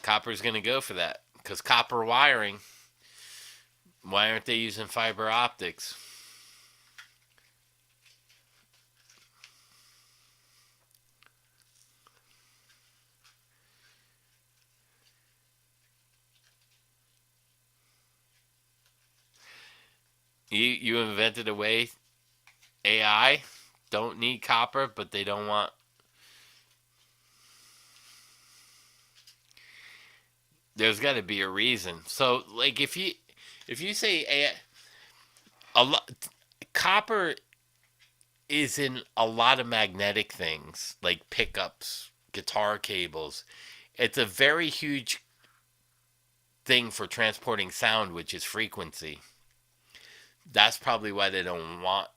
Copper's going to go for that because copper wiring. Why aren't they using fiber optics? You invented a way. AI don't need copper, but they don't want. There's got to be a reason. So, like, if you say AI, a lot, copper is in a lot of magnetic things like pickups, guitar cables. It's a very huge thing for transporting sound, which is frequency. That's probably why they don't want.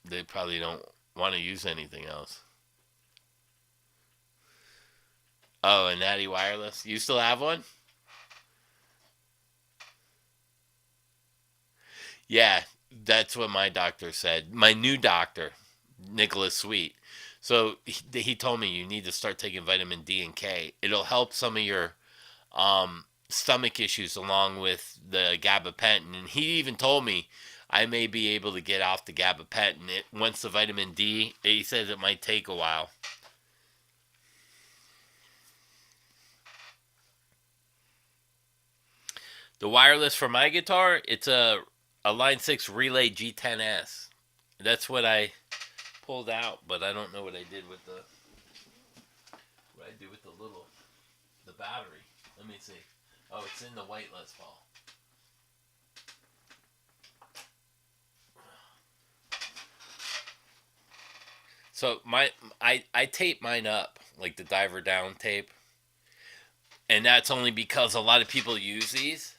They probably don't want to use anything else. Oh, a Natty Wireless. You still have one? Yeah, that's what my doctor said. My new doctor, Nicholas Sweet. So he told me you need to start taking vitamin D and K. It'll help some of your stomach issues along with the gabapentin. And he even told me I may be able to get off the gabapentin. Once the vitamin D, he says it might take a while. The wireless for my guitar, it's a Line 6 Relay G10S. That's what I pulled out, but I don't know what I do with the battery. Let me see. Oh, it's in the white Les Paul. So I tape mine up like the diver down tape, and that's only because a lot of people use these,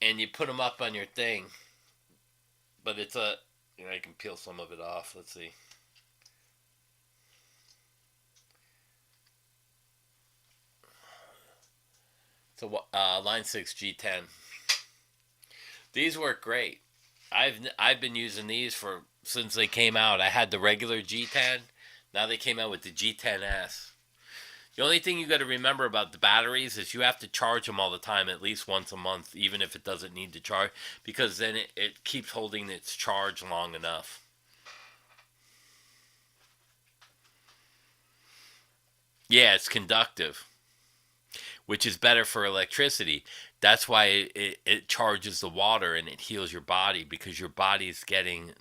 and you put them up on your thing. But it's I can peel some of it off. Let's see. It's a Line 6 G10. These work great. I've been using these for since they came out. I had the regular G10. Now they came out with the G10S. The only thing you got to remember about the batteries is you have to charge them all the time, at least once a month, even if it doesn't need to charge, because then it keeps holding its charge long enough. Yeah, it's conductive, which is better for electricity. That's why it charges the water and it heals your body because your body's getting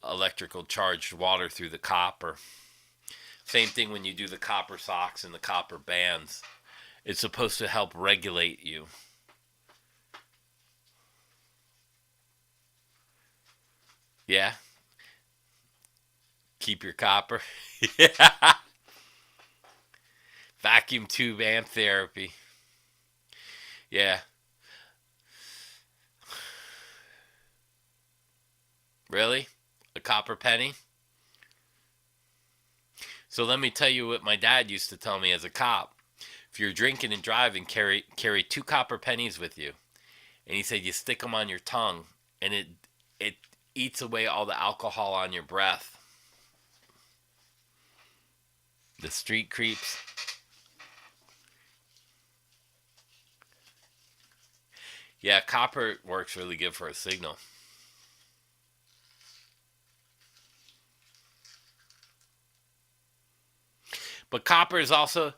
electrical charged water through the copper. Same thing when you do the copper socks and the copper bands. It's supposed to help regulate you. Yeah. Keep your copper. Yeah. Vacuum tube amp therapy. Yeah. Really? A copper penny? So let me tell you what my dad used to tell me as a cop. If you're drinking and driving, carry 2 copper pennies with you. And he said you stick them on your tongue, and it eats away all the alcohol on your breath. The street creeps. Yeah, copper works really good for a signal. But copper is also,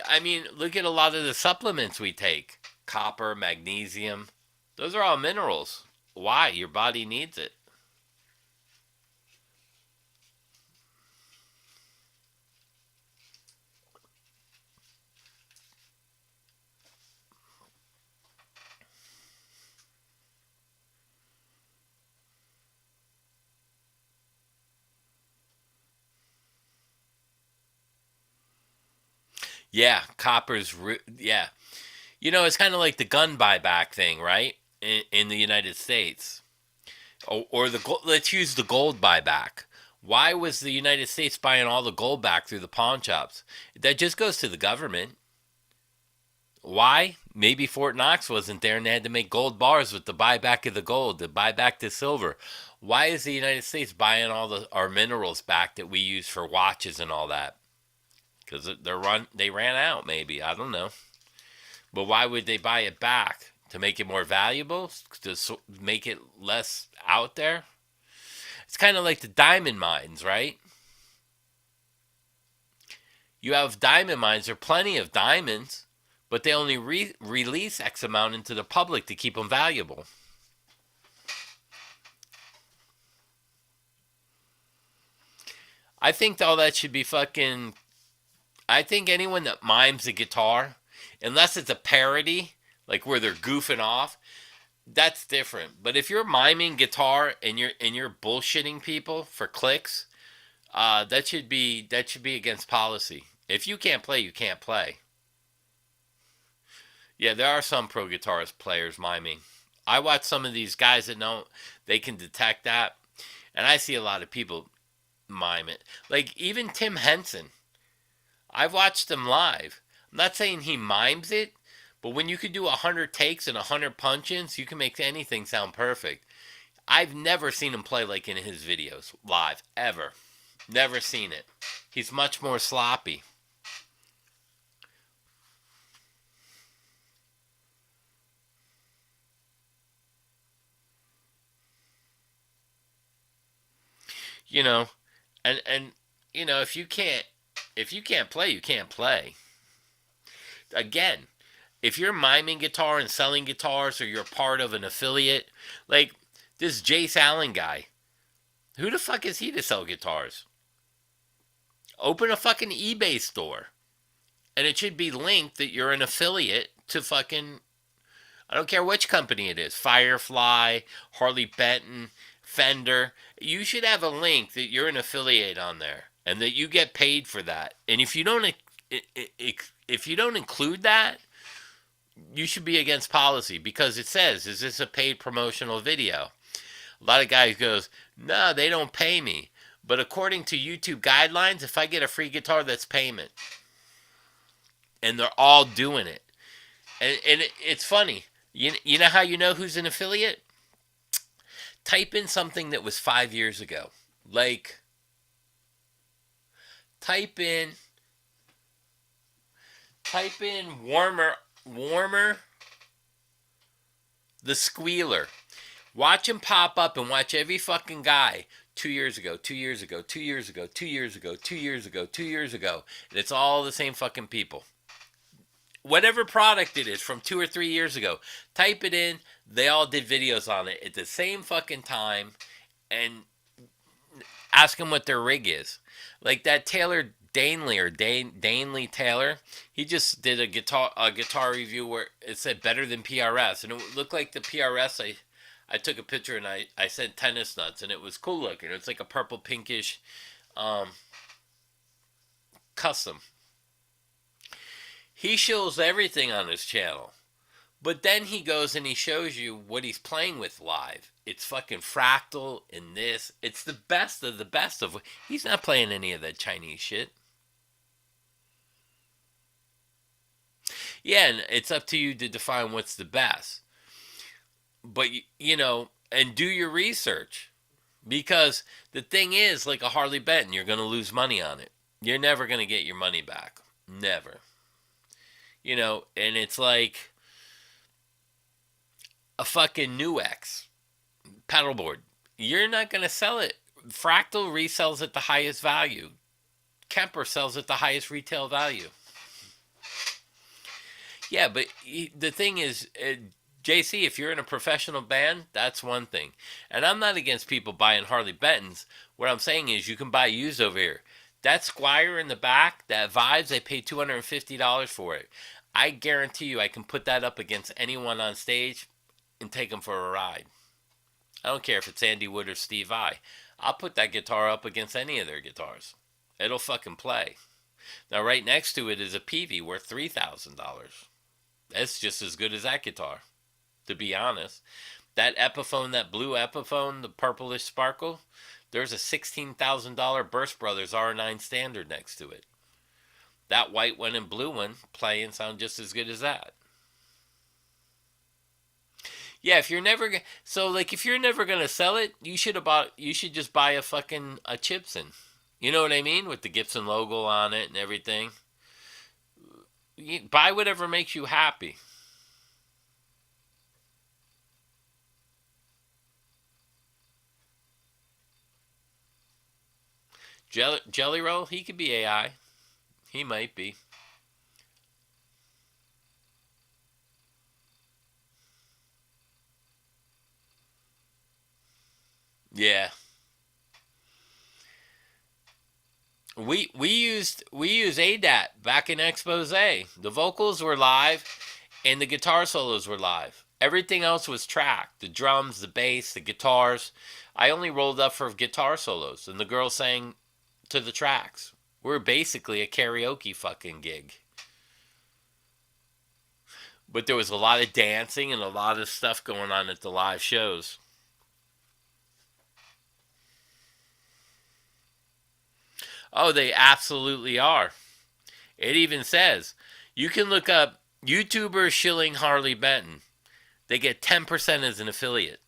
I mean, look at a lot of the supplements we take. Copper, magnesium, those are all minerals. Why? Your body needs it. Yeah, yeah. You know, it's kind of like the gun buyback thing, right? In the United States. Or let's use the gold buyback. Why was the United States buying all the gold back through the pawn shops? That just goes to the government. Why? Maybe Fort Knox wasn't there and they had to make gold bars with the buyback of the gold, the buyback the silver. Why is the United States buying all our minerals back that we use for watches and all that? Because they ran out, maybe. I don't know. But why would they buy it back? To make it more valuable? To make it less out there? It's kind of like the diamond mines, right? You have diamond mines. There are plenty of diamonds, but they only release X amount into the public to keep them valuable. I think all that should be fucking... I think anyone that mimes a guitar, unless it's a parody, like where they're goofing off, that's different. But if you're miming guitar and you're bullshitting people for clicks, that should be against policy. If you can't play, you can't play. Yeah, there are some pro guitarist players miming. I watch some of these guys that know they can detect that, and I see a lot of people mime it. Like even Tim Henson. I've watched him live. I'm not saying he mimes it, but when you could do 100 takes and 100 punch-ins, you can make anything sound perfect. I've never seen him play like in his videos, live, ever. Never seen it. He's much more sloppy. You know, and you know, if you can't play, you can't play. Again, if you're miming guitar and selling guitars or you're part of an affiliate, like this Jace Allen guy, who the fuck is he to sell guitars? Open a fucking eBay store. And it should be linked that you're an affiliate to fucking, I don't care which company it is, Firefly, Harley Benton, Fender. You should have a link that you're an affiliate on there and that you get paid for that. And if you don't include that, you should be against policy because it says, is this a paid promotional video? A lot of guys goes, no, they don't pay me. But according to YouTube guidelines, if I get a free guitar, that's payment. And they're all doing it. And it's funny. You know how you know who's an affiliate? Type in something that was 5 years ago. Like, type in warmer the squealer. Watch him pop up and watch every fucking guy 2 years ago, 2 years ago, 2 years ago, 2 years ago, 2 years ago, 2 years ago. And it's all the same fucking people. Whatever product it is from 2 or 3 years ago, type it in. They all did videos on it at the same fucking time and ask them what their rig is. Like that Taylor Danley or Danley Taylor. He just did a guitar review where it said better than PRS, and it looked like the PRS. I took a picture and I sent Tennis Nuts, and it was cool looking. It's like a purple pinkish um, custom. He shows everything on his channel. But then he goes and he shows you what he's playing with live. It's fucking fractal and this. It's the best of the best of. He's not playing any of that Chinese shit. Yeah, and it's up to you to define what's the best. But, and do your research. Because the thing is, like a Harley Benton, you're going to lose money on it. You're never going to get your money back. Never. And it's like a fucking New X paddleboard. You're not going to sell it. Fractal resells at the highest value. Kemper sells at the highest retail value. Yeah, but the thing is, JC, if you're in a professional band, that's one thing. And I'm not against people buying Harley Bentons. What I'm saying is you can buy used over here. That Squire in the back, that Vibes, they paid $250 for it. I guarantee you I can put that up against anyone on stage and take them for a ride. I don't care if it's Andy Wood or Steve Vai. I'll put that guitar up against any of their guitars. It'll fucking play. Now, right next to it is a Peavey worth $3,000. That's just as good as that guitar, to be honest. That Epiphone, that blue Epiphone, the purplish sparkle, there's a $16,000 Burst Brothers R9 Standard next to it. That white one and blue one play and sound just as good as that. Yeah, if you're never if you're never gonna sell it, you should just buy a Gibson. You know what I mean, with the Gibson logo on it and everything. Buy whatever makes you happy. Jelly Roll, he could be AI. He might be. Yeah. We used ADAT back in Expose. The vocals were live and the guitar solos were live. Everything else was tracked. The drums, the bass, the guitars. I only rolled up for guitar solos and the girls sang to the tracks. We're basically a karaoke fucking gig. But there was a lot of dancing and a lot of stuff going on at the live shows. Oh, they absolutely are. It even says you can look up YouTuber shilling Harley Benton. They get 10% as an affiliate.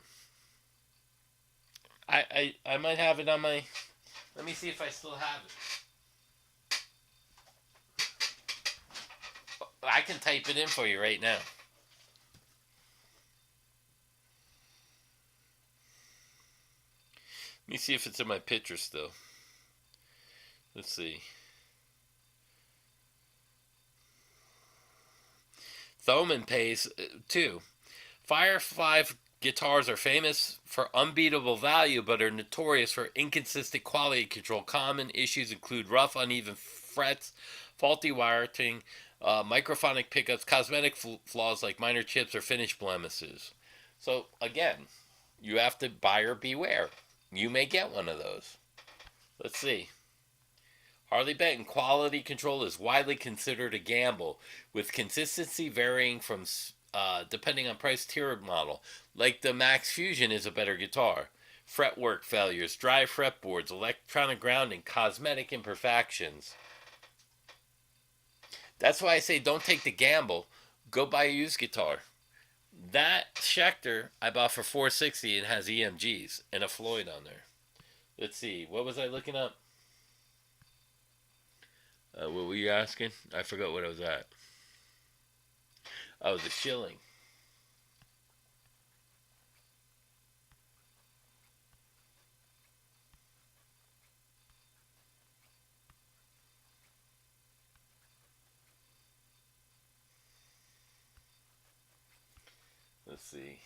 I might have it on my. Let me see if I still have it. I can type it in for you right now. Let me see if it's in my picture still. Let's see. Thoman pays too. Firefly guitars are famous for unbeatable value, but are notorious for inconsistent quality control. Common issues include rough, uneven frets, faulty wiring, microphonic pickups, cosmetic flaws like minor chips or finish blemishes. So again, you have to buyer beware. You may get one of those. Let's see. Harley Benton quality control is widely considered a gamble, with consistency varying from depending on price tier model. Like the Max Fusion is a better guitar. Fretwork failures, dry fretboards, electronic grounding, cosmetic imperfections. That's why I say don't take the gamble. Go buy a used guitar. That Schecter I bought for $460 and has EMGs and a Floyd on there. Let's see. What was I looking up? What were you asking? I forgot what I was at. Oh, the shilling. Let's see.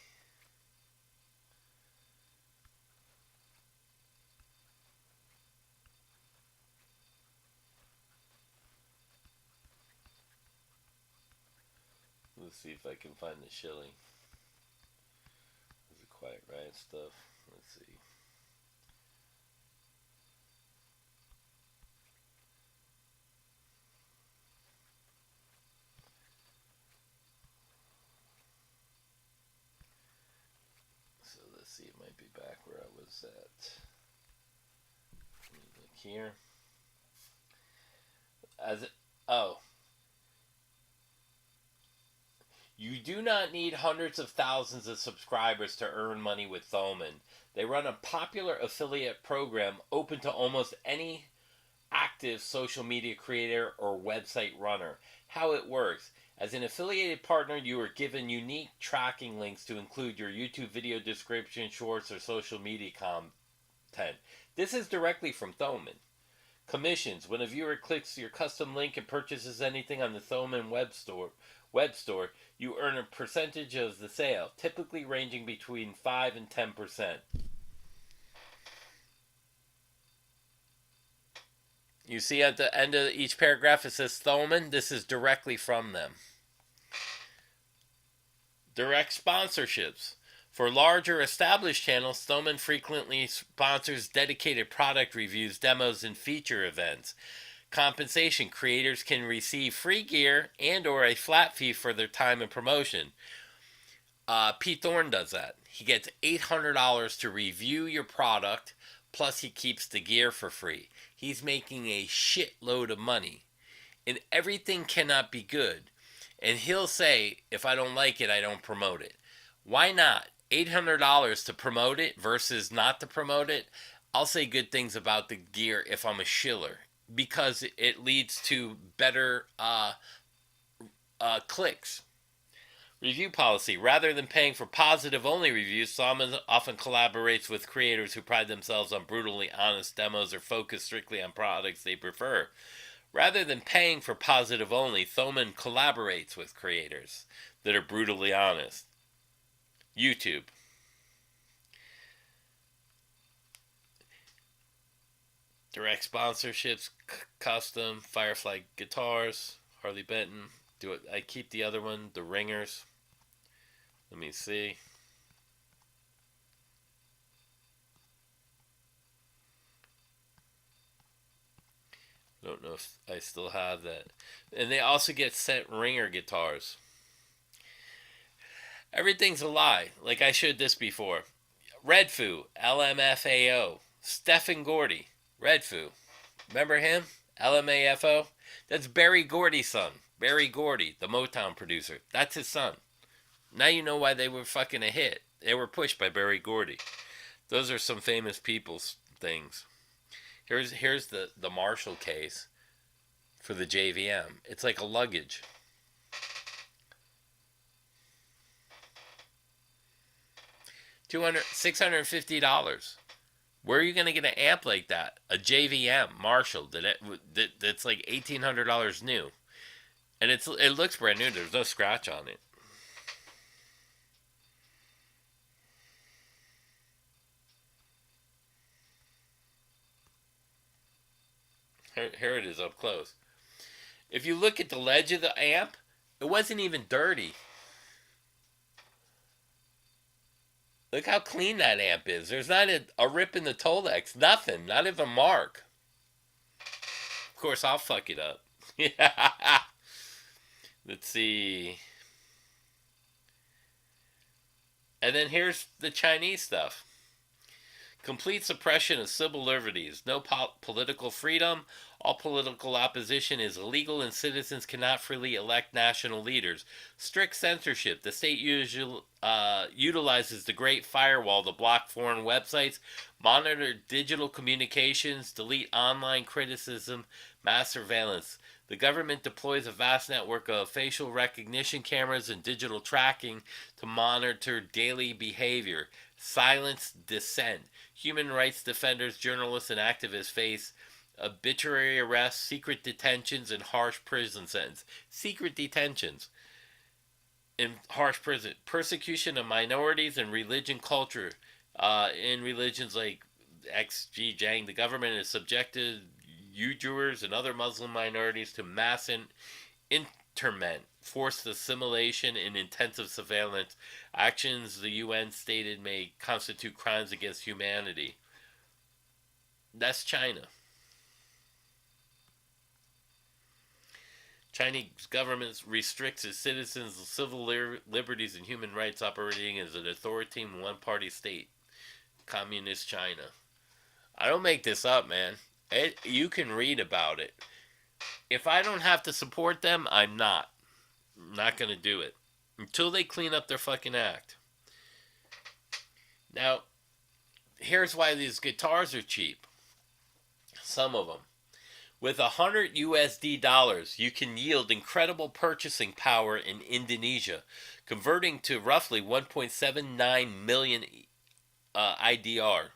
Let's see if I can find the shilling. Is it Quiet Riot stuff? Let's see. So let's see, it might be back where I was at. Let me look here. You do not need hundreds of thousands of subscribers to earn money with Thomann. They run a popular affiliate program open to almost any active social media creator or website runner. How it works: as an affiliated partner, you are given unique tracking links to include your YouTube video description, shorts, or social media content. This is directly from Thomann. Commissions: when a viewer clicks your custom link and purchases anything on the Thomann web store, you earn a percentage of the sale, typically ranging between 5 and 10%. You see at the end of each paragraph it says Thomann. This is directly from them. Direct sponsorships. For larger established channels, Thomann frequently sponsors dedicated product reviews, demos, and feature events. Compensation: creators can receive free gear and or a flat fee for their time and promotion. Pete Thorne does that. He gets $800 to review your product, plus he keeps the gear for free. He's making a shitload of money. And everything cannot be good. And he'll say, if I don't like it, I don't promote it. Why not? $800 to promote it versus not to promote it. I'll say good things about the gear if I'm a shiller, because it leads to better clicks. Review policy: rather than paying for positive-only reviews, Thomann often collaborates with creators who pride themselves on brutally honest demos or focus strictly on products they prefer. Rather than paying for positive-only, Thomann collaborates with creators that are brutally honest. YouTube. Direct sponsorships: custom Firefly guitars, Harley Benton. I keep the other one, the Ringers. Let me see. I don't know if I still have that. And they also get sent Ringer guitars. Everything's a lie. Like I showed this before. Redfoo, LMFAO. Stephen Gordy, Redfoo. Remember him? LMAFO? That's Barry Gordy's son. Barry Gordy, the Motown producer. That's his son. Now you know why they were fucking a hit. They were pushed by Barry Gordy. Those are some famous people's things. Here's the Marshall case for the JVM. It's like a luggage. $650. Where are you going to get an amp like that? A JVM Marshall that's like $1,800 new. And it looks brand new. There's no scratch on it. Here it is up close. If you look at the ledge of the amp, it wasn't even dirty. Look how clean that amp is. There's not a rip in the Tolex. Nothing. Not even a mark. Of course, I'll fuck it up. Let's see. And then here's the Chinese stuff. Complete suppression of civil liberties. No political freedom. All political opposition is illegal and citizens cannot freely elect national leaders. Strict censorship. The state utilizes the Great Firewall to block foreign websites, monitor digital communications, delete online criticism, mass surveillance. The government deploys a vast network of facial recognition cameras and digital tracking to monitor daily behavior. Silence dissent. Human rights defenders, journalists, and activists face arbitrary arrests, secret detentions, and harsh prison sentence. Secret detentions and harsh prison. Persecution of minorities and religion culture. In religions like Xinjiang, the government has subjected Uyghurs and other Muslim minorities to mass interment, forced assimilation, and intensive surveillance, actions the UN stated may constitute crimes against humanity. That's China. Chinese government restricts its citizens' civil liberties and human rights, operating as an authoritarian one-party state. Communist China. I don't make this up, man. You can read about it. If I don't have to support them, I'm not. I'm not going to do it. Until they clean up their fucking act. Now, here's why these guitars are cheap. Some of them. With $100 you can yield incredible purchasing power in Indonesia, converting to roughly 1.79 million IDR.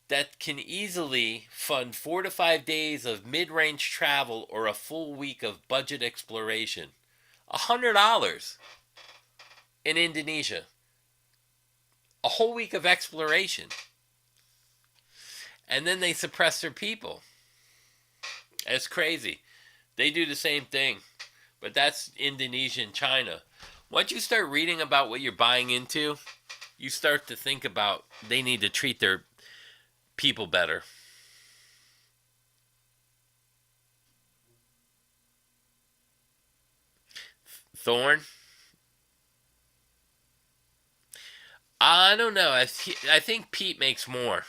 That can easily fund 4 to 5 days of mid-range travel or a full week of budget exploration. $100 in Indonesia. A whole week of exploration. And then they suppress their people. It's crazy. They do the same thing. But that's Indonesia and China. Once you start reading about what you're buying into, you start to think about they need to treat their people better. Thorn? I don't know. I think Pete makes more.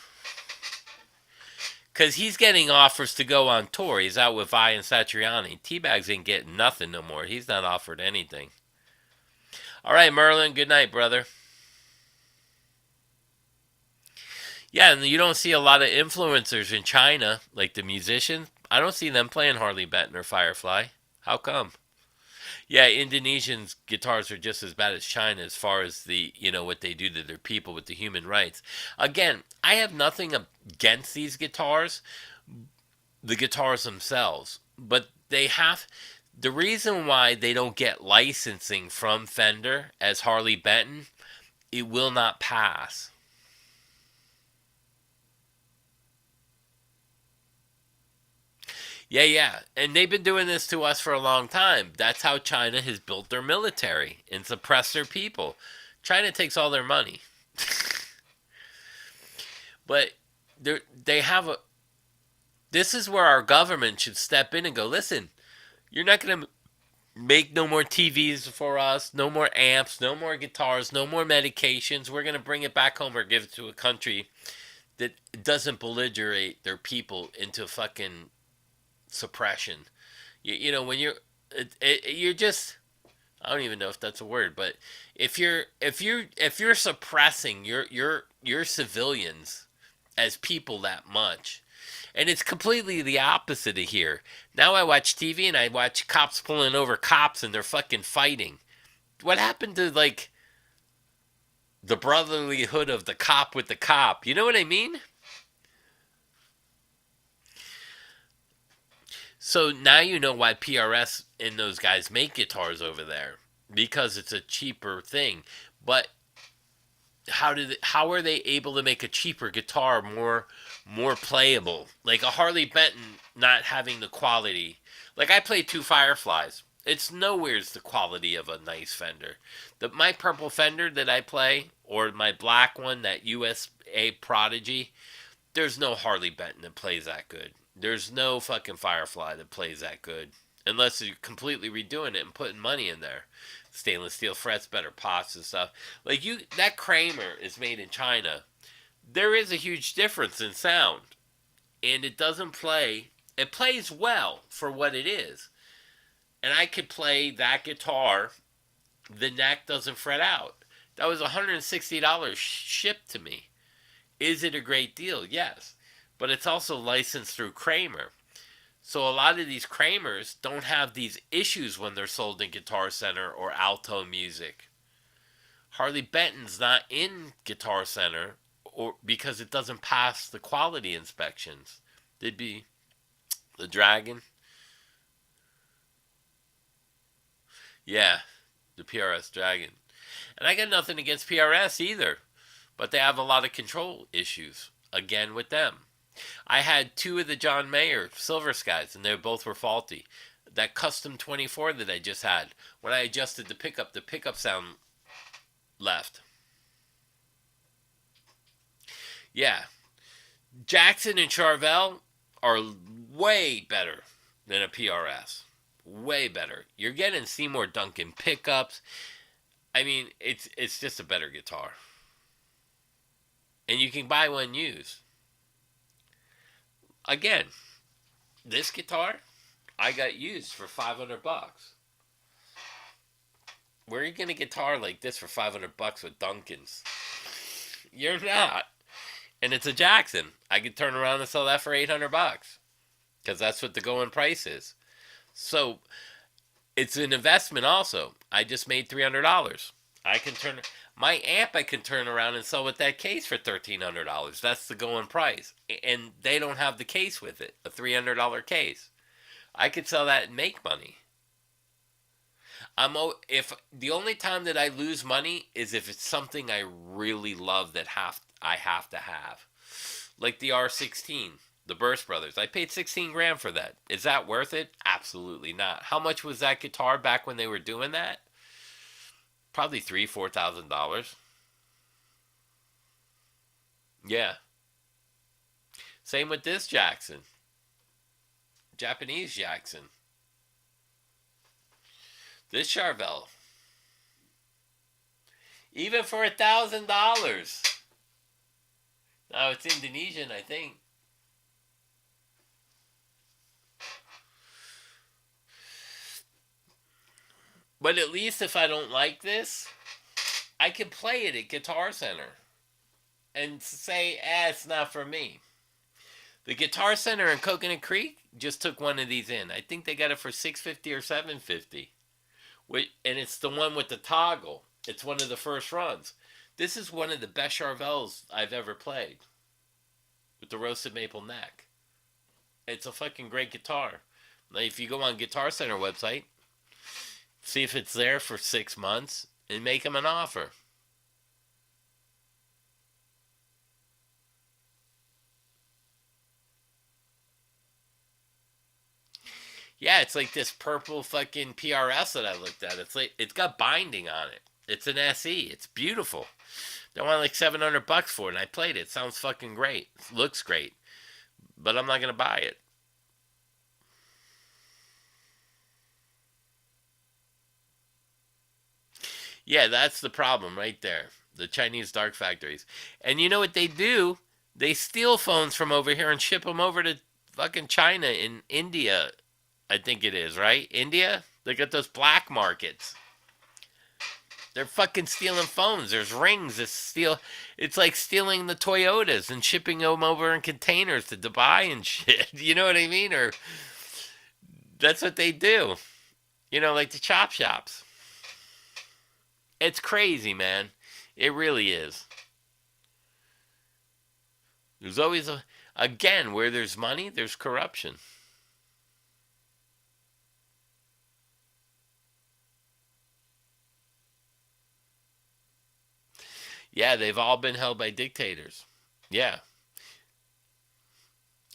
Because he's getting offers to go on tour. He's out with Vi and Satriani. T-Bags ain't getting nothing no more. He's not offered anything. All right, Merlin. Good night, brother. Yeah, and you don't see a lot of influencers in China, like the musicians. I don't see them playing Harley Benton or Firefly. How come? Yeah, Indonesians' guitars are just as bad as China as far as the, what they do to their people with the human rights. Again, I have nothing against these guitars, the guitars themselves, but the reason why they don't get licensing from Fender as Harley Benton, it will not pass. Yeah. And they've been doing this to us for a long time. That's how China has built their military and suppressed their people. China takes all their money. But they have a... This is where our government should step in and go, listen, you're not going to make no more TVs for us, no more amps, no more guitars, no more medications. We're going to bring it back home or give it to a country that doesn't belligerate their people into fucking suppression. When you're just, I don't even know if that's a word, but if you're suppressing your civilians as people that much, and it's completely the opposite of here. Now I watch TV and I watch cops pulling over cops and they're fucking fighting. What happened to the brotherlyhood of the cop with the cop? You know what I mean? So now you know why PRS and those guys make guitars over there, because it's a cheaper thing. But how are they able to make a cheaper guitar more playable? Like a Harley Benton not having the quality. Like I play two Fireflies. It's nowhere the quality of a nice Fender. My purple Fender that I play, or my black one, that USA Prodigy, there's no Harley Benton that plays that good. There's no fucking Firefly that plays that good. Unless you're completely redoing it and putting money in there. Stainless steel frets, better pots and stuff. That Kramer is made in China. There is a huge difference in sound. And it doesn't play. It plays well for what it is. And I could play that guitar. The neck doesn't fret out. That was $160 shipped to me. Is it a great deal? Yes. But it's also licensed through Kramer. So a lot of these Kramers don't have these issues when they're sold in Guitar Center or Alto Music. Harley Benton's not in Guitar Center because it doesn't pass the quality inspections. They'd be the Dragon. Yeah, the PRS Dragon. And I got nothing against PRS either. But they have a lot of control issues. Again with them. I had two of the John Mayer Silver Skies, and they both were faulty. That custom 24 that I just had, when I adjusted the pickup sound left. Yeah, Jackson and Charvel are way better than a PRS. Way better. You're getting Seymour Duncan pickups. I mean, it's just a better guitar. And you can buy one used. Again, this guitar I got used for $500. Where are you getting a guitar like this for $500 with Duncans? You're not. And it's a Jackson. I could turn around and sell that for $800 because that's what the going price is. So it's an investment also. I just made $300. I can turn my amp. I can turn around and sell with that case for $1,300. That's the going price, and they don't have the case with it. A $300 case. I could sell that and make money. If the only time that I lose money is if it's something I really love that I have to have, like the R16, the Burst Brothers. I paid 16 grand for that. Is that worth it? Absolutely not. How much was that guitar back when they were doing that? Probably $3,000-$4,000. Yeah. Same with this Jackson. Japanese Jackson. This Charvel. Even for $1,000. Now it's Indonesian, I think. But at least if I don't like this, I can play it at Guitar Center and say, it's not for me. The Guitar Center in Coconut Creek just took one of these in. I think they got it for $650 or $750. And it's the one with the toggle. It's one of the first runs. This is one of the best Charvels I've ever played. With the roasted maple neck. It's a fucking great guitar. Now, if you go on Guitar Center website, see if it's there for 6 months, and make them an offer. Yeah, it's like this purple fucking PRS that I looked at. It's got binding on it. It's an SE. It's beautiful. They want like $700 for it, and I played it. It sounds fucking great. It looks great. But I'm not going to buy it. Yeah, that's the problem right there. The Chinese dark factories. And you know what they do? They steal phones from over here and ship them over to fucking China and India. I think it is, right? India? They got those black markets. They're fucking stealing phones. There's rings that steal. It's like stealing the Toyotas and shipping them over in containers to Dubai and shit. You know what I mean? Or that's what they do. You know, like the chop shops. It's crazy, man. It really is. There's always again, where there's money, there's corruption. Yeah, they've all been held by dictators. Yeah.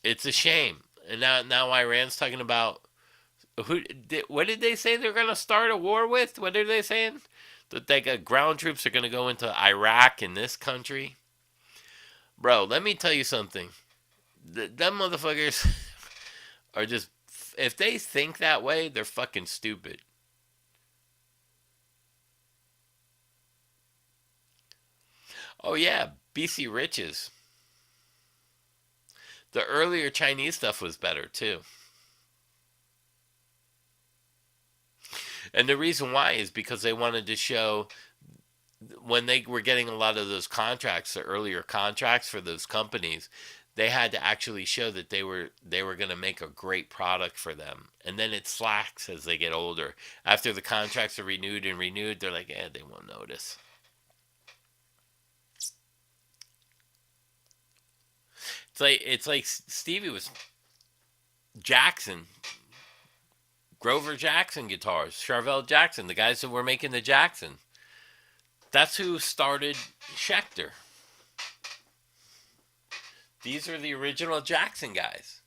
It's a shame. And now Iran's talking about what did they say they're going to start a war with? What are they saying? That they got ground troops are going to go into Iraq in this country? Bro, let me tell you something. Them motherfuckers are just, if they think that way, they're fucking stupid. Oh yeah, BC Riches. The earlier Chinese stuff was better too. And the reason why is because they wanted to show when they were getting a lot of those contracts, the earlier contracts for those companies, they had to actually show that they were going to make a great product for them. And then it slacks as they get older. After the contracts are renewed and renewed, they're like, they won't notice. It's like Stevie was Jackson, Grover Jackson guitars, Charvel Jackson, the guys that were making the Jackson. That's who started Schecter. These are the original Jackson guys.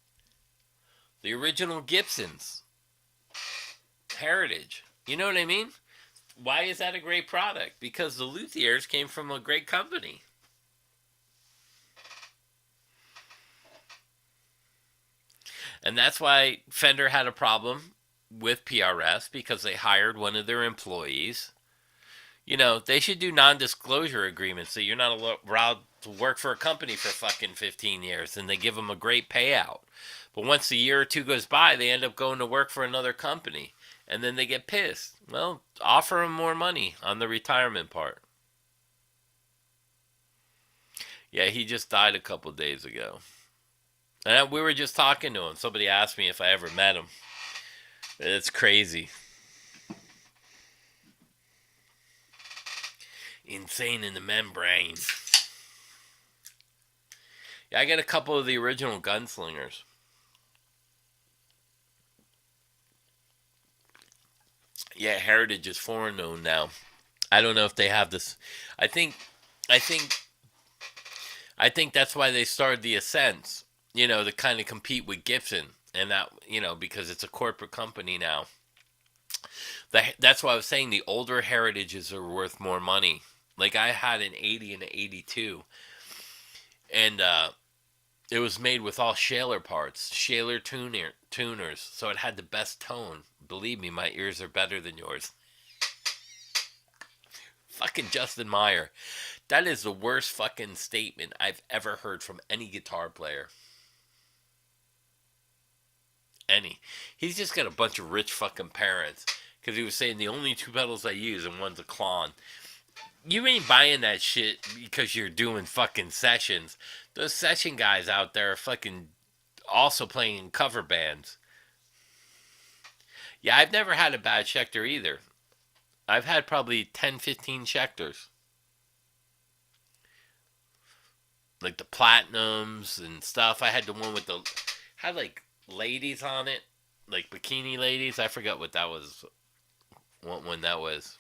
The original Gibsons. heritage. You know what I mean? Why is that a great product? Because the luthiers came from a great company. And that's why Fender had a problem with PRS, because they hired one of their employees. You know, they should do non-disclosure agreements so you're not allowed to work for a company for fucking 15 years, and they give them a great payout. But once a year or two goes by, they end up going to work for another company, and then they get pissed. Well, offer them more money on the retirement part. Yeah, he just died a couple days ago. And we were just talking to him. Somebody asked me if I ever met him. It's crazy. Insane in the membrane. Yeah, I got a couple of the original gunslingers. Yeah, Heritage is foreign owned now. I don't know if they have this. I think, I think, I think that's why they started the Ascents. You know, to kind of compete with Gibson, and that, you know, because it's a corporate company now. That's why I was saying the older Heritages are worth more money. Like, I had an 80 and an 82, and it was made with all Shaler parts, Shaler tuners, so it had the best tone. Believe me, my ears are better than yours. Fucking Justin Meyer. That is the worst fucking statement I've ever heard from any guitar player. Any. He's just got a bunch of rich fucking parents, because he was saying the only two pedals I use and one's a Klon. You ain't buying that shit because you're doing fucking sessions. Those session guys out there are fucking also playing in cover bands. Yeah, I've never had a bad Schecter either. I've had probably 10, 15 Schecters. Like the Platinums and stuff. I had the one with the... had like ladies on it. Like bikini ladies. I forgot what that was. What one that was.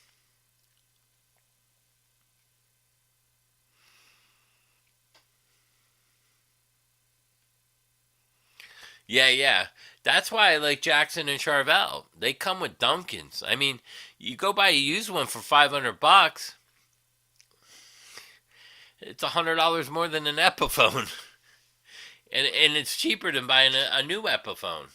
Yeah. That's why I like Jackson and Charvel. They come with Dunkins. I mean, you go buy a used one for $500. It's $100 more than an Epiphone. And it's cheaper than buying a new Epiphone.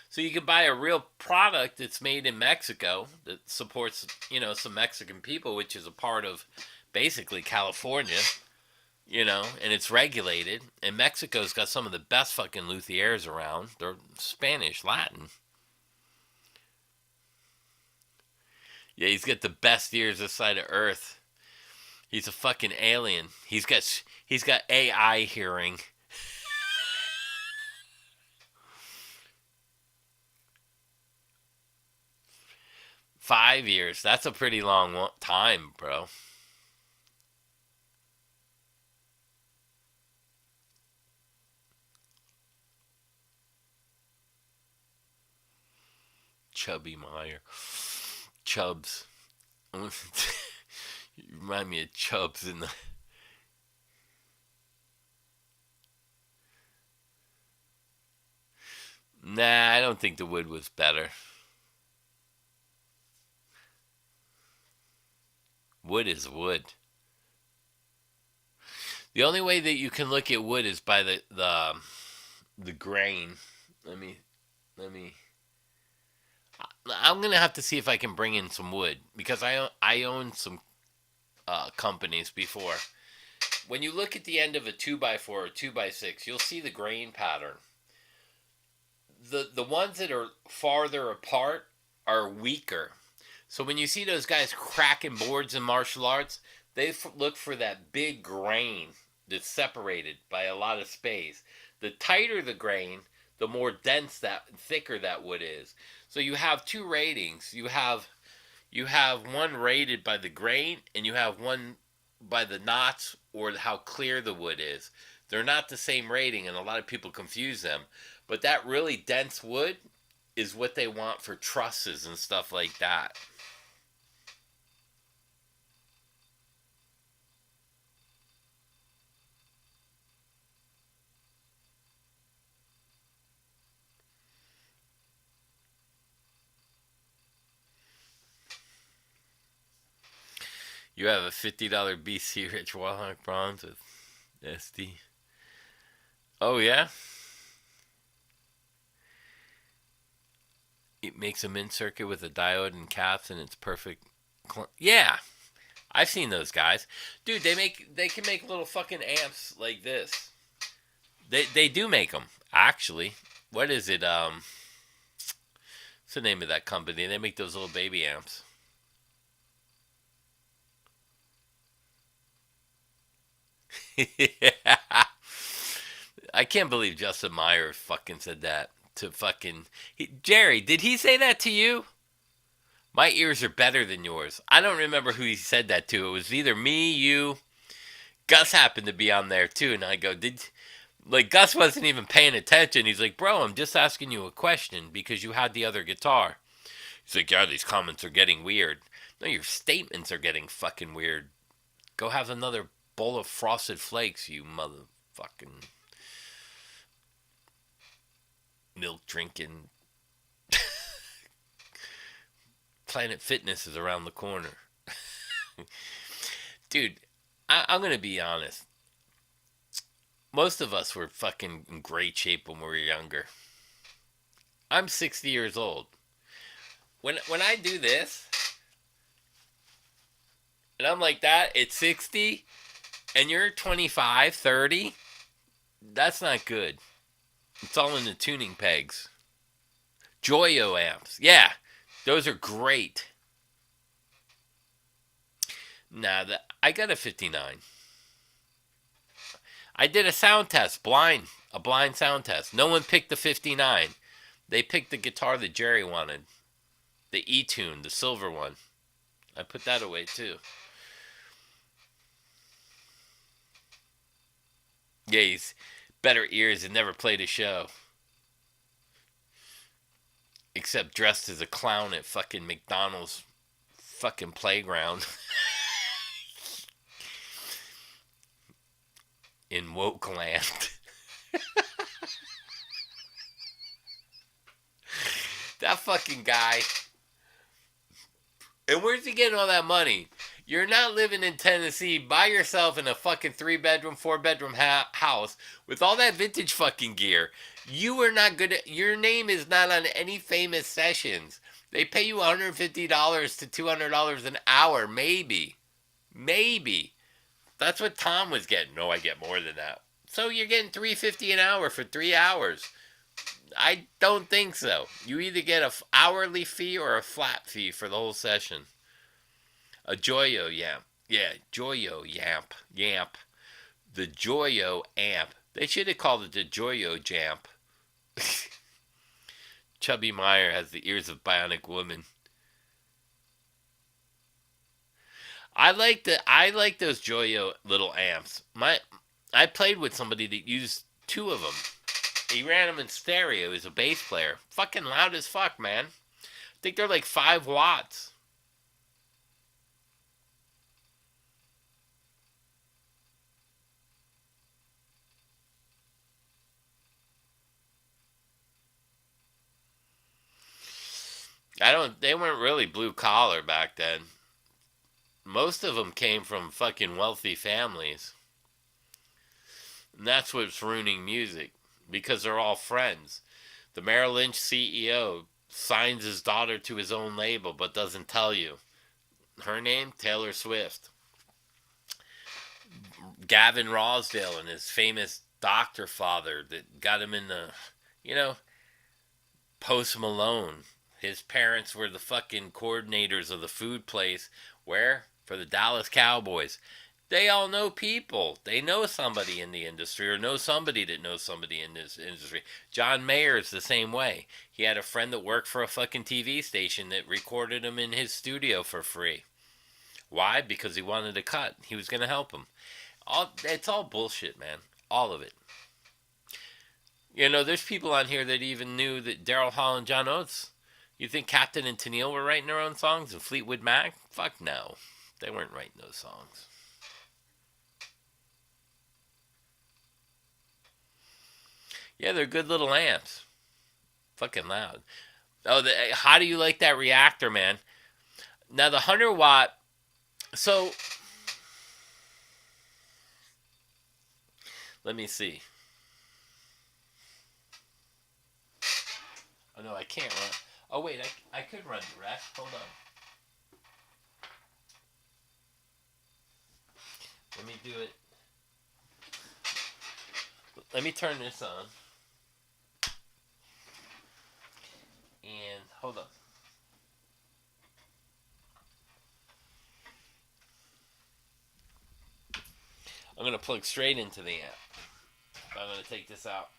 So you can buy a real product that's made in Mexico that supports, you know, some Mexican people, which is a part of basically California, you know, and it's regulated. And Mexico's got some of the best fucking luthiers around. They're Spanish, Latin. Yeah, he's got the best ears this side of Earth. He's a fucking alien. He's got AI hearing. 5 years. That's a pretty long time, bro. Chubby Meyer. Chubbs. You remind me of Chubbs in the... Nah, I don't think the wood was better. Wood is wood. The only way that you can look at wood is by the grain. Let me. I'm gonna have to see if I can bring in some wood, because I own some companies before. When you look at the end of a 2x4 or 2x6, you'll see the grain pattern. The ones that are farther apart are weaker. So when you see those guys cracking boards in martial arts, they look for that big grain that's separated by a lot of space. The tighter the grain, the more dense thicker that wood is. So you have two ratings. You have one rated by the grain, and you have one by the knots or how clear the wood is. They're not the same rating, and a lot of people confuse them. But that really dense wood is what they want for trusses and stuff like that. You have a $50 BC Rich Warhawk bronze with SD. Oh, yeah? It makes a min circuit with a diode and caps, and it's perfect. Yeah, I've seen those guys, dude. They can make little fucking amps like this. They do make them actually. What is it? What's the name of that company? They make those little baby amps. I can't believe Justin Meyer fucking said that to fucking Jerry. Did he say that to you? My ears are better than yours. I don't remember who he said that to. It was either me, you, Gus happened to be on there too, and I go, Gus wasn't even paying attention. He's like, bro, I'm just asking you a question because you had the other guitar. He's like, yeah, these comments are getting weird. No, your statements are getting fucking weird. Go have another bowl of Frosted Flakes, you motherfucking milk drinking. Planet Fitness is around the corner. Dude, I'm going to be honest. Most of us were fucking in great shape when we were younger. I'm 60 years old. When I do this, and I'm like that at 60, and you're 25, 30, that's not good. It's all in the tuning pegs. Joyo amps. Yeah, those are great. Nah, I got a 59. I did a sound test, a blind sound test. No one picked the 59. They picked the guitar that Jerry wanted. The E-Tune, the silver one. I put that away too. Yeah, he's better ears and never played a show. Except dressed as a clown at fucking McDonald's fucking playground. In woke land. That fucking guy. And where's he getting all that money? You're not living in Tennessee by yourself in a fucking 3-bedroom, 4-bedroom house with all that vintage fucking gear. You are not good at, your name is not on any famous sessions. They pay you $150 to $200 an hour, maybe. Maybe. That's what Tom was getting. No, I get more than that. So you're getting $350 an hour for 3 hours. I don't think so. You either get an hourly fee or a flat fee for the whole session. A Joyo Yamp. Yeah, Joyo Yamp. Yamp. The Joyo Amp. They should have called it the Joyo Jamp. Chubby Meyer has the ears of Bionic Woman. I like those Joyo little amps. I played with somebody that used 2 of them. He ran them in stereo. He's a bass player. Fucking loud as fuck, man. I think they're like 5 watts. They weren't really blue collar back then. Most of them came from fucking wealthy families. And that's what's ruining music. Because they're all friends. The Merrill Lynch CEO signs his daughter to his own label but doesn't tell you. Her name? Taylor Swift. Gavin Rosdale and his famous doctor father that got him in the, Post Malone. His parents were the fucking coordinators of the food place. Where? For the Dallas Cowboys. They all know people. They know somebody in the industry or know somebody that knows somebody in this industry. John Mayer is the same way. He had a friend that worked for a fucking TV station that recorded him in his studio for free. Why? Because he wanted a cut. He was going to help him. It's all bullshit, man. All of it. There's people on here that even knew that Daryl Hall and John Oates. You think Captain and Tennille were writing their own songs and Fleetwood Mac? Fuck no. They weren't writing those songs. Yeah, they're good little amps. Fucking loud. Oh, how do you like that reactor, man? Now, the 100 watt... So, Let me see. Oh no, I can't run. Oh wait, I could run direct. Hold on. Let me do it. Let me turn this on. And hold on. I'm going to plug straight into the amp. I'm going to take this out.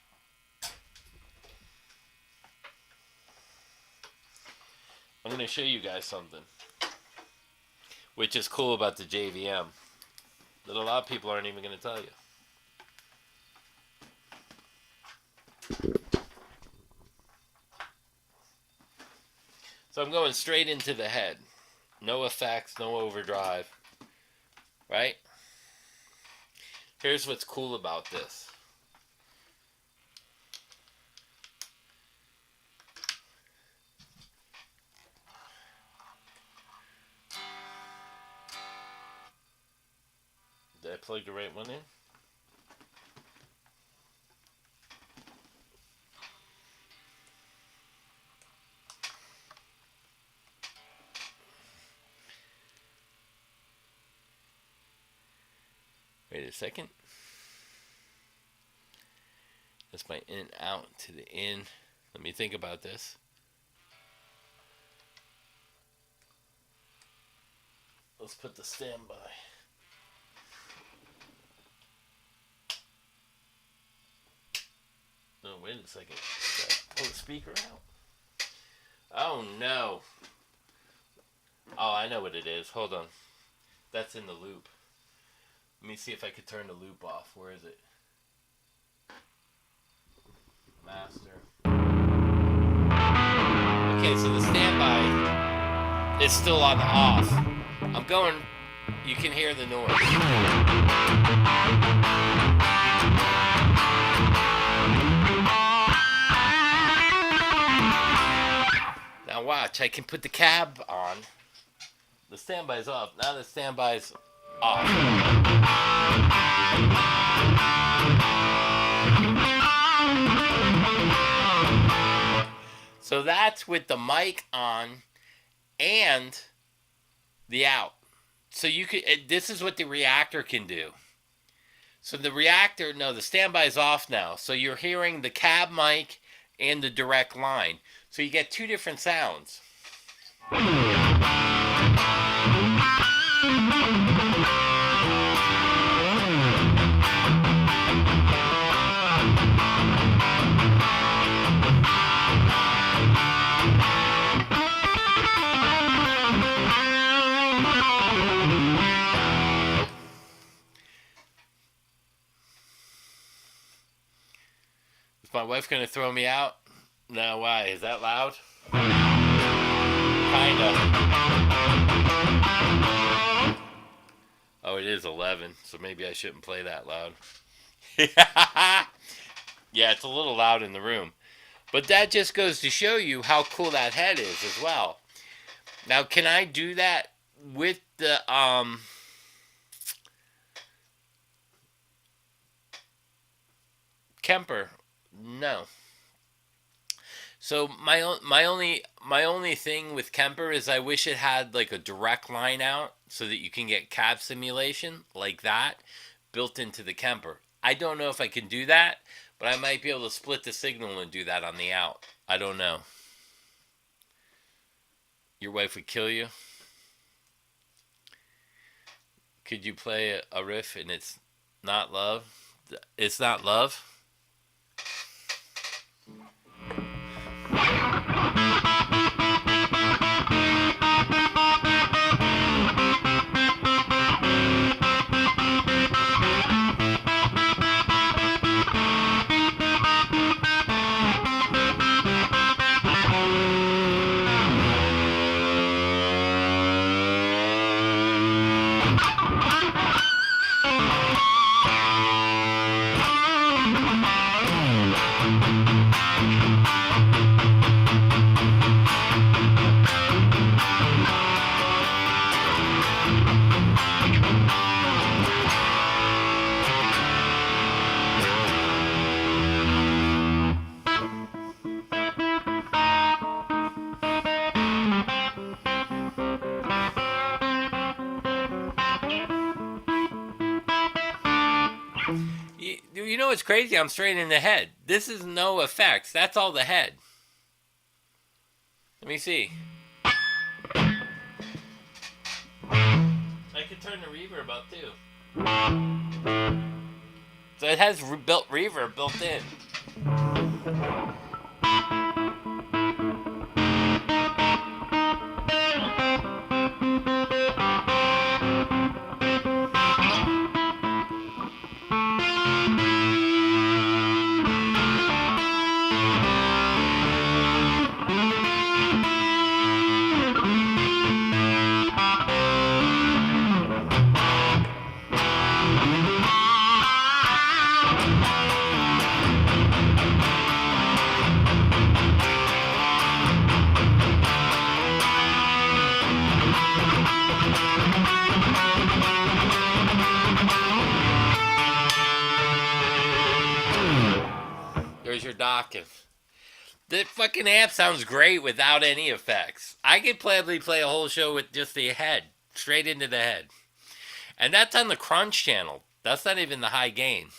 I'm going to show you guys something, which is cool about the JVM, that a lot of people aren't even going to tell you. So I'm going straight into the head. No effects, no overdrive. Right? Here's what's cool about this. Did I plug the right one in? Wait a second. That's my in out to the in. Let me think about this. Let's put the standby. No, wait a second. Pull the speaker out. Oh no. Oh, I know what it is. Hold on. That's in the loop. Let me see if I could turn the loop off. Where is it? Master. Okay, so the standby is still on off. I'm going, you can hear the noise. Now watch, I can put the cab on. The standby's off. Now the standby's off. So that's with the mic on and the out. So you could, this is what the reactor can do. So the reactor, no, the standby's off now. So you're hearing the cab mic and the direct line. So you get two different sounds. Is my wife going to throw me out? No, why? Is that loud? Kinda. Oh, it is 11, so maybe I shouldn't play that loud. Yeah, it's a little loud in the room. But that just goes to show you how cool that head is as well. Now, can I do that with the Kemper? No. So my only thing with Kemper is I wish it had like a direct line out so that you can get cab simulation like that built into the Kemper. I don't know if I can do that, but I might be able to split the signal and do that on the out. I don't know. Your wife would kill you? Could you play a riff and it's not love? It's not love? know what's crazy? I'm straightening the head. This is no effects. That's all the head. Let me see. I could turn the reverb up too. So it has built reverb built in. There's your docking. The fucking amp sounds great without any effects. I could probably play a whole show with just the head, straight into the head. And that's on the crunch channel. That's not even the high gain.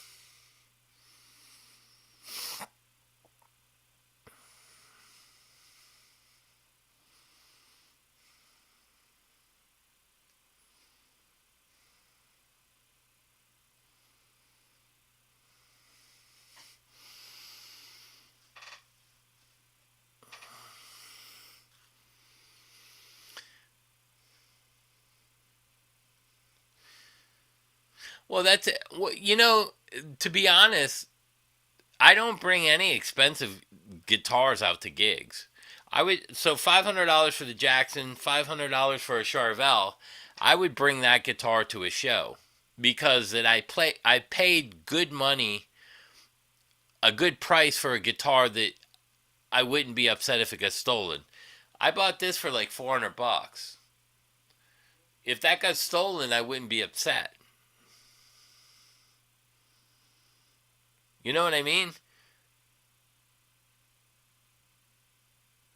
Well, that's it. Well, you know, to be honest, I don't bring any expensive guitars out to gigs. I would so $500 for the Jackson, $500 for a Charvel. I would bring that guitar to a show because I paid good money, a good price for a guitar that I wouldn't be upset if it got stolen. I bought this for like $400. If that got stolen, I wouldn't be upset. You know what I mean?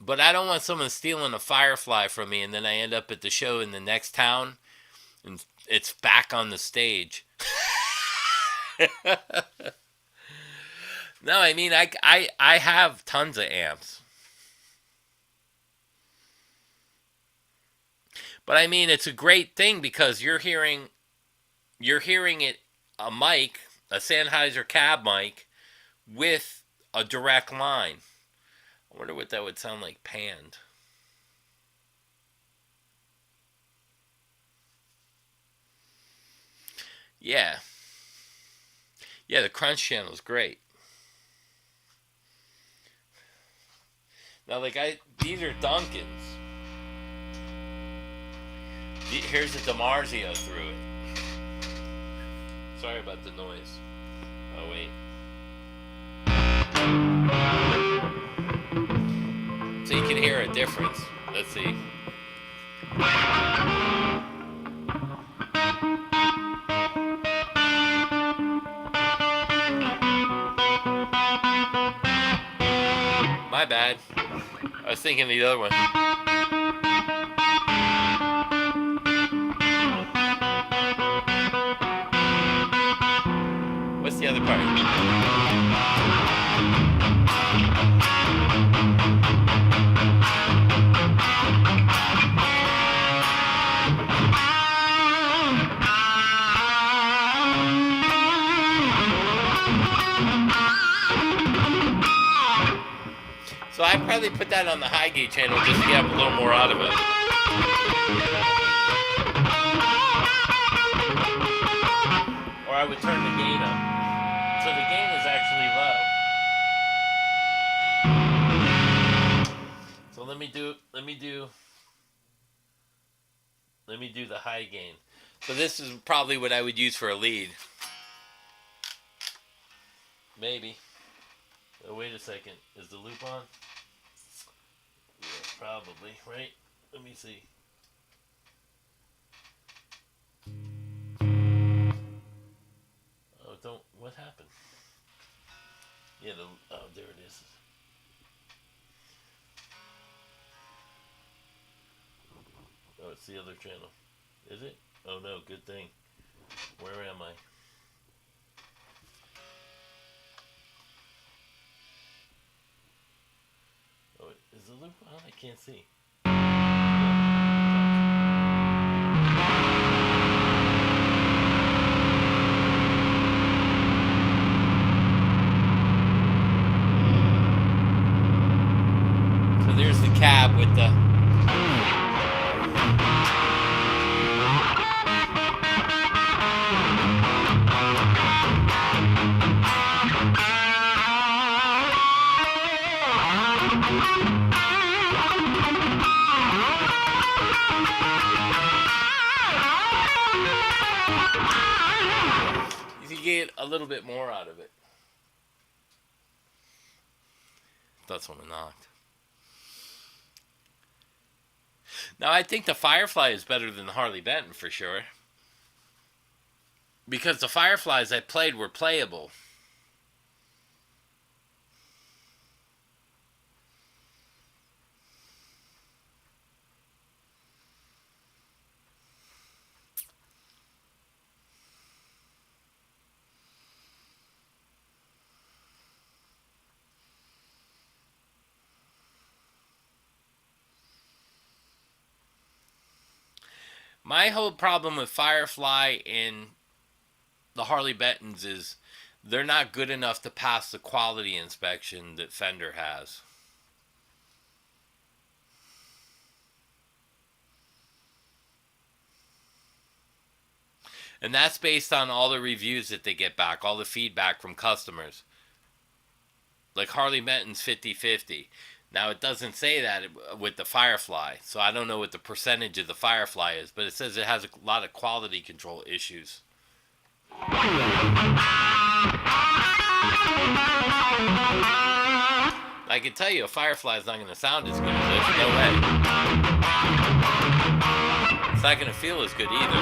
But I don't want someone stealing a Firefly from me and then I end up at the show in the next town and it's back on the stage. No, I mean, I have tons of amps. But I mean, it's a great thing because you're hearing it, a mic, a Sennheiser cab mic with a direct line. I wonder what that would sound like panned. Yeah. Yeah, the crunch channel is great. Now, these are Duncans. Here's the DiMarzio through it. Sorry about the noise. Oh, wait. So you can hear a difference. Let's see. My bad. I was thinking the other one. What's the other part? So I'd probably put that on the high gate channel just to get a little more out of it. Or I would turn the gain up. So the gain is actually low. So let me do the high gain. So this is probably what I would use for a lead. Maybe. Oh, wait a second. Is the loop on? Yeah, probably, right? Let me see. Oh, what happened? Yeah, there it is. Oh, it's the other channel. Is it? Oh no, good thing. Where am I? Is the loop on? I can't see. So there's the cab with the... You can get a little bit more out of it. That's when it knocked. Now, I think the Firefly is better than the Harley Benton for sure. Because the Fireflies I played were playable. My whole problem with Firefly and the Harley Bentons is they're not good enough to pass the quality inspection that Fender has. And that's based on all the reviews that they get back, all the feedback from customers. Like Harley Benton's 50-50. Now, it doesn't say that with the Firefly, so I don't know what the percentage of the Firefly is, but it says it has a lot of quality control issues. I can tell you a Firefly is not going to sound as good as this. No way. It's not going to feel as good either.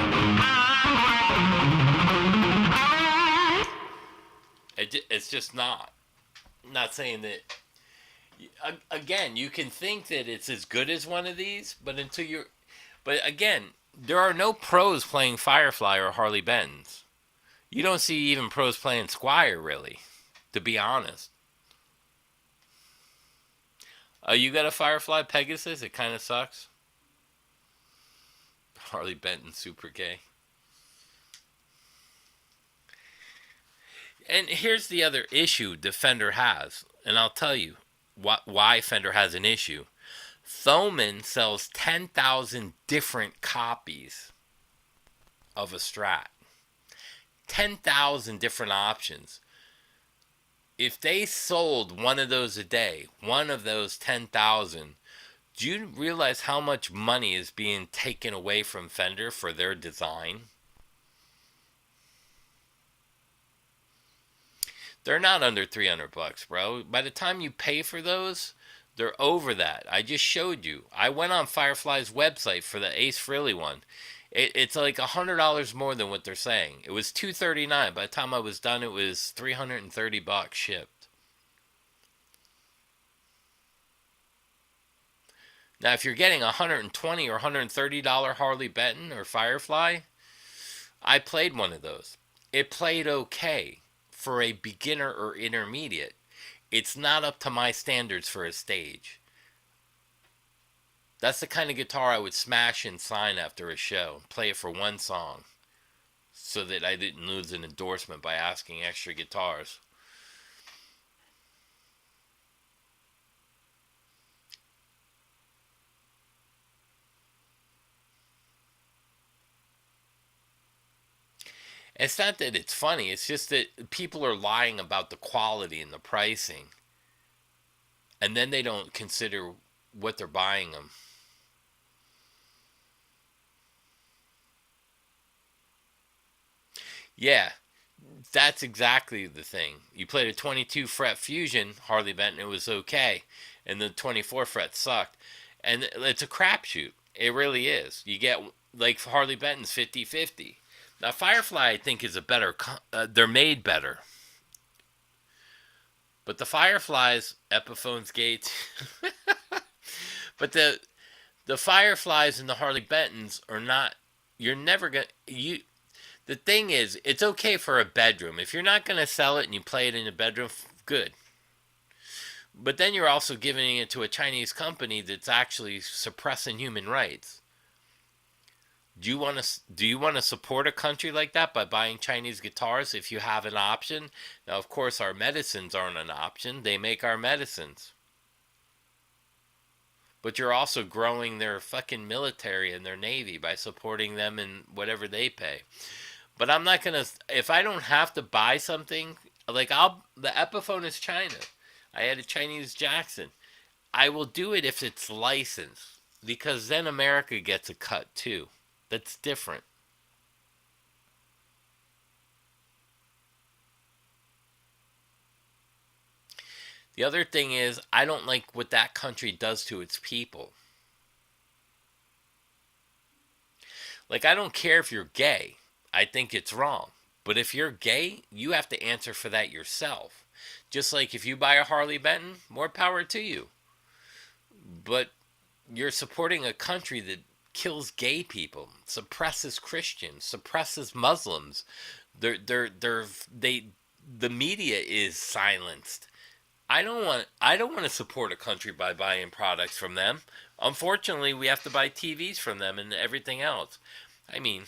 It's just not. I'm not saying that... Again, you can think that it's as good as one of these, but until you're... But again, there are no pros playing Firefly or Harley Bentons. You don't see even pros playing Squire, really, to be honest. You got a Firefly Pegasus? It kind of sucks. Harley Benton Super K. And here's the other issue that Fender has, and I'll tell you why Fender has an issue. Thomann sells 10,000 different copies of a Strat. 10,000 different options. If they sold one of those a day, one of those 10,000, do you realize how much money is being taken away from Fender for their design? They're not under $300, bro. By the time you pay for those, they're over that. I just showed you. I went on Firefly's website for the Ace Frehley one. It's like $100 more than what they're saying. It was $239. By the time I was done, it was $330 shipped. Now, if you're getting a $120 or $130 Harley Benton or Firefly, I played one of those. It played okay for a beginner or intermediate. It's not up to my standards for a stage. That's the kind of guitar I would smash and sign after a show. Play it for one song. So that I didn't lose an endorsement by asking extra guitars. It's not that it's funny. It's just that people are lying about the quality and the pricing. And then they don't consider what they're buying them. Yeah, that's exactly the thing. You played a 22 fret Fusion Harley Benton, it was okay, and the 24 fret sucked. And it's a crapshoot. It really is. You get, like, Harley Benton's 50-50. Now, Firefly, I think, is a better... they're made better. But the Fireflies, Epiphones Gates... but the Fireflies and the Harley Bentons are not... You're never going to... The thing is, it's okay for a bedroom. If you're not going to sell it and you play it in a bedroom, good. But then you're also giving it to a Chinese company that's actually suppressing human rights. Do you want to support a country like that by buying Chinese guitars if you have an option? Now, of course, our medicines aren't an option. They make our medicines. But you're also growing their fucking military and their navy by supporting them in whatever they pay. But I'm not gonna, if I don't have to buy something, like the Epiphone is China. I had a Chinese Jackson. I will do it if it's licensed because then America gets a cut too. That's different. The other thing is, I don't like what that country does to its people. Like, I don't care if you're gay. I think it's wrong. But if you're gay, you have to answer for that yourself. Just like if you buy a Harley Benton, more power to you. But you're supporting a country that kills gay people, suppresses Christians, suppresses Muslims. The media is silenced. I don't want to support a country by buying products from them. Unfortunately, we have to buy TVs from them and everything else. I mean,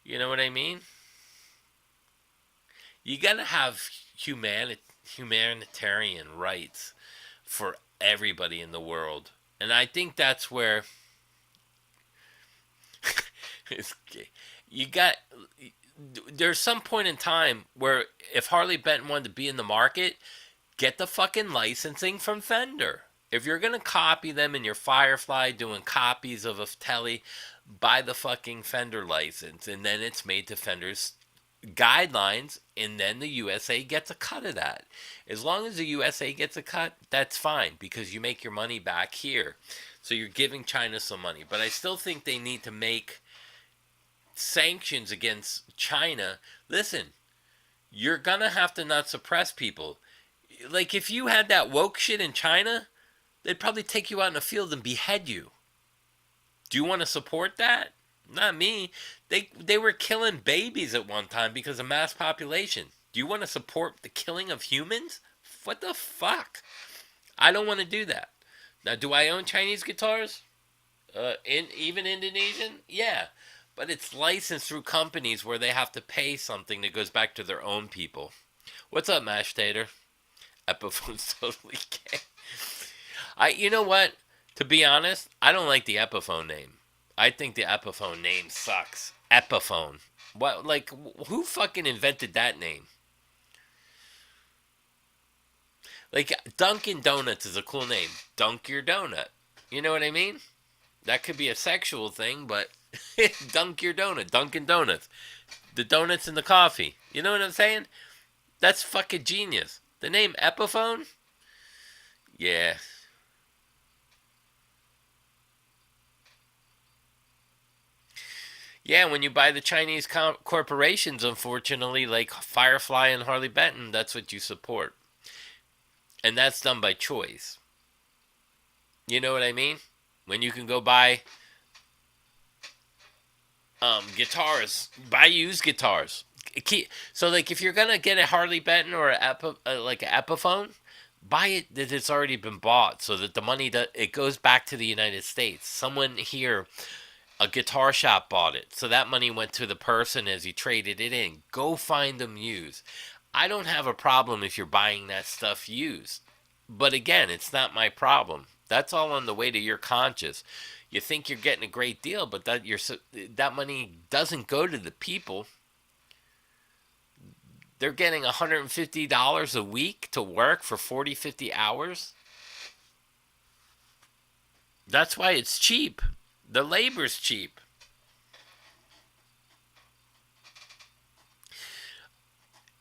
you know what I mean? You got to have humanitarian rights for everybody in the world. And I think that's where you got there's some point in time where if Harley Benton wanted to be in the market, get the fucking licensing from Fender. If you're gonna copy them in your Firefly doing copies of a telly, buy the fucking Fender license, and then it's made to Fender's guidelines, and then the USA gets a cut of that. As long as the USA gets a cut, that's fine because you make your money back here. So you're giving China some money, but I still think they need to make sanctions against China. Listen, you're gonna have to not suppress people. Like, if you had that woke shit in China, they'd probably take you out in the field and behead you. Do you want to support that? Not me. They were killing babies at one time because of mass population. Do you want to support the killing of humans? What the fuck? I don't want to do that. Now, do I own Chinese guitars? Even Indonesian? Yeah. But it's licensed through companies where they have to pay something that goes back to their own people. What's up, Mash Tater? Epiphone's totally gay. You know what? To be honest, I don't like the Epiphone name. I think the Epiphone name sucks. Epiphone. What? Like, who fucking invented that name? Like, Dunkin' Donuts is a cool name. Dunk your donut. You know what I mean? That could be a sexual thing, but dunk your donut. Dunkin' Donuts. The donuts and the coffee. You know what I'm saying? That's fucking genius. The name Epiphone? Yeah. Yeah, when you buy the Chinese corporations, unfortunately, like Firefly and Harley Benton, that's what you support. And that's done by choice. You know what I mean? When you can go buy guitars, buy used guitars. So, like, if you're gonna get a Harley Benton or like an Epiphone, buy it that it's already been bought, so that the money that it goes back to the United States. Someone here, a guitar shop, bought it, so that money went to the person as he traded it in. Go find them used. I don't have a problem if you're buying that stuff used, but again, it's not my problem. That's all on the way to your conscience. You think you're getting a great deal, but that money doesn't go to the people. They're getting $150 a week to work for 40, 50 hours. That's why it's cheap. The labor's cheap.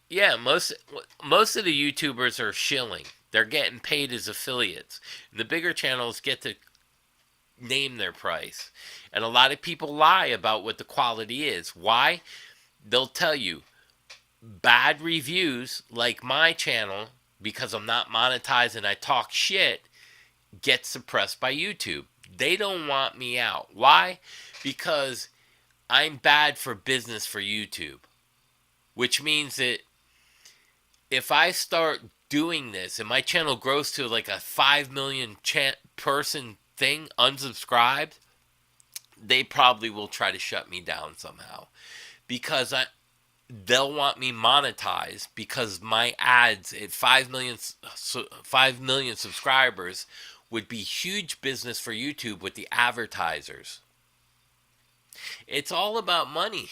Yeah, most of the YouTubers are shilling. They're getting paid as affiliates. The bigger channels get to name their price. And a lot of people lie about what the quality is. Why? They'll tell you bad reviews, like my channel, because I'm not monetized and I talk shit, get suppressed by YouTube. They don't want me out. Why? Because I'm bad for business for YouTube. Which means that if I start doing this and my channel grows to like a 5 million person thing unsubscribed, they probably will try to shut me down somehow, because they'll want me monetized, because my ads at 5 million subscribers would be huge business for YouTube with the advertisers. It's all about money.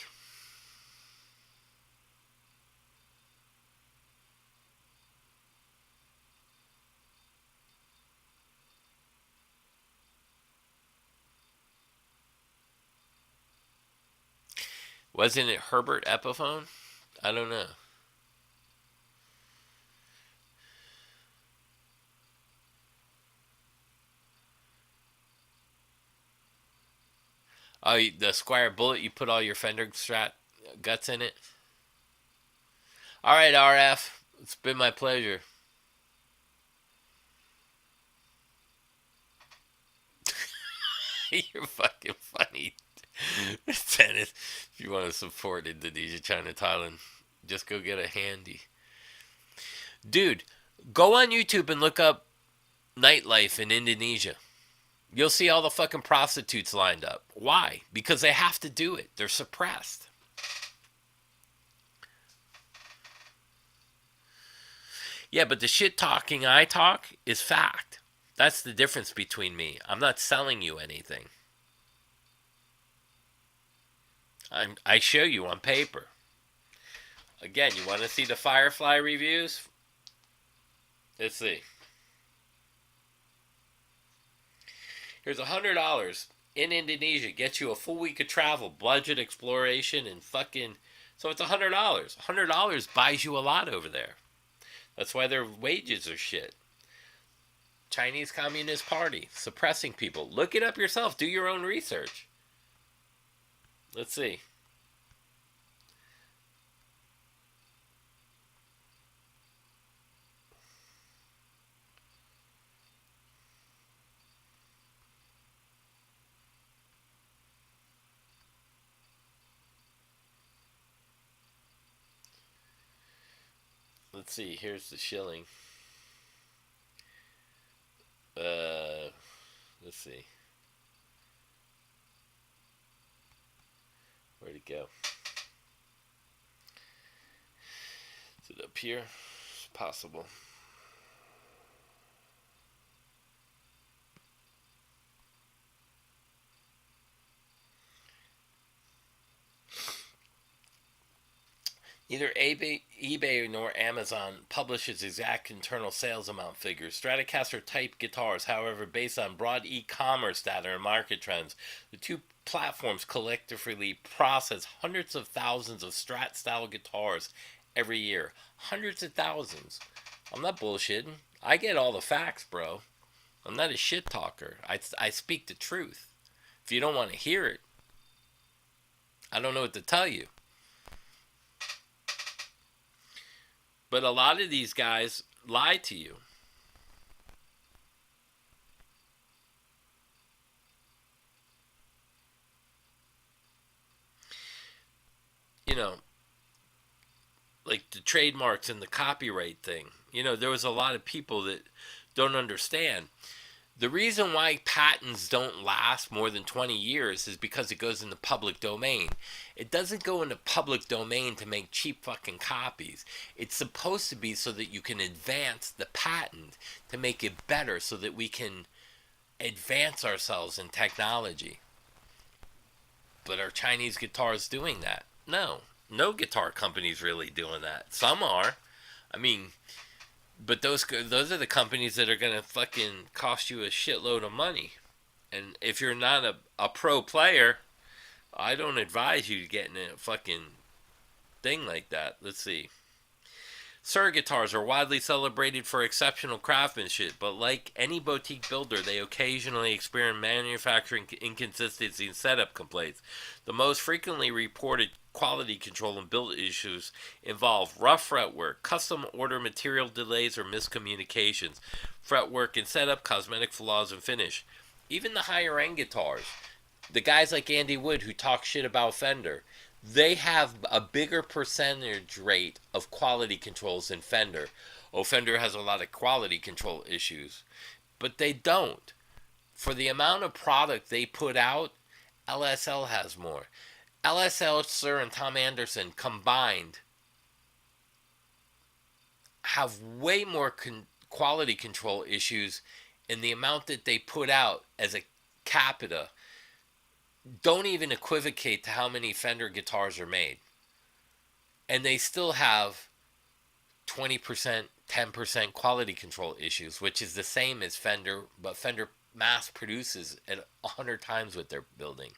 Wasn't it Herbert Epiphone? I don't know. Oh, the Squire Bullet, you put all your Fender Strat guts in it? All right, RF. It's been my pleasure. You're fucking funny. Dennis, if you want to support Indonesia, China, Thailand, just go get a handy. Dude, go on YouTube and look up nightlife in Indonesia. You'll see all the fucking prostitutes lined up. Why? Because they have to do it. They're suppressed. Yeah, but the shit talking I talk is fact. That's the difference between me. I'm not selling you anything. I show you on paper. Again, you want to see the Firefly reviews? Let's see. Here's $100 in Indonesia. Gets you a full week of travel, budget exploration, and fucking... So it's $100. $100 buys you a lot over there. That's why their wages are shit. Chinese Communist Party. Suppressing people. Look it up yourself. Do your own research. Let's see. Let's see. Here's the shilling. Let's see. Where'd it go? Is it up here? It's possible. Neither eBay nor Amazon publishes exact internal sales amount figures. Stratocaster type guitars, however, based on broad e-commerce data and market trends, the two platforms collectively process hundreds of thousands of Strat-style guitars every year. Hundreds of thousands. I'm not bullshitting. I get all the facts, bro. I'm not a shit talker. I speak the truth. If you don't want to hear it, I don't know what to tell you. But a lot of these guys lie to you. You know, like the trademarks and the copyright thing. You know, there was a lot of people that don't understand. The reason why patents don't last more than 20 years is because it goes in the public domain. It doesn't go into public domain to make cheap fucking copies. It's supposed to be so that you can advance the patent to make it better so that we can advance ourselves in technology. But are Chinese guitars doing that? No. No guitar company's really doing that. Some are. I mean... But those are the companies that are going to fucking cost you a shitload of money. And if you're not a pro player, I don't advise you getting a fucking thing like that. Let's see. Sur guitars are widely celebrated for exceptional craftsmanship, but like any boutique builder, they occasionally experience manufacturing inconsistencies and setup complaints. The most frequently reported quality control and build issues involve rough fretwork, custom order material delays or miscommunications, fretwork and setup, cosmetic flaws and finish. Even the higher end guitars, the guys like Andy Wood who talk shit about Fender, They have a bigger percentage rate of quality controls than Fender. Oh, Fender has a lot of quality control issues, but they don't. For the amount of product they put out, LSL has more. LSL, Sir, and Tom Anderson combined have way more quality control issues, and the amount that they put out as a capita don't even equivocate to how many Fender guitars are made. And they still have 20%, 10% quality control issues, which is the same as Fender, but Fender mass produces at 100 times what they're building.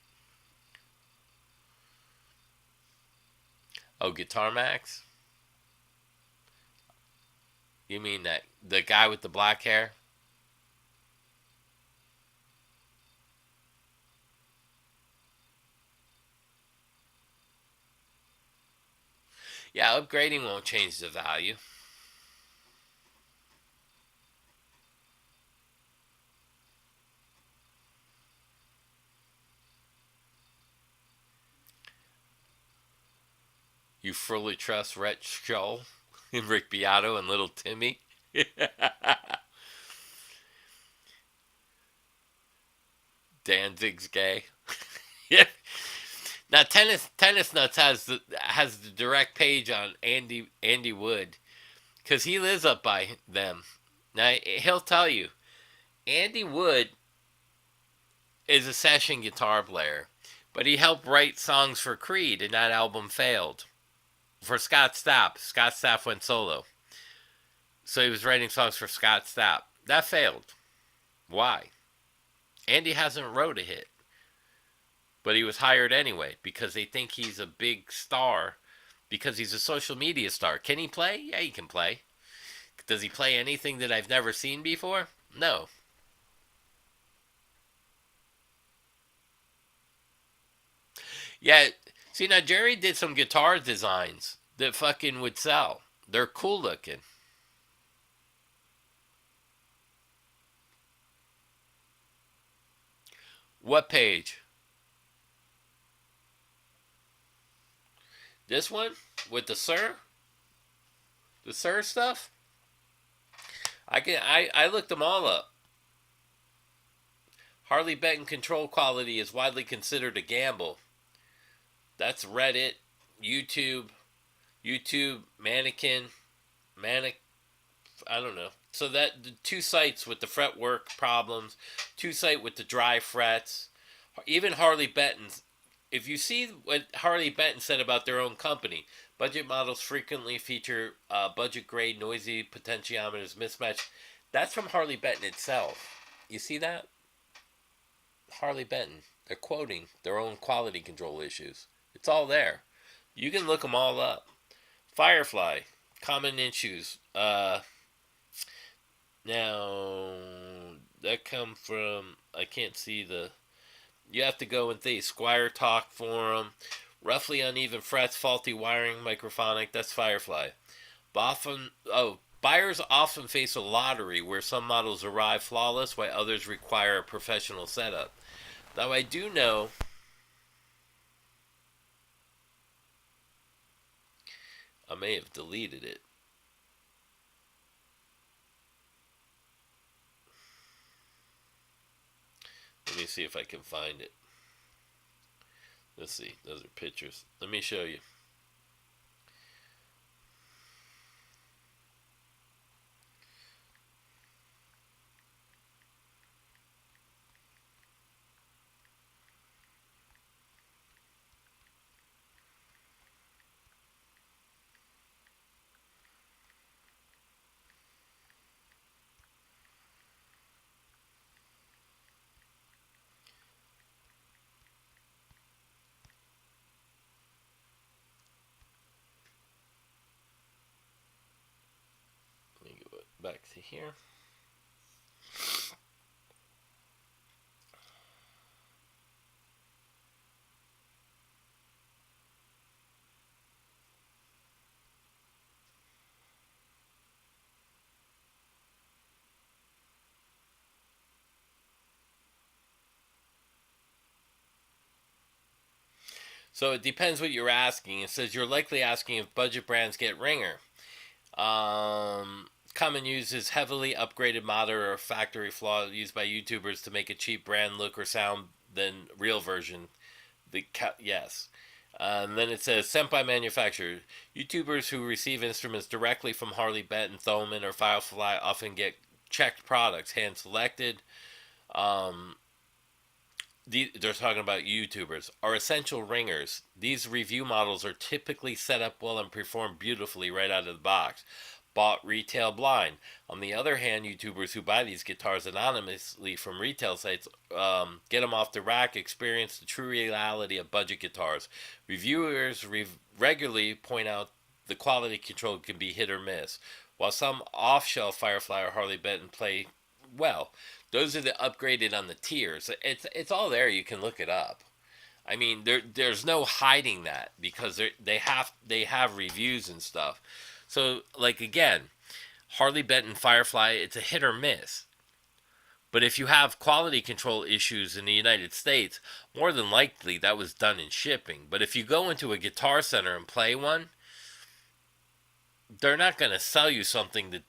Oh, Guitar Max? You mean that the guy with the black hair? Yeah, upgrading won't change the value. You fully trust Rhett Shull and Rick Beato and Little Timmy? Danzig's gay. Yeah. Now tennis nuts has the direct page on Andy Wood because he lives up by them. Now he'll tell you Andy Wood is a session guitar player, but he helped write songs for Creed, and that album failed. For Scott Stapp went solo, so he was writing songs for Scott Stapp. That failed. Why? Andy hasn't wrote a hit. But he was hired anyway because they think he's a big star because he's a social media star. Can he play? Yeah, he can play. Does he play anything that I've never seen before? No. Yeah, see now Jerry did some guitar designs that fucking would sell. They're cool looking. What page? This one with the Sir? The Sir stuff? I looked them all up. Harley Benton control quality is widely considered a gamble. That's Reddit, YouTube, Manic, I don't know. So that the two sites with the fretwork problems, two site with the dry frets, even Harley Benton's. If you see what Harley Benton said about their own company, budget models frequently feature budget grade noisy potentiometers mismatched. That's from Harley Benton itself. You see that? Harley Benton. They're quoting their own quality control issues. It's all there. You can look them all up. Firefly, common issues. Now that come from I can't see the. You have to go and see Squire Talk Forum. Roughly uneven frets, faulty wiring, microphonic. That's Firefly. Buyers often face a lottery where some models arrive flawless while others require a professional setup. Now I do know I may have deleted it. Let me see if I can find it. Let's see. Those are pictures. Let me show you. Let me go back to here. So it depends what you're asking. It says you're likely asking if budget brands get ringer. Common use is heavily upgraded modder or factory flaw used by YouTubers to make a cheap brand look or sound than real version. Yes. And then it says sent by manufacturer. YouTubers who receive instruments directly from Harley Benton, Thomann, or Firefly often get checked products, hand selected. Um, they're talking about YouTubers, are essential ringers. These review models are typically set up well and perform beautifully right out of the box. Bought retail blind. On the other hand, YouTubers who buy these guitars anonymously from retail sites get them off the rack, experience the true reality of budget guitars. Reviewers regularly point out the quality control can be hit or miss, while some off-shelf Firefly or Harley Benton play well. Those are the upgraded on the tiers. It's all there. You can look it up. I mean, there's no hiding that because they have reviews and stuff. So like again, Harley Benton Firefly, it's a hit or miss. But if you have quality control issues in the United States, more than likely that was done in shipping. But if you go into a Guitar Center and play one, they're not going to sell you something that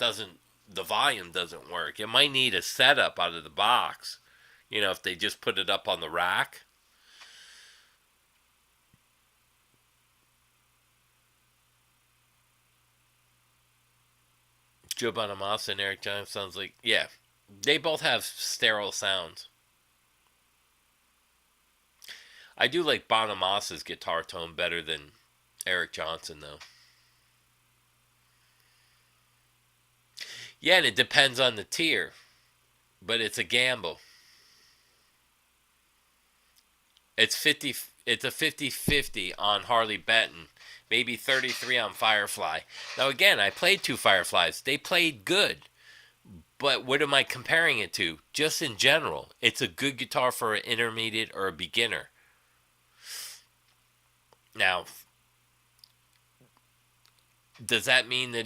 the volume doesn't work. It might need a setup out of the box. If they just put it up on the rack. Joe Bonamassa and Eric Johnson sounds like, yeah, they both have sterile sounds. I do like Bonamassa's guitar tone better than Eric Johnson, though. Yeah, and it depends on the tier, but it's a gamble. It's a 50-50 on Harley Benton, maybe 33 on Firefly. Now again, I played two Fireflies. They played good. But what am I comparing it to? Just in general, it's a good guitar for an intermediate or a beginner. Now, does that mean that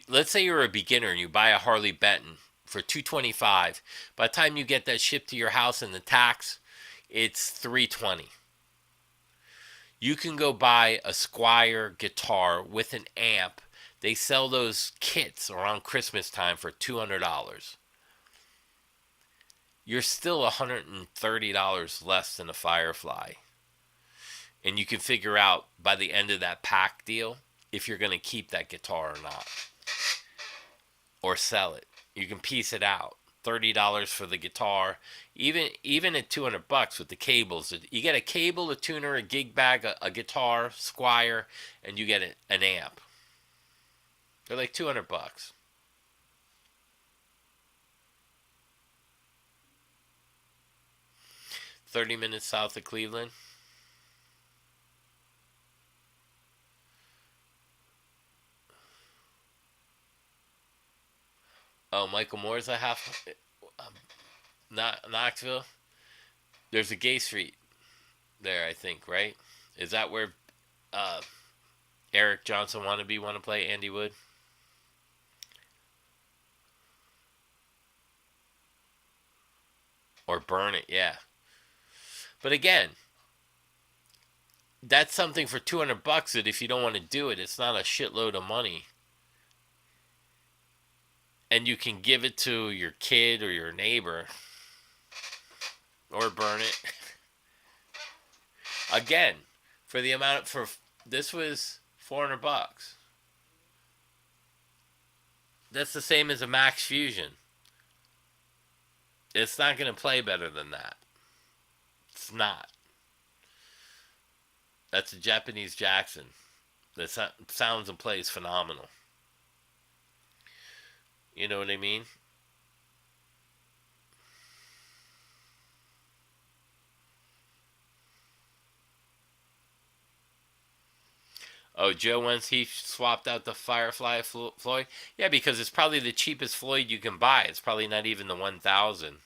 let's say you're a beginner and you buy a Harley Benton for $225, by the time you get that shipped to your house and the tax, it's $320. You can go buy a Squier guitar with an amp. They sell those kits around Christmas time for $200. You're still $130 less than a Firefly. And you can figure out by the end of that pack deal if you're going to keep that guitar or not. Or sell it. You can piece it out. $30 for the guitar. Even at $200 with the cables. You get a cable, a tuner, a gig bag, a guitar, Squier, and you get an amp. They're like $200. 30 minutes south of Cleveland. Oh, Michael Moore's a half. Knoxville. There's a Gay Street there, I think, right? Is that where Eric Johnson want to play Andy Wood? Or Burn It, yeah. But again, that's something for $200 that if you don't want to do it, it's not a shitload of money. And you can give it to your kid or your neighbor. Or burn it. Again, for the amount this was $400. That's the same as a Max Fusion. It's not going to play better than that. It's not. That's a Japanese Jackson. The sounds and plays phenomenal. You know what I mean? Oh, Joe, once he swapped out the Firefly Floyd? Yeah, because it's probably the cheapest Floyd you can buy. It's probably not even the 1000.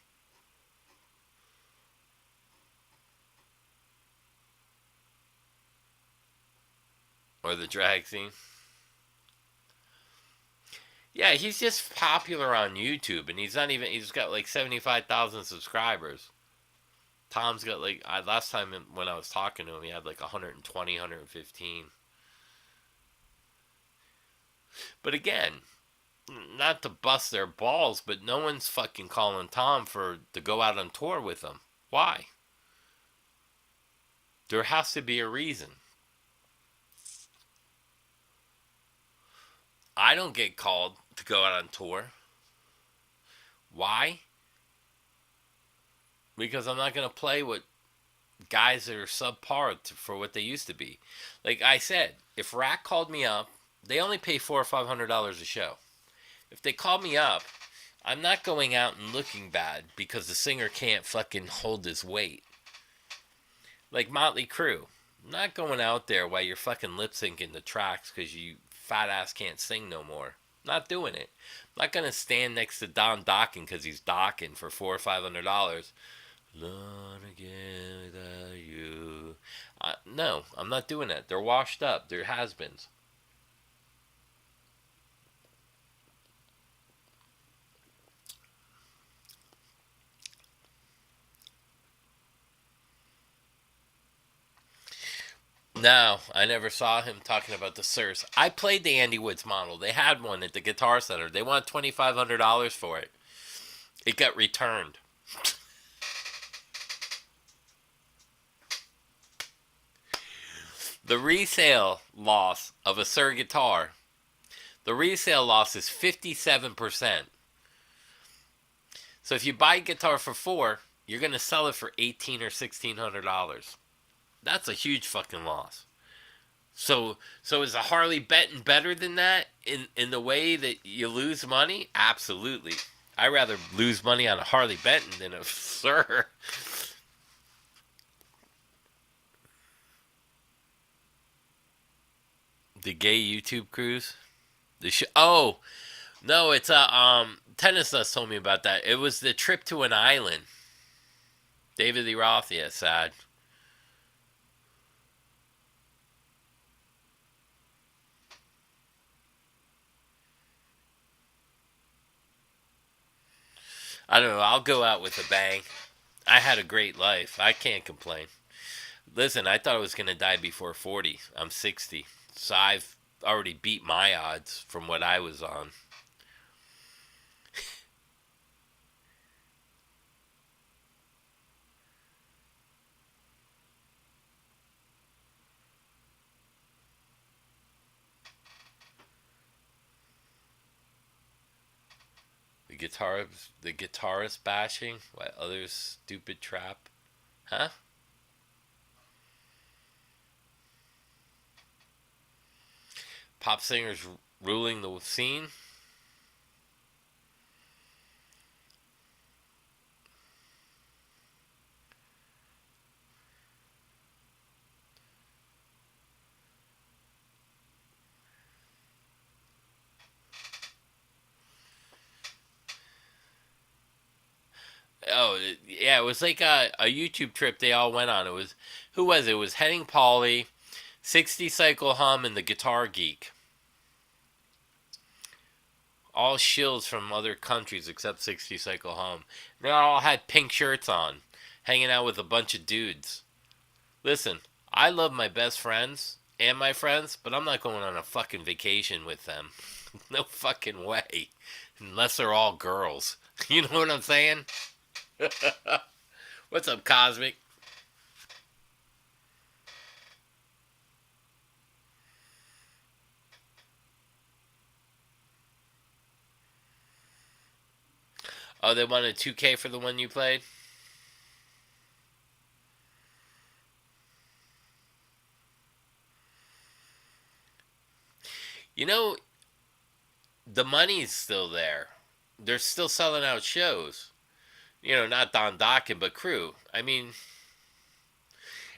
Or the drag scene. Yeah, he's just popular on YouTube, and he's got like 75,000 subscribers. Tom's got like last time when I was talking to him, he had like 120, 115. But again, not to bust their balls, but no one's fucking calling Tom to go out on tour with them. Why? There has to be a reason. I don't get called to go out on tour. Why? Because I'm not going to play with guys that are subpar for what they used to be. Like I said, if Rack called me up, they only pay $400 or $500 a show. If they call me up, I'm not going out and looking bad because the singer can't fucking hold his weight. Like Motley Crue. I'm not going out there while you're fucking lip syncing the tracks because you fat ass can't sing no more. Not doing it. I'm not going to stand next to Don Dockin because he's docking for $400 or $500. Lord, again without you. No, I'm not doing that. They're washed up. They're has-beens. No, I never saw him talking about the Sirs. I played the Andy Woods model. They had one at the Guitar Center. They want $2,500 for it. It got returned. The resale loss of a Sir guitar, the resale loss is 57%. So if you buy a guitar for $4, you're going to sell it for $1,800 or $1,600. That's a huge fucking loss. So is a Harley Benton better than that in the way that you lose money? Absolutely. I'd rather lose money on a Harley Benton than a Sir. The gay YouTube cruise? Oh, no, it's a Tennis Dust told me about that. It was the trip to an island. David Lee Roth, yeah, sad. I don't know. I'll go out with a bang. I had a great life. I can't complain. Listen, I thought I was going to die before 40. I'm 60. So I've already beat my odds from what I was on. The guitarist bashing? What other stupid trap? Huh? Pop singers ruling the scene? Oh, yeah, it was like a YouTube trip they all went on. It was, who was it? It was Henning Pauly, 60 Cycle Hum, and the Guitar Geek. All shills from other countries except 60 Cycle Hum. They all had pink shirts on, hanging out with a bunch of dudes. Listen, I love my best friends and my friends, but I'm not going on a fucking vacation with them. No fucking way. Unless they're all girls. You know what I'm saying? What's up, Cosmic? Oh, they wanted 2K for the one you played? You know, the money's still there. They're still selling out shows. You know, not Don Dockin, but Crew. I mean,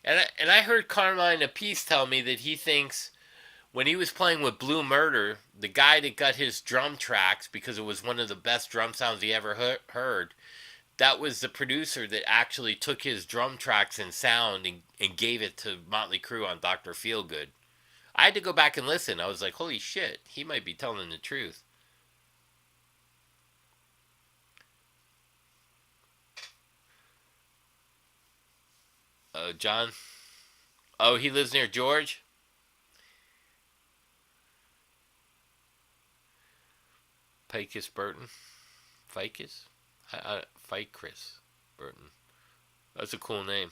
and I heard Carmine Appice tell me that he thinks when he was playing with Blue Murder, the guy that got his drum tracks because it was one of the best drum sounds he ever heard, that was the producer that actually took his drum tracks and sound and gave it to Motley Crue on Dr. Feelgood. I had to go back and listen. I was like, holy shit, he might be telling the truth. John. Oh, he lives near George. Ficus Burton. Ficus. Ficus Burton. That's a cool name.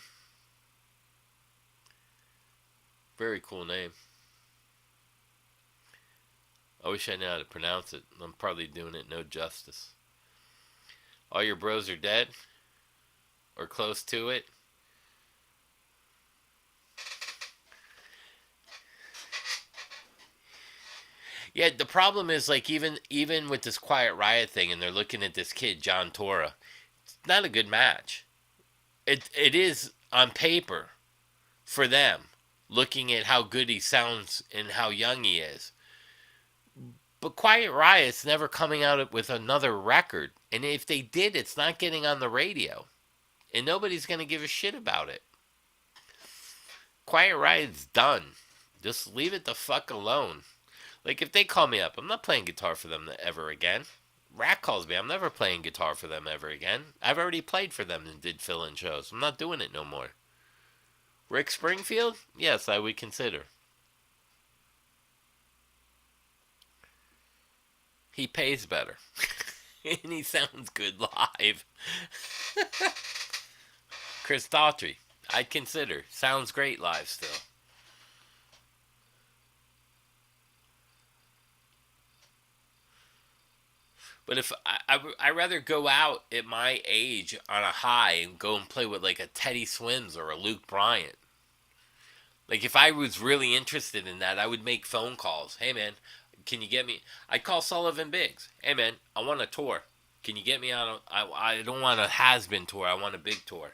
Very cool name. I wish I knew how to pronounce it. I'm probably doing it no justice. All your bros are dead? Or close to it? Yeah, the problem is like even with this Quiet Riot thing, and they're looking at this kid John Tora. It's not a good match. It is on paper for them, looking at how good he sounds and how young he is. But Quiet Riot's never coming out with another record, and if they did, it's not getting on the radio, and nobody's gonna give a shit about it. Quiet Riot's done. Just leave it the fuck alone. Like, if they call me up, I'm not playing guitar for them ever again. Rat calls me, I'm never playing guitar for them ever again. I've already played for them and did fill-in shows. I'm not doing it no more. Rick Springfield? Yes, I would consider. He pays better. And he sounds good live. Chris Daughtry, I'd consider. Sounds great live still. But if I rather go out at my age on a high and go and play with like a Teddy Swims or a Luke Bryant. Like if I was really interested in that, I would make phone calls. Hey man, can you get me? I'd call Sullivan Biggs. Hey man, I want a tour. Can you get me on a? I don't want a has-been tour. I want a big tour.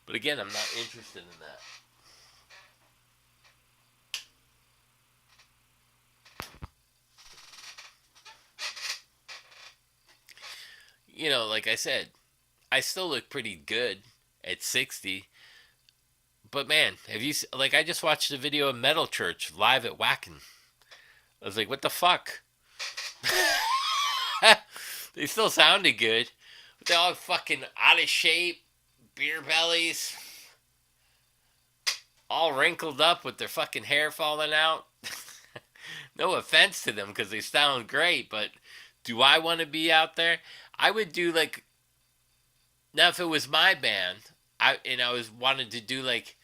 But again, I'm not interested in that. You know, like I said, I still look pretty good at 60. But man, have you like I just watched a video of Metal Church live at Wacken. I was like, what the fuck? They still sounded good, but they're all fucking out of shape, beer bellies, all wrinkled up with their fucking hair falling out. No offense to them because they sound great, but do I want to be out there? I would do like now if it was my band, I was wanted to do like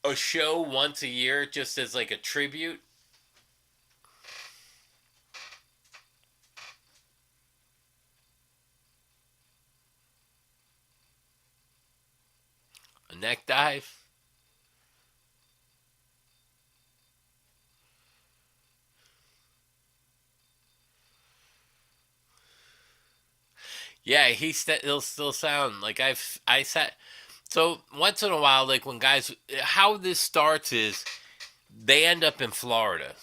a show once a year just as like a tribute. A neck dive. Yeah, he'll still sound like I sat. So once in a while, like when guys, how this starts is they end up in Florida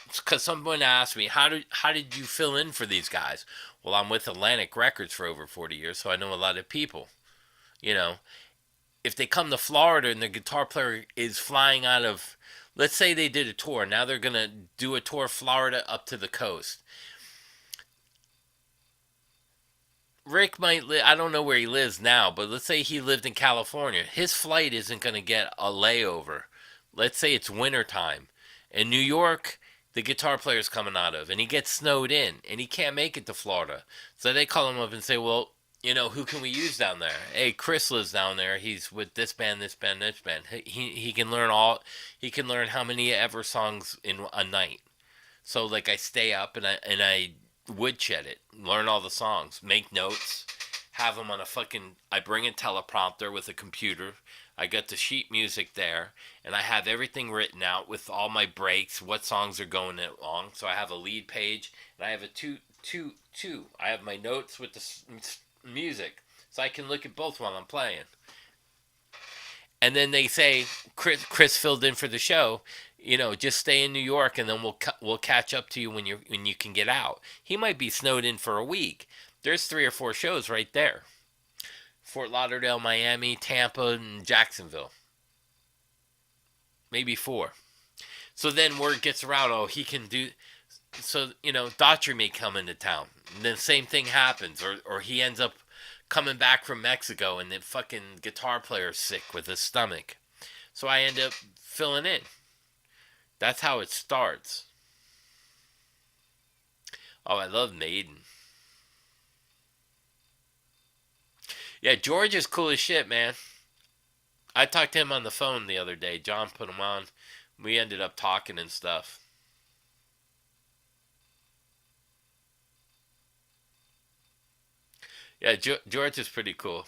because someone asked me how did you fill in for these guys? Well, I'm with Atlantic Records for over 40 years, so I know a lot of people. You know, if they come to Florida and the guitar player is flying out of, let's say they did a tour, now they're gonna do a tour Florida up to the coast. Rick might I don't know where he lives now, but let's say he lived in California. His flight isn't going to get a layover. Let's say it's wintertime. In New York, the guitar player's coming out of, and he gets snowed in, and he can't make it to Florida. So they call him up and say, well, who can we use down there? Hey, Chris lives down there. He's with this band, this band, this band. He can learn he can learn how many ever songs in a night. So like I stay up and I woodshed it, learn all the songs, make notes, have them on a fucking. I bring a teleprompter with a computer. I got the sheet music there, and I have everything written out with all my breaks, what songs are going along. So I have a lead page, and I have a two. I have my notes with the music, so I can look at both while I'm playing. And then they say Chris filled in for the show. Just stay in New York, and then we'll catch up to you when you can get out. He might be snowed in for a week. There's 3 or 4 shows right there: Fort Lauderdale, Miami, Tampa, and Jacksonville. Maybe 4. So then word gets around, oh, he can do. So, Daughtry may come into town. And then same thing happens. Or he ends up coming back from Mexico and the fucking guitar player's sick with his stomach. So I end up filling in. That's how it starts. Oh, I love Maiden. Yeah, George is cool as shit, man. I talked to him on the phone the other day. John put him on. We ended up talking and stuff. Yeah, George is pretty cool.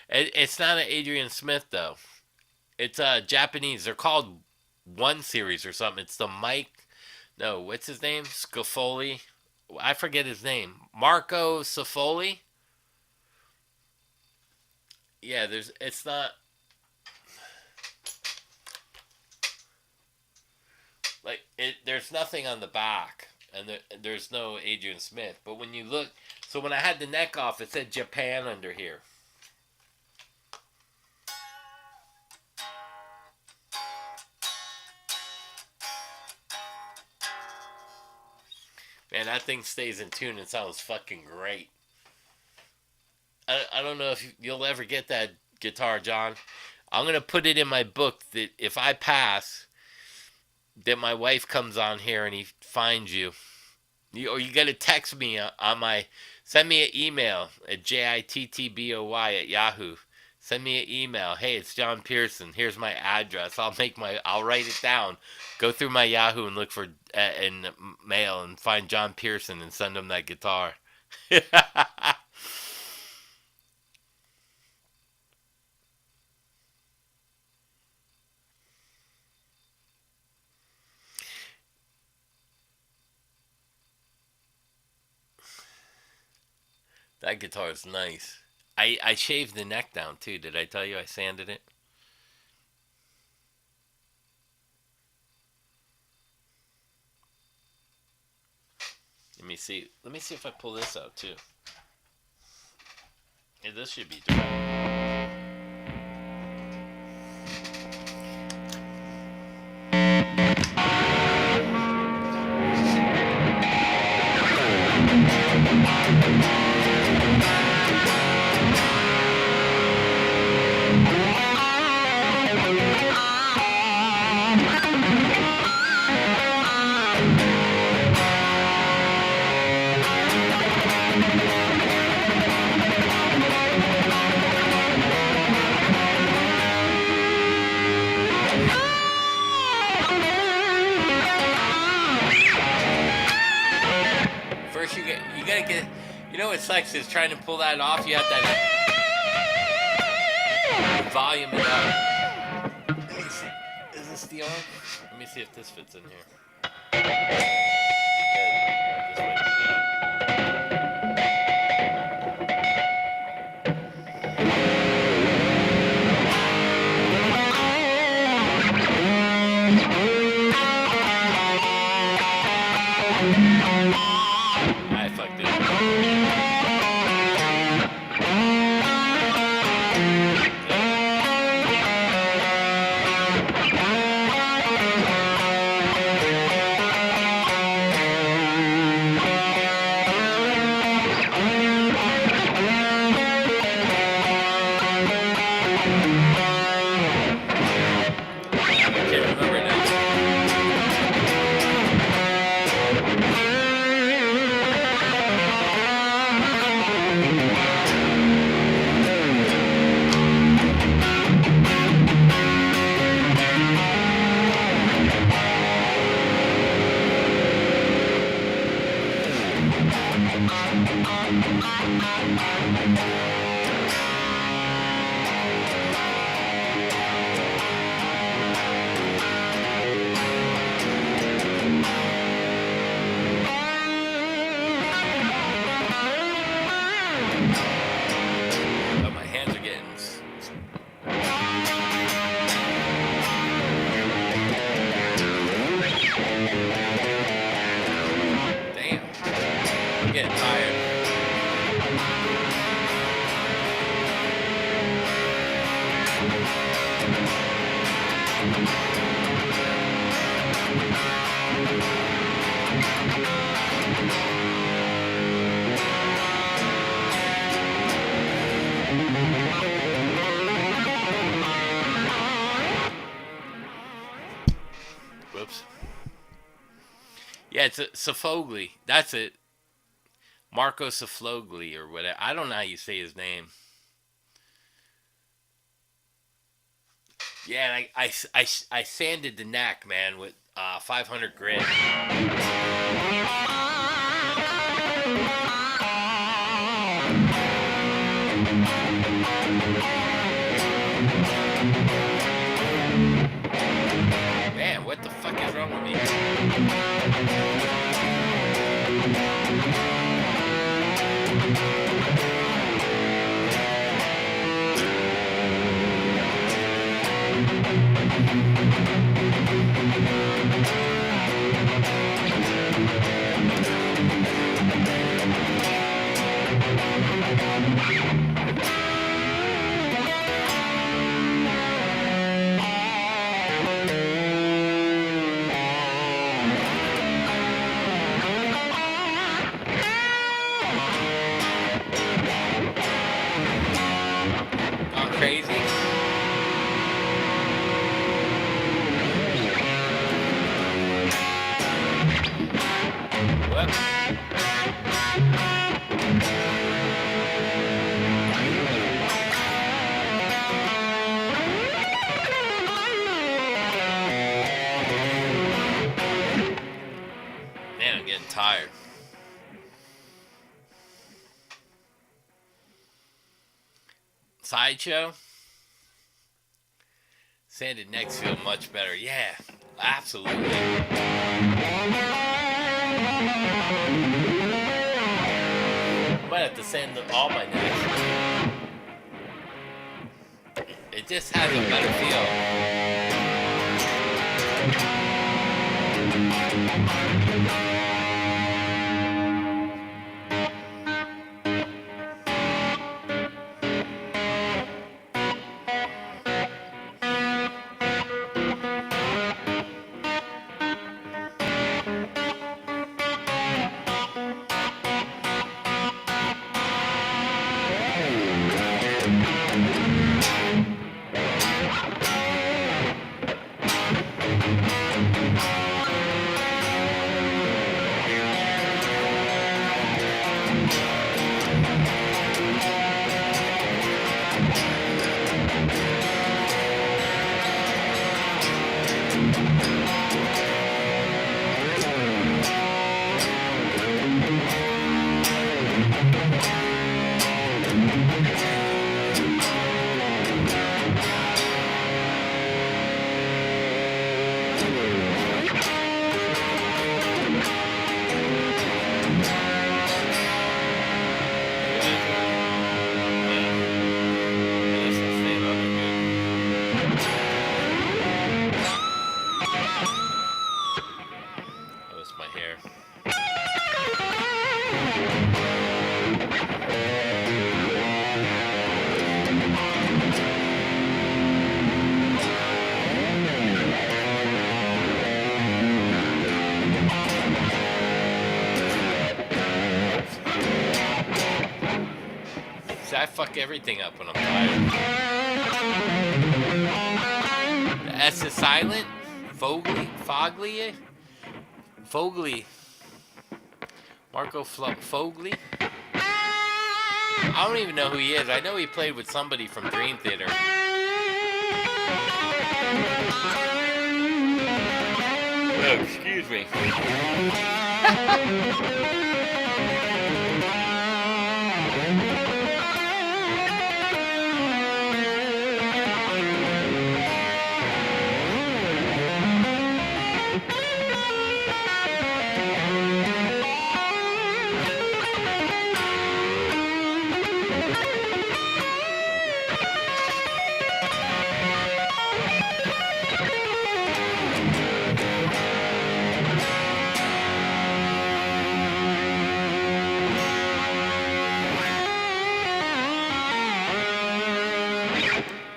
It's not an Adrian Smith, though. It's Japanese. They're called One Series or something. It's the Mike. No, what's his name? Scafoli. I forget his name. Marco Scafoli. Yeah, it's not like it. There's nothing on the back, and there's no Adrian Smith. But when you look, so when I had the neck off, it said Japan under here. Man, that thing stays in tune and sounds fucking great. I don't know if you'll ever get that guitar, John. I'm going to put it in my book that if I pass, that my wife comes on here and he finds you. Or you got to text me on my, send me an email at jittboy@yahoo. Send me an email. Hey, it's John Pearson. Here's my address. I'll write it down. Go through my Yahoo and look for in mail and find John Pearson and send him that guitar. That guitar is nice. I shaved the neck down too. Did I tell you I sanded it? Let me see. Let me see if I pull this out too. Yeah, this should be direct. First, you gotta get. You know what sucks is trying to pull that off. You have to volume it up. Let me see. Is this the arm? Let me see if this fits in here. Yeah, this might be good. I fucked it. I can't remember now. Oh, my hands are getting. Yeah, it's a Sofogli. That's it. Marco Sofogli or whatever. I don't know how you say his name. Yeah, and I sanded the neck, man, with 500 grit. Man, what the fuck is wrong with me? Gone crazy? What? Man, I'm getting tired. Sideshow? Sanded necks feel much better. Yeah, absolutely. Might have to sand all my necks. It just has a better feel. I fuck everything up when I'm tired. The S is silent. Fogli. Marco Fogli. I don't even know who he is. I know he played with somebody from Dream Theater. Oh, excuse me.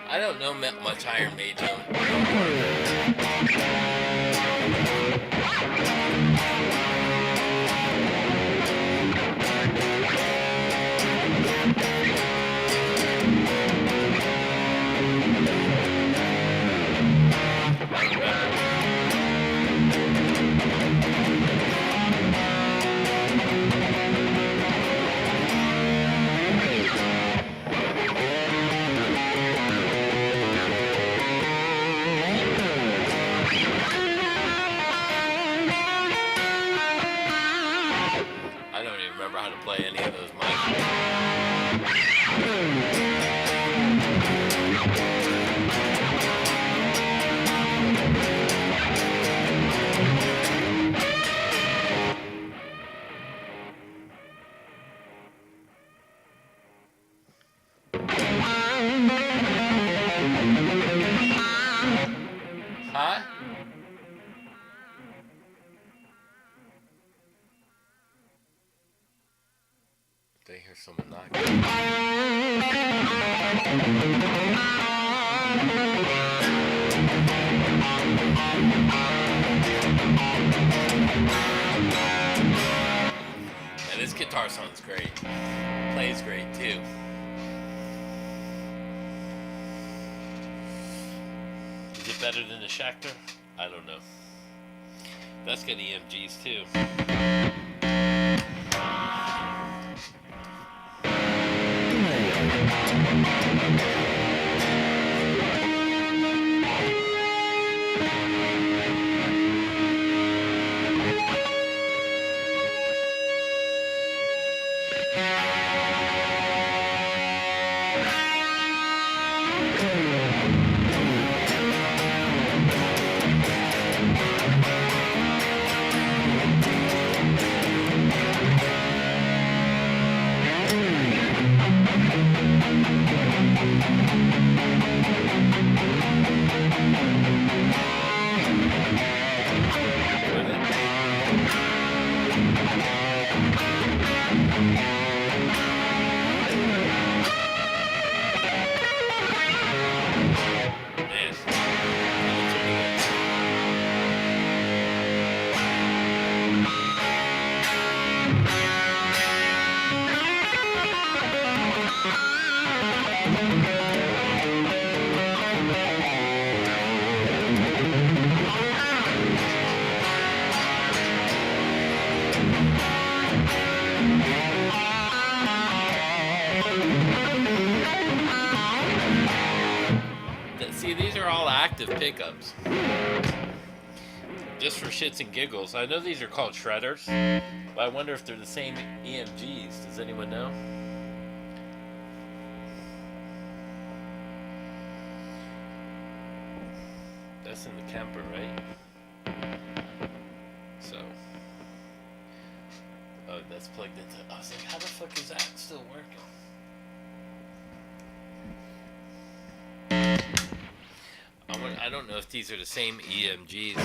I don't know much Iron Maiden. how to play any of those mics. Huh? Did I hear someone knocking? Yeah, this guitar sounds great. Plays great too. Is it better than the Schecter? I don't know. That's got EMGs too. See, these are all active pickups. Just for shits and giggles. I know these are called shredders, but I wonder if they're the same EMGs. Does anyone know? That's in the Kemper, right? So. Oh, that's plugged into. I was like, how the fuck is that still working? I don't know if these are the same EMGs.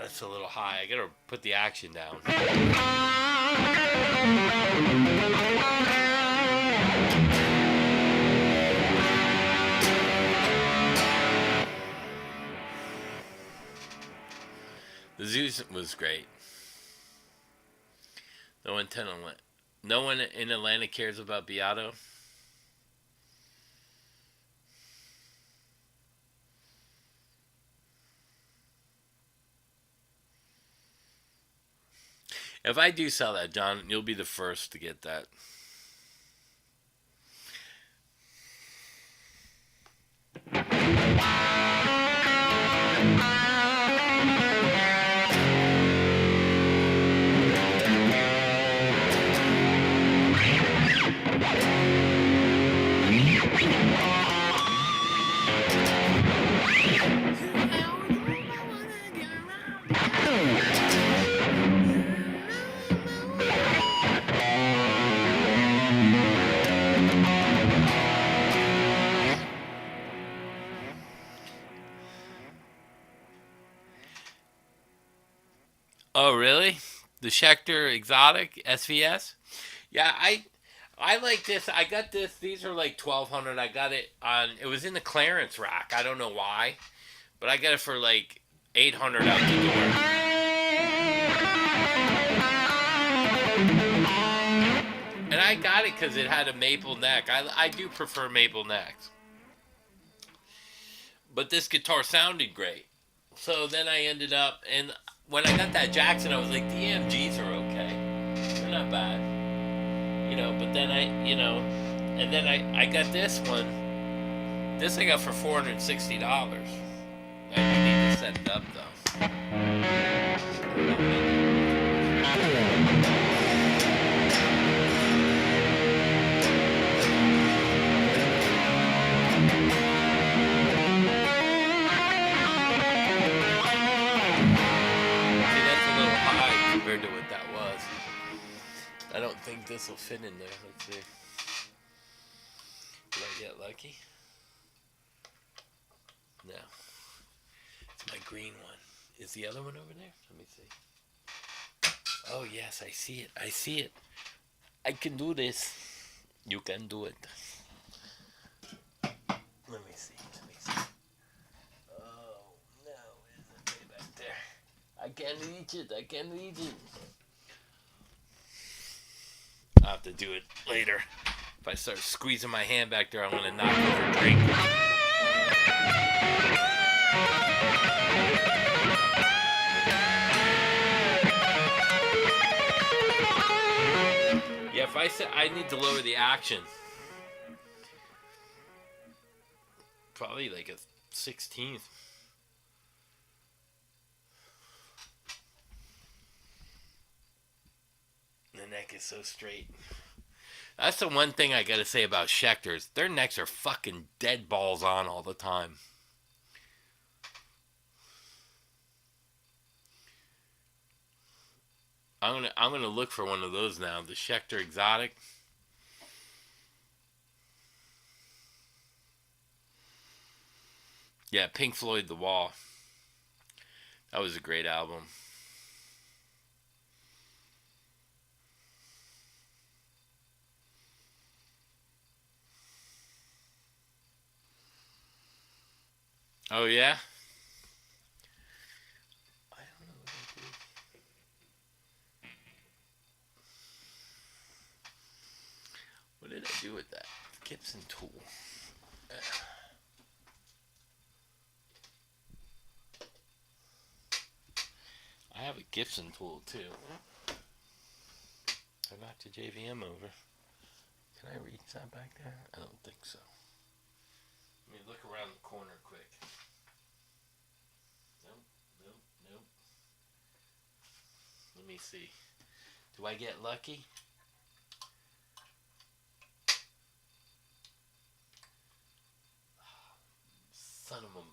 That's a little high. I gotta put the action down. The Zeus was great. No one in Atlanta cares about Beato. If I do sell that, John, you'll be the first to get that. Oh, really? The Schecter Exotic SVS? Yeah, I like this. I got this. These are like $1,200. I got it on. It was in the clearance rack. I don't know why, but I got it for like $800 out the door. I got it because it had a maple neck. I do prefer maple necks. But this guitar sounded great. So then I ended up, and when I got that Jackson, I was like, the AMGs are okay. They're not bad. You know, but then and then I got this one. This I got for $460. I do need to set it up though. Compared to what that was. I don't think this will fit in there. Let's see. Did I get lucky? No. It's my green one. Is the other one over there? Let me see. Oh yes, I see it. I see it. I can do this. You can do it. Let me see. Let me see. Oh no, it's way back there. I can't reach it. I can't reach it. I'll have to do it later. If I start squeezing my hand back there, I'm going to knock over a drink. Yeah, if I said I need to lower the action. Probably like a 16th. The neck is so straight. That's the one thing I gotta say about Schecters. Their necks are fucking dead balls on all the time. I'm gonna look for one of those now. The Schecter Exotic. Yeah, Pink Floyd The Wall. That was a great album. Oh yeah? I don't know what did I do with that? Gibson tool. I have a Gibson tool too. I knocked the JVM over. Can I reach that back there? I don't think so. Let me look around the corner quick. Nope. Let me see. Do I get lucky? Son of 'em.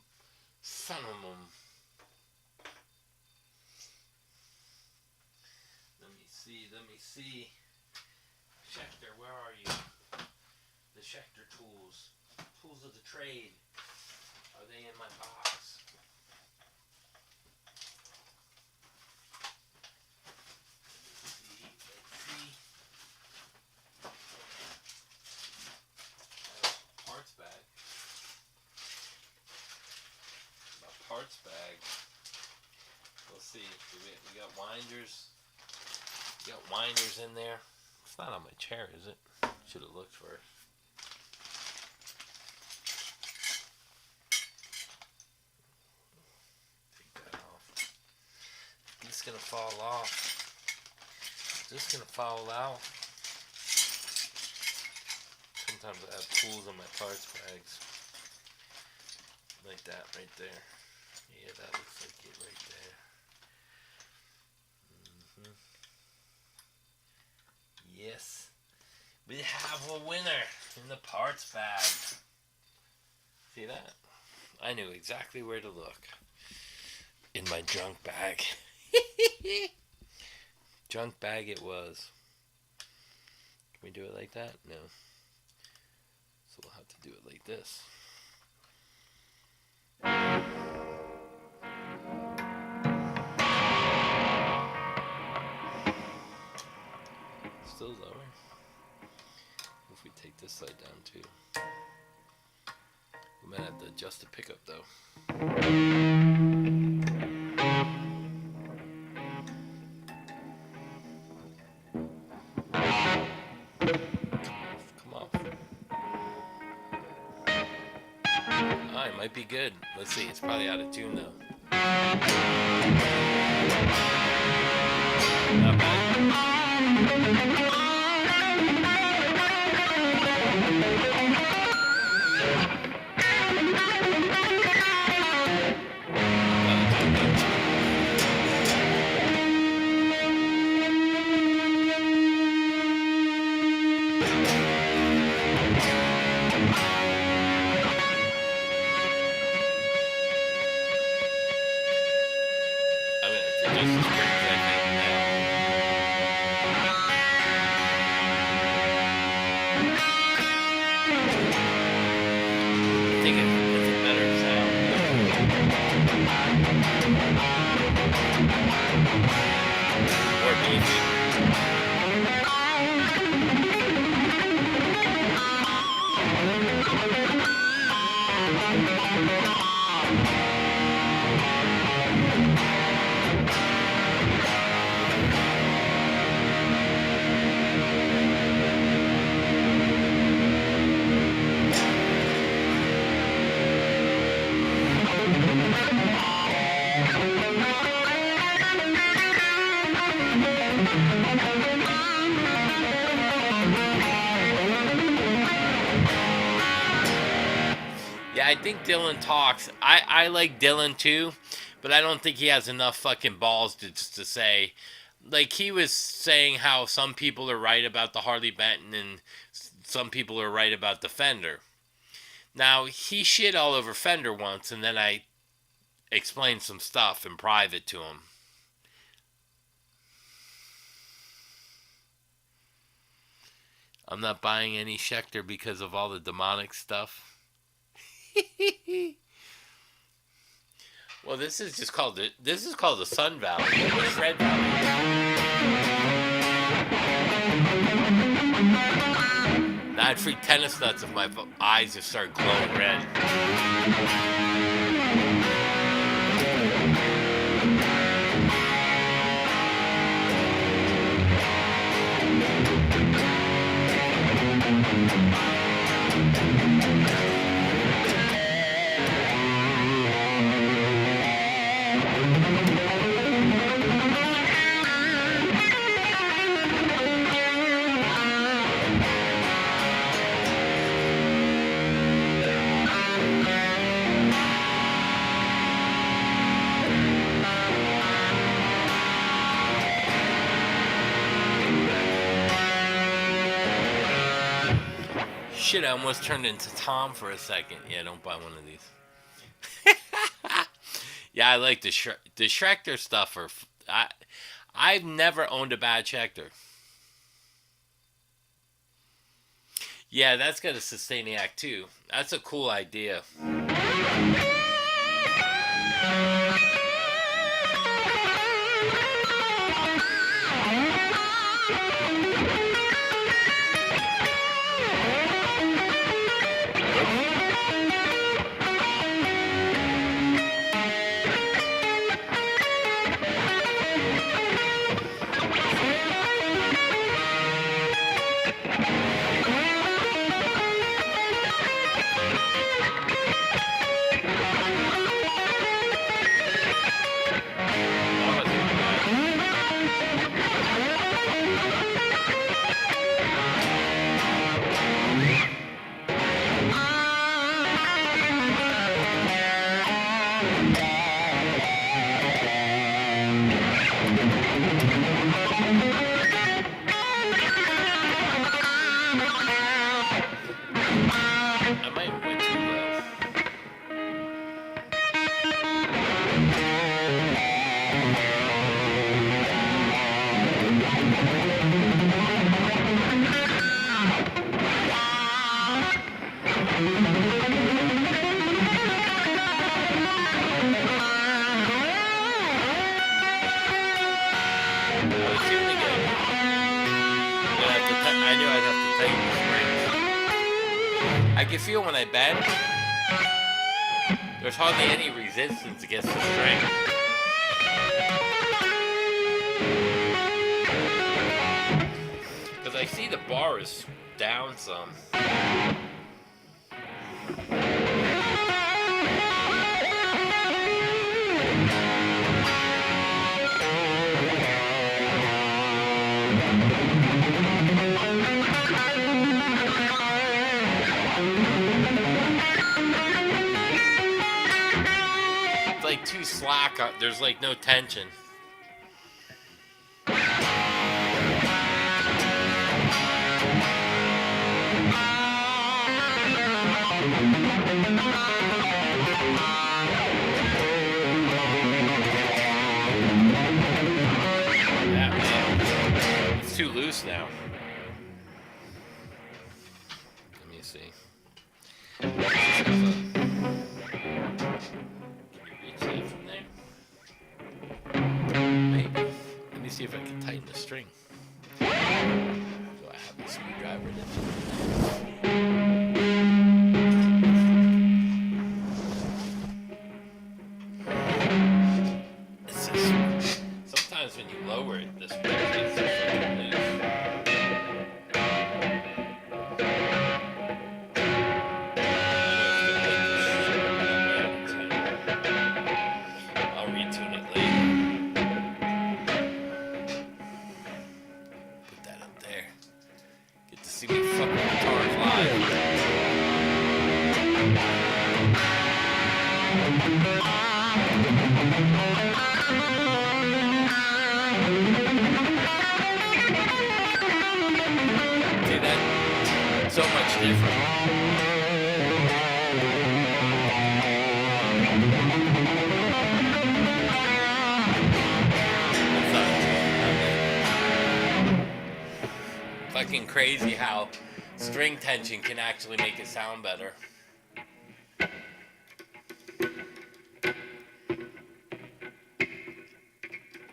Let me see. Schecter, where are you? The Schecter tools. Tools of the trade. Are they in my box? Let's see. Parts bag. My parts bag. Let's see. We got winders. We got winders in there. It's not on my chair, is it? Should have looked for it. It's gonna fall off. Just gonna fall out. Sometimes I have tools in my parts bags. Like that right there. Yeah, that looks like it right there. Yes. We have a winner in the parts bag. See that? I knew exactly where to look. In my junk bag. Junk bag it was. Can we do it like that? No. So we'll have to do it like this. Still lower. If we take this side down too. We might have to adjust the pickup though. Might be good. Let's see. It's probably out of tune though. Not bad. I think Dylan talks. I like Dylan too, but I don't think he has enough fucking balls to say. Like, he was saying how some people are right about the Harley Benton and some people are right about the Fender. Now, he shit all over Fender once, and then I explained some stuff in private to him. I'm not buying any Schecter because of all the demonic stuff. Well, this is called the Sun Valley, the Shred Valley. Now I'd freak tennis nuts if my eyes just start glowing red. Shit, I almost turned into Tom for a second. Yeah, don't buy one of these. Yeah, I like the Schecter stuff. I've never owned a bad Schecter. Yeah, that's got a Sustainiac too. That's a cool idea. I knew I'd have to tighten the springs. I can feel when I bend, there's hardly any resistance against the string. Because I see the bar is down some. It's like too slack. There's like no tension. It's too loose now. Let me see. Can you reach that from there? Maybe. Let me see if I can tighten the string. Do I have the screwdriver to do It's just, sometimes when you lower it, this way, it's just fucking loose. I'll retune it later. Put that up there. Get to see me fucking guitars live. See that? So much different. Fucking crazy how string tension can actually make it sound better.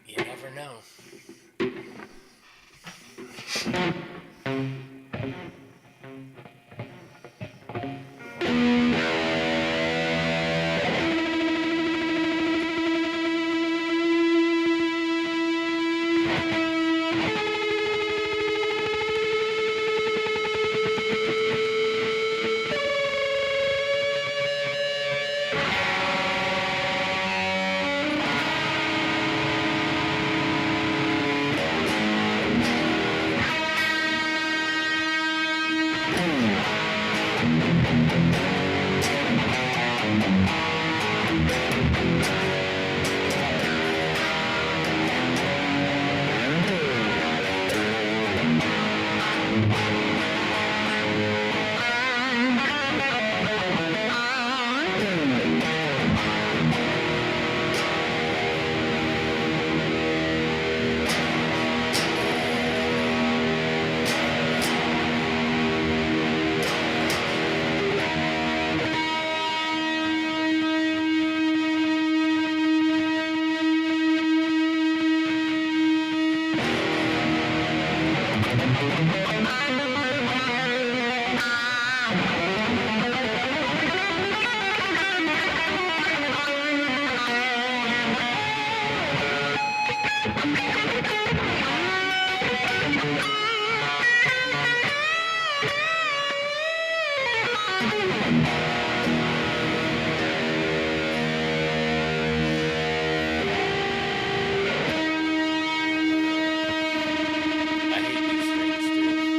You never know. I hate these strings too.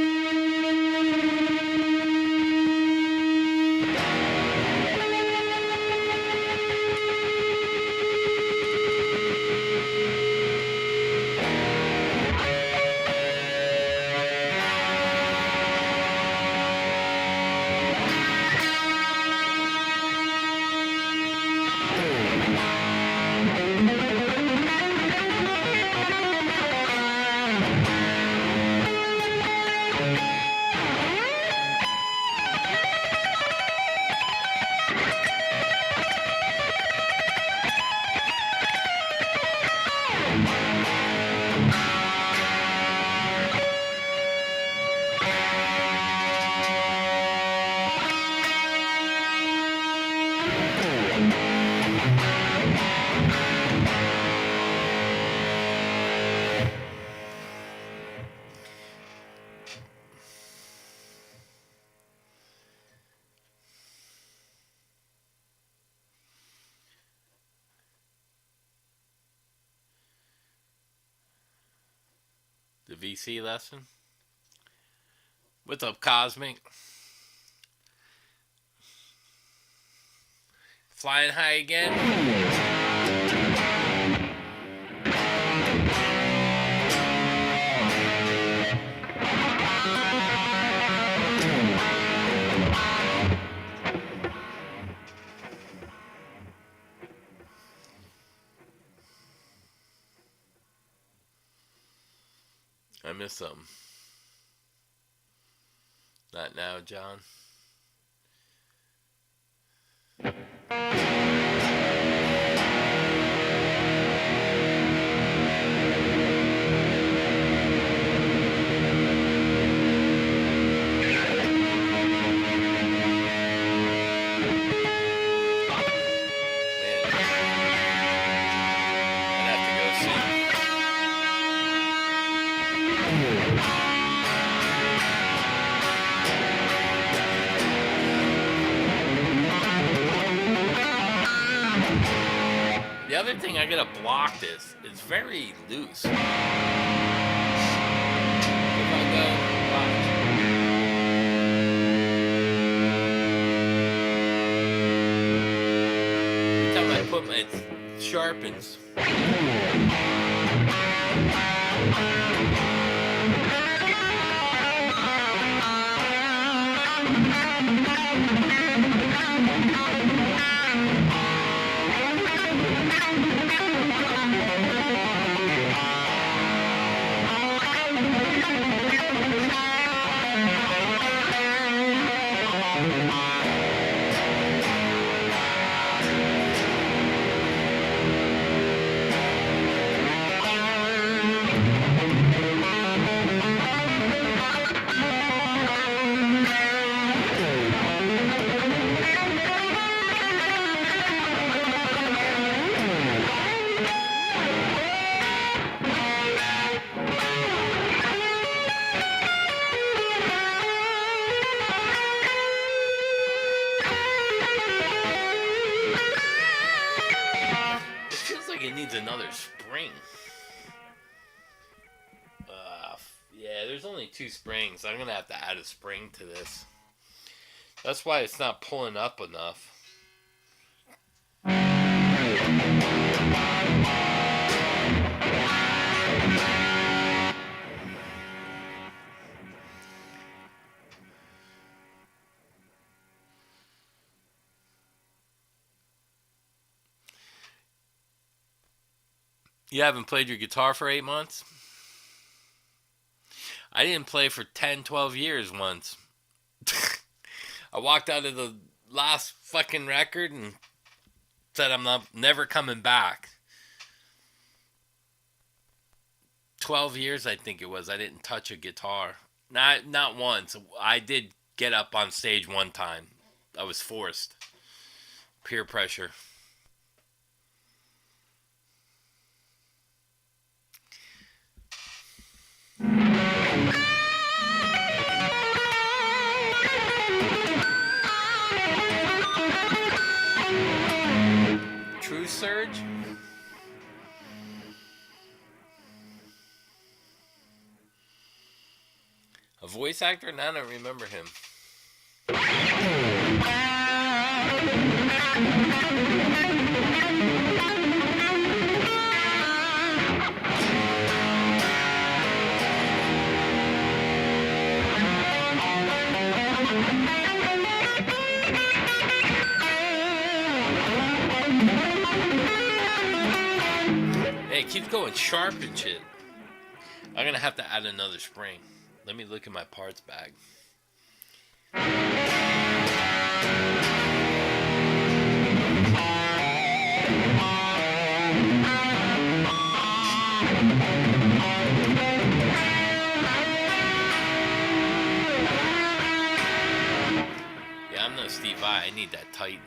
VC lesson. What's up, Cosmic? Flying high again? I missed something. Not now, John. The other thing I gotta block this. It's very loose. If I go, watch. Every time I put my, it sharpens. Another spring. Yeah, there's only 2 springs. I'm gonna have to add a spring to this. That's why it's not pulling up enough. You haven't played your guitar for 8 months? I didn't play for 10, 12 years once. I walked out of the last fucking record and said I'm never coming back. 12 years, I think it was. I didn't touch a guitar. Not once. I did get up on stage one time. I was forced. Peer pressure. True Surge? A voice actor? Now I don't remember him. Hey, it keeps going sharp and shit. I'm gonna have to add another spring. Let me look in my parts bag. Yeah, I'm no Steve Vai. I need that Titan.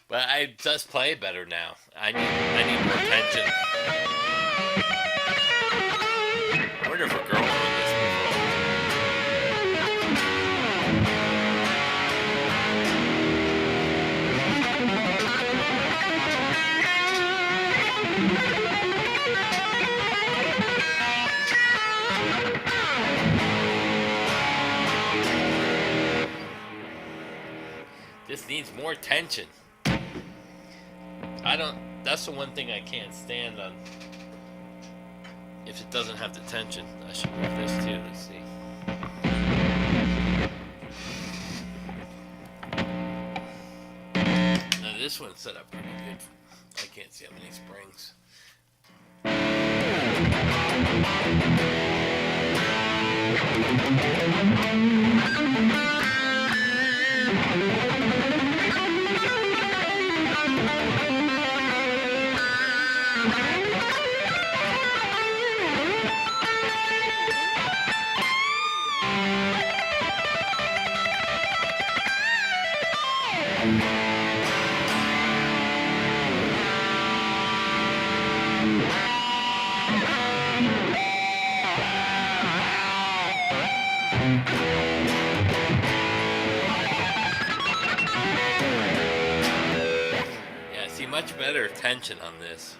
But I just play better now. I need more attention. I wonder if a girl wrote this needs more tension. That's the one thing I can't stand on. If it doesn't have the tension, I should move this too. Let's see. Now this one's set up pretty good. I can't see how many springs. Yeah, see, much better tension on this.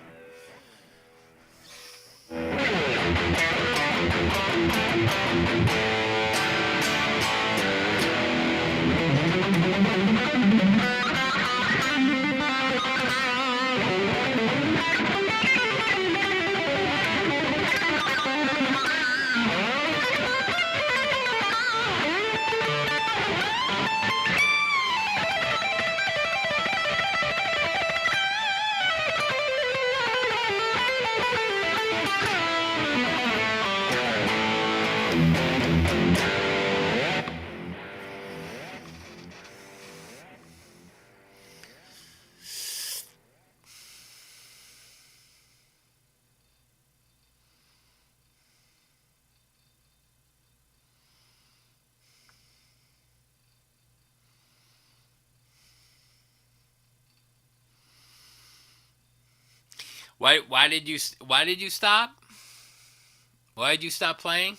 Why did you stop? Why did you stop playing?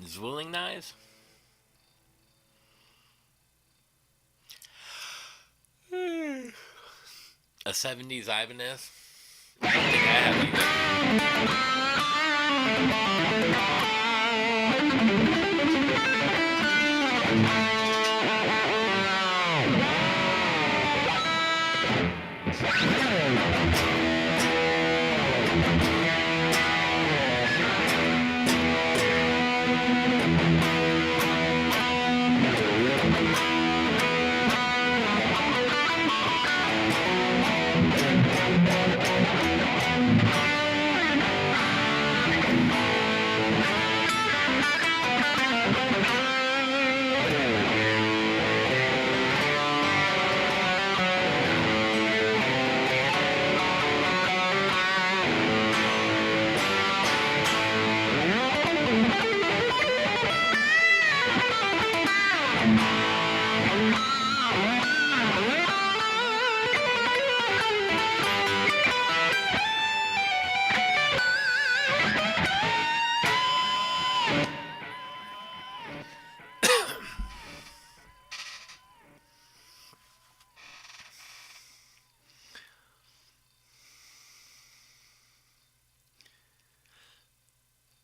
Zwilling knives? A 70s Ibanez? I don't think I have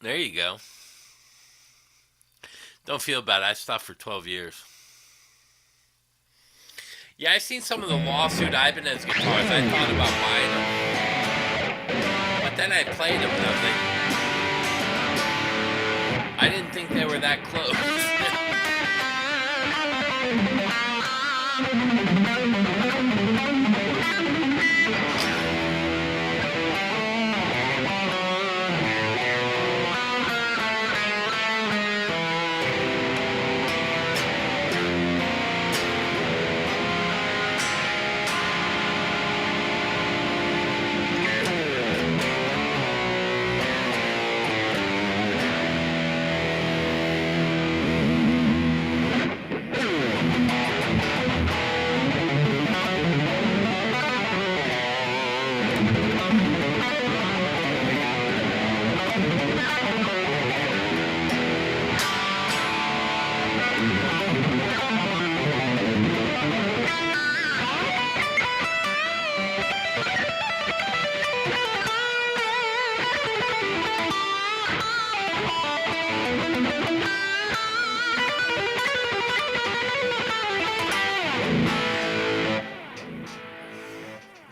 There you go. Don't feel bad. I stopped for 12 years. Yeah, I've seen some of the lawsuit Ibanez guitars. I thought about buying them. But then I played them and I was like, I didn't think they were that close.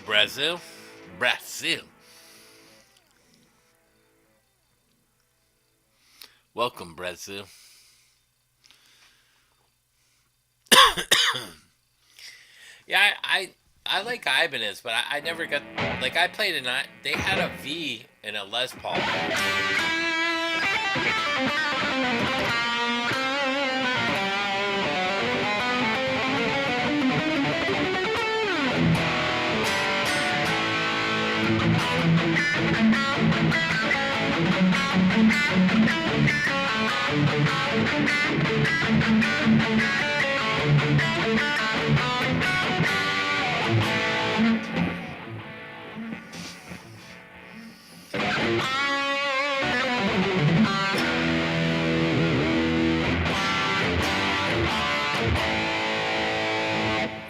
Brazil. Brazil. Welcome, Brazil. Yeah, I like Ibanez, but I never got like I played an they had a V and a Les Paul.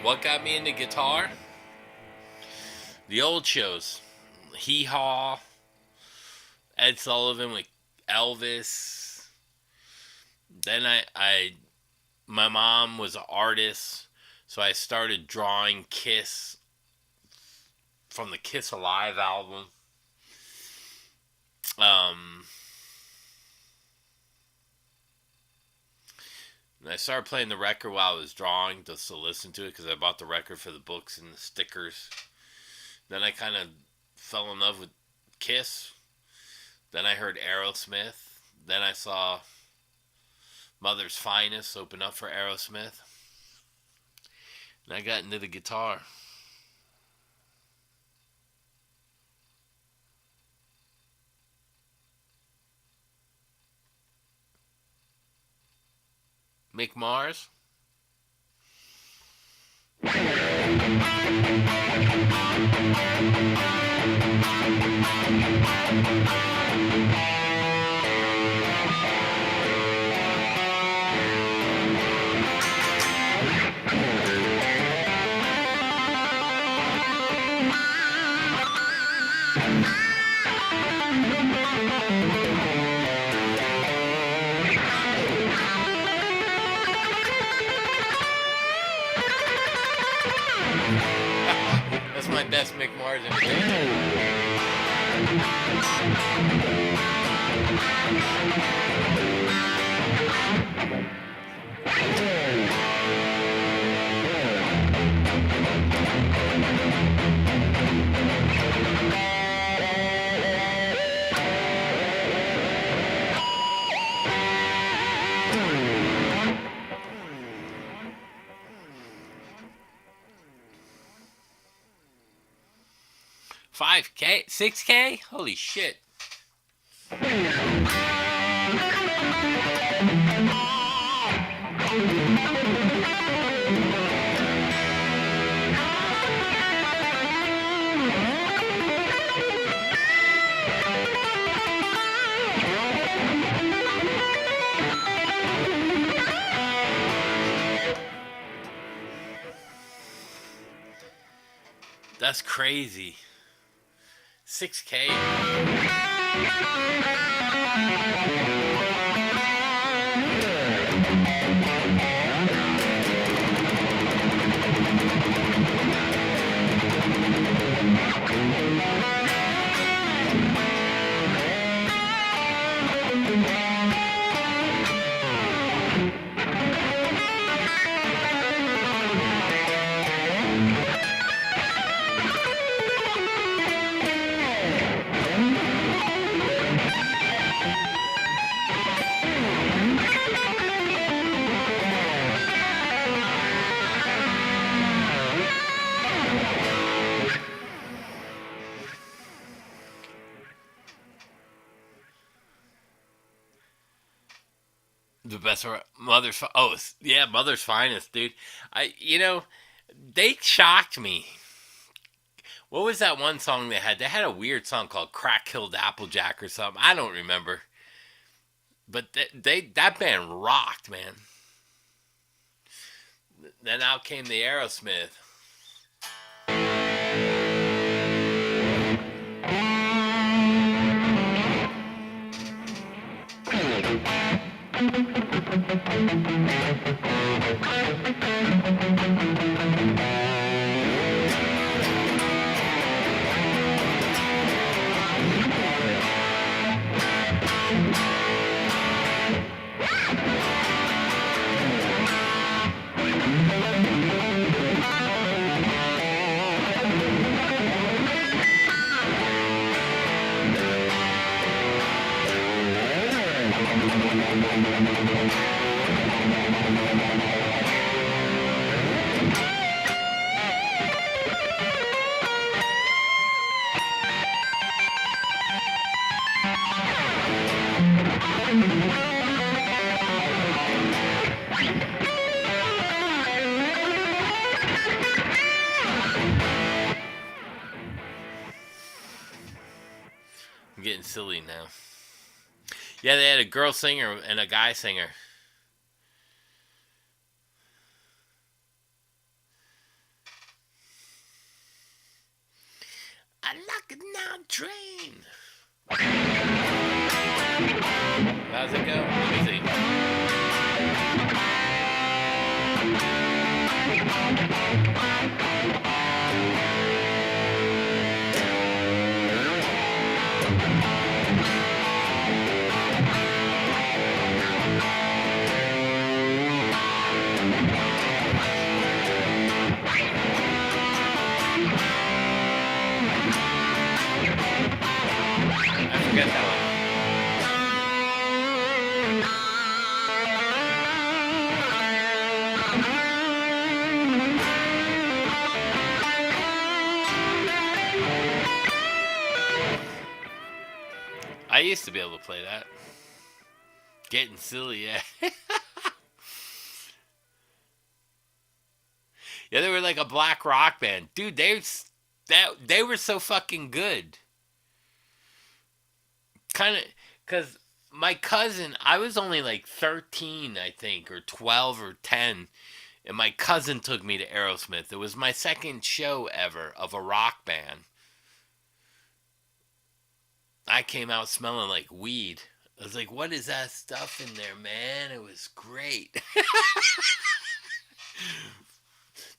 What got me into guitar? The old shows. Hee Haw, Ed Sullivan with Elvis. Then my mom was an artist, so I started drawing Kiss from the Kiss Alive album. And I started playing the record while I was drawing just to listen to it because I bought the record for the books and the stickers. Then I kind of fell in love with Kiss. Then I heard Aerosmith. Then I saw Mother's Finest open up for Aerosmith. And I got into the guitar. Mick Mars. That's my best Mick Mars imitation. $5K? $6K? Holy shit. That's crazy. 6K. The best Mother's yeah, Mother's Finest, dude. They shocked me. What was that one song they had? They had a weird song called Crack Killed Applejack or something. I don't remember. But that band rocked, man. Then out came the Aerosmith. I'm getting silly now. Yeah, they had a girl singer and a guy singer. I like it now, train. How's it go? Let me I forget that one. I used to be able to play that. Getting silly, yeah. Yeah, they were like a black rock band. Dude, they were so fucking good. Kind of, because my cousin, I was only like 13, I think, or 12 or 10, and my cousin took me to Aerosmith. It was my second show ever of a rock band. I came out smelling like weed. I was like, what is that stuff in there, man? It was great.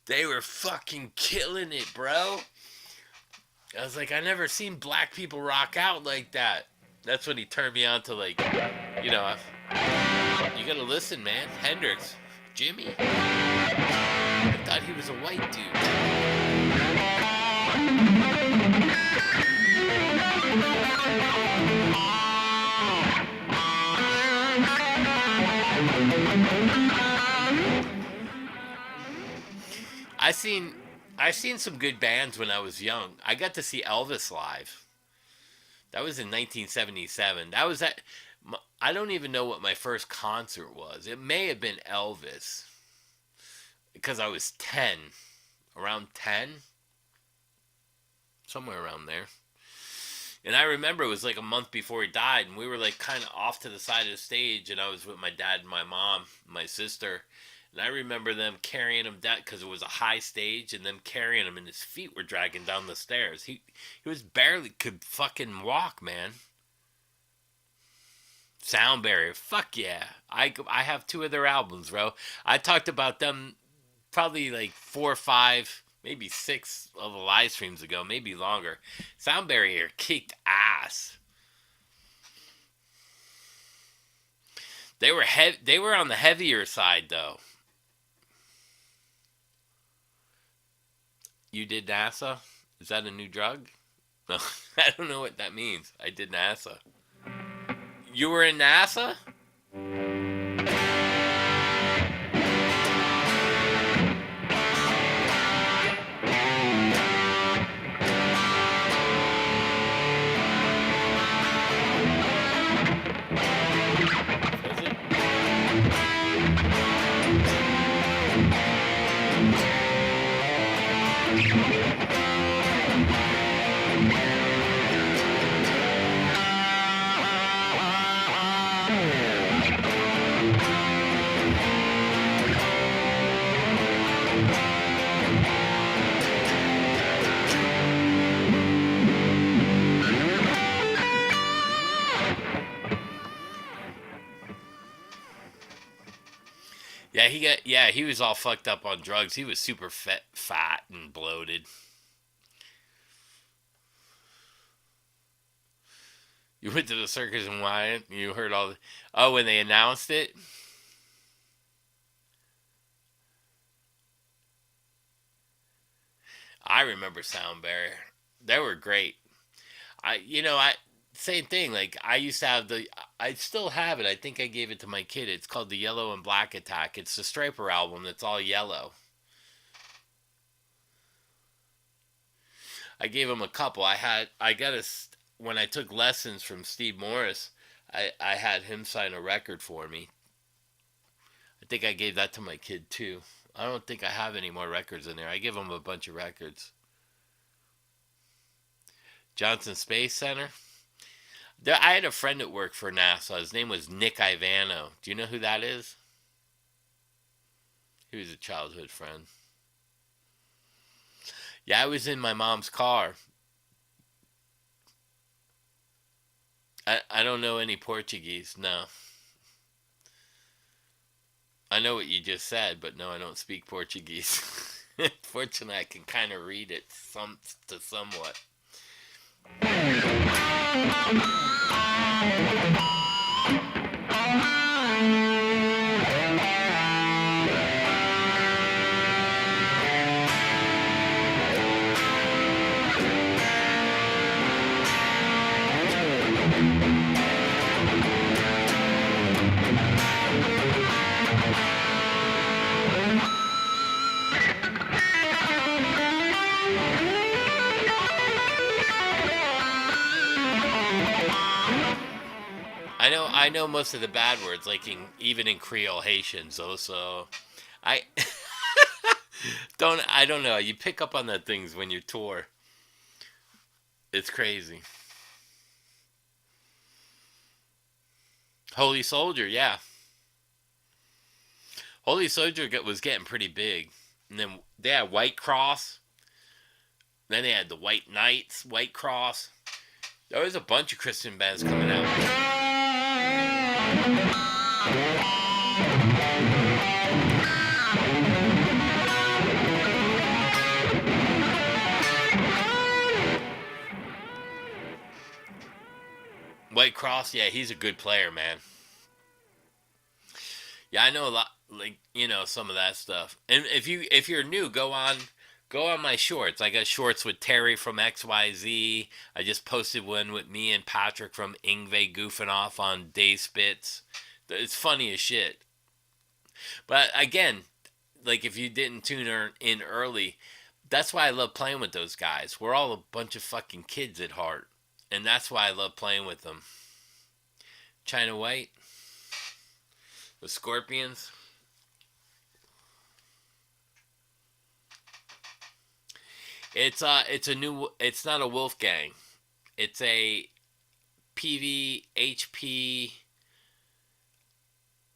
They were fucking killing it, bro. I was like, I never seen black people rock out like that. That's when he turned me on to, like, you know, you gotta listen, man. Hendrix, Jimmy. I thought he was a white dude. I seen some good bands when I was young. I got to see Elvis live. That was in 1977. That was at. I don't even know what my first concert was. It may have been Elvis because I was 10, around 10, somewhere around there. And I remember it was like a month before he died, and we were like kind of off to the side of the stage, and I was with my dad and my mom, my sister. And I remember them carrying him down because it was a high stage, and them carrying him, and his feet were dragging down the stairs. He was barely could fucking walk, man. Sound Barrier, fuck yeah! I have 2 of their albums, bro. I talked about them probably like 4 or 5, maybe 6 of the live streams ago, maybe longer. Sound Barrier kicked ass. They were on the heavier side though. You did NASA? Is that a new drug? No, I don't know what that means. I did NASA. You were in NASA? He was all fucked up on drugs. He was super fat and bloated. You went to the circus in Wyatt. You heard all the... Oh, when they announced it? I remember Sound Barrier. They were great. Same thing. Like, I used to have I still have it. I think I gave it to my kid. It's called the Yellow and Black Attack. It's the Striper album that's all yellow. I gave him a couple. When I took lessons from Steve Morris, I had him sign a record for me. I think I gave that to my kid too. I don't think I have any more records in there. I give him a bunch of records. Johnson Space Center. I had a friend that worked for NASA. His name was Nick Ivano. Do you know who that is? He was a childhood friend. Yeah, I was in my mom's car. I don't know any Portuguese, no. I know what you just said, but no, I don't speak Portuguese. Fortunately, I can kind of read it somewhat. I know most of the bad words, like even in Creole Haitian. So I I don't know. You pick up on that things when you tour. It's crazy. Holy Soldier, yeah. Holy Soldier was getting pretty big, and then they had White Cross. Then they had the White Knights, White Cross. There was a bunch of Christian bands coming out. White Cross, yeah, he's a good player, man. Yeah, I know a lot, like, some of that stuff. And if you're new, go on my shorts. I got shorts with Terry from XYZ. I just posted one with me and Patrick from Ingve goofing off on Day Spits. It's funny as shit. But again, like, if you didn't tune in early, that's why I love playing with those guys. We're all a bunch of fucking kids at heart. And that's why I love playing with them. China White. The Scorpions. It's not a Wolfgang. It's a PVHP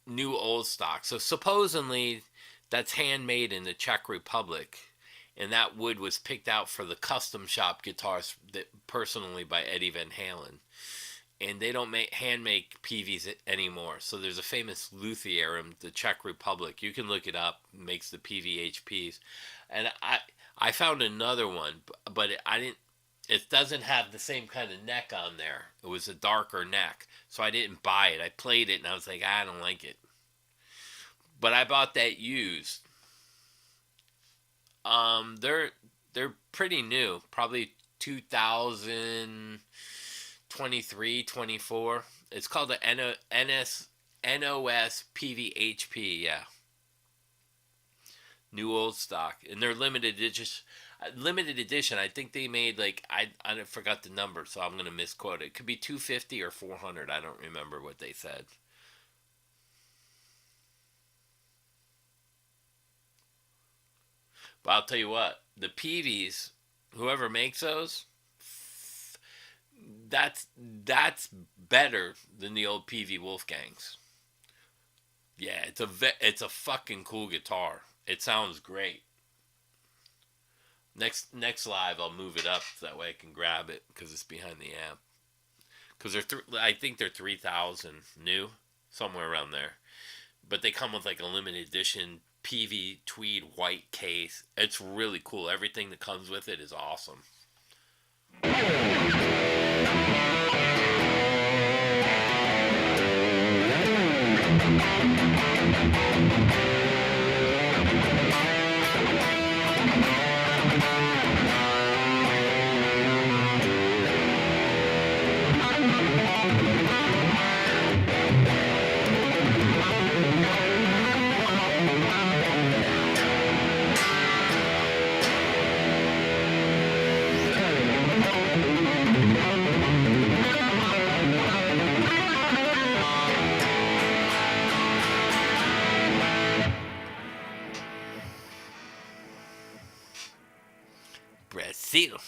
new old stock. So supposedly that's handmade in the Czech Republic. And that wood was picked out for the custom shop guitars personally by Eddie Van Halen. And they don't hand make PVs anymore. So there's a famous luthier in the Czech Republic. You can look it up. Makes the PVHPs. And I found another one, but it doesn't have the same kind of neck on there. It was a darker neck. So I didn't buy it. I played it and I was like, I don't like it. But I bought that used. They're pretty new, probably 2023, 24. It's called the NOS PVHP, yeah. New old stock, and they're limited edition. I think they made I forgot the number, so I'm gonna misquote it. It could be 250 or 400. I don't remember what they said. But I'll tell you what, the PVs, whoever makes those, that's better than the old PV Wolfgangs. Yeah, it's a fucking cool guitar. It sounds great. Next live, I'll move it up so that way I can grab it because it's behind the amp. Because I think they're 3,000 new, somewhere around there. But they come with a limited edition PV tweed white case. It's really cool. Everything that comes with it is awesome. Seal.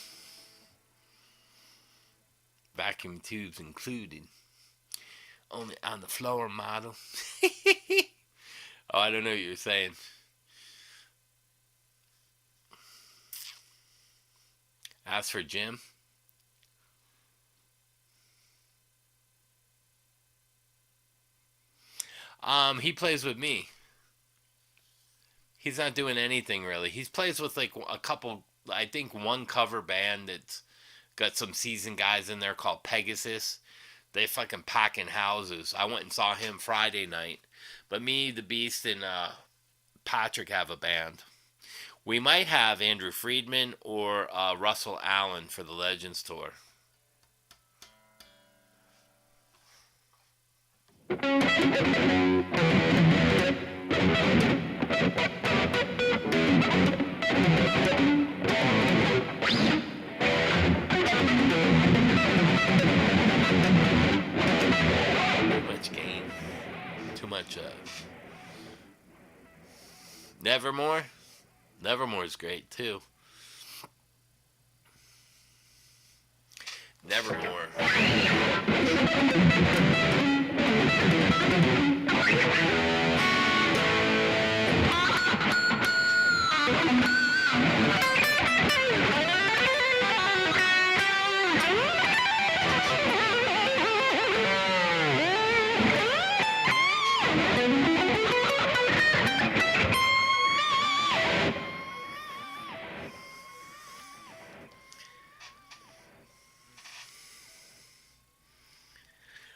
Vacuum tubes included. Only on the floor model. Oh, I don't know what you're saying. Ask for Jim. He plays with me. He's not doing anything really. He plays with like a couple, I think one cover band that's got some seasoned guys in there called Pegasus. They fucking packing houses. I went and saw him Friday night. But me, the Beast, and Patrick have a band. We might have Andrew Friedman or Russell Allen for the Legends Tour. Too much game. Too much Nevermore. Nevermore is great too. Nevermore.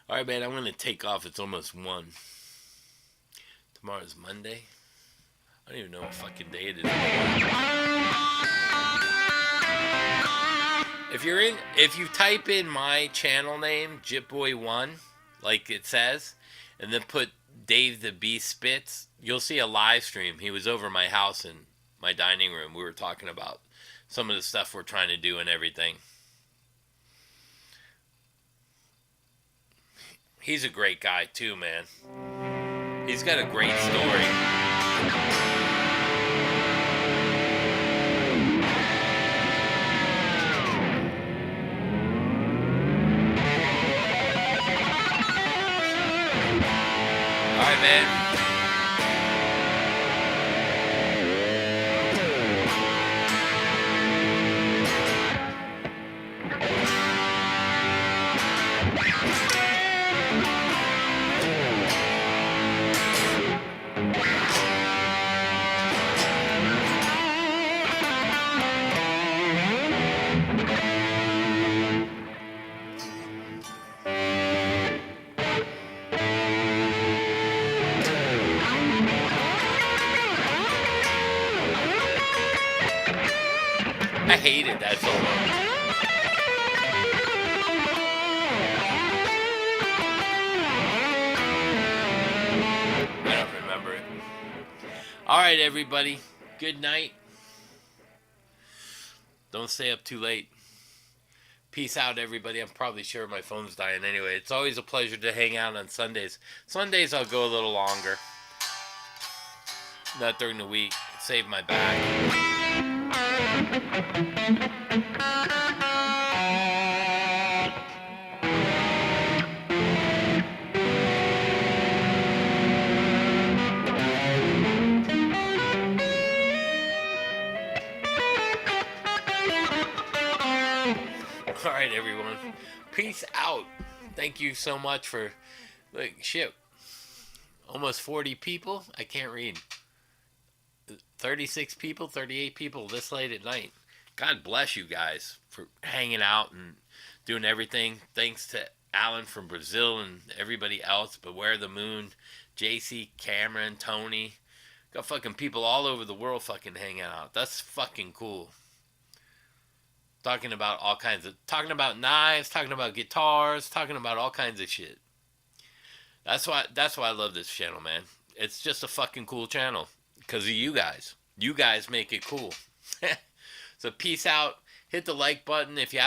Alright, man, I'm going to take off. It's almost 1. Tomorrow's Monday. I don't even know what fucking day it is. If you type in my channel name, Jitboy1, like it says, and then put Dave the Beast Spitz, you'll see a live stream. He was over my house in my dining room. We were talking about some of the stuff we're trying to do and everything. He's a great guy too, man. He's got a great story. All right, man. I hated that solo. I don't remember it. Alright, everybody. Good night. Don't stay up too late. Peace out, everybody. I'm probably sure my phone's dying anyway. It's always a pleasure to hang out on Sundays. Sundays I'll go a little longer. Not during the week. Save my back. Alright, everyone. Peace out. Thank you so much for, like, shit. Almost 40 people? I can't read. 36 people, 38 people this late at night. God bless you guys for hanging out and doing everything. Thanks to Alan from Brazil and everybody else. Beware the Moon, JC, Cameron, Tony. Got fucking people all over the world fucking hanging out. That's fucking cool. Talking about all kinds of, talking about knives, talking about guitars, talking about all kinds of shit. That's why I love this channel, man. It's just a fucking cool channel. Because of you guys. You guys make it cool. So peace out. Hit the like button if you haven't.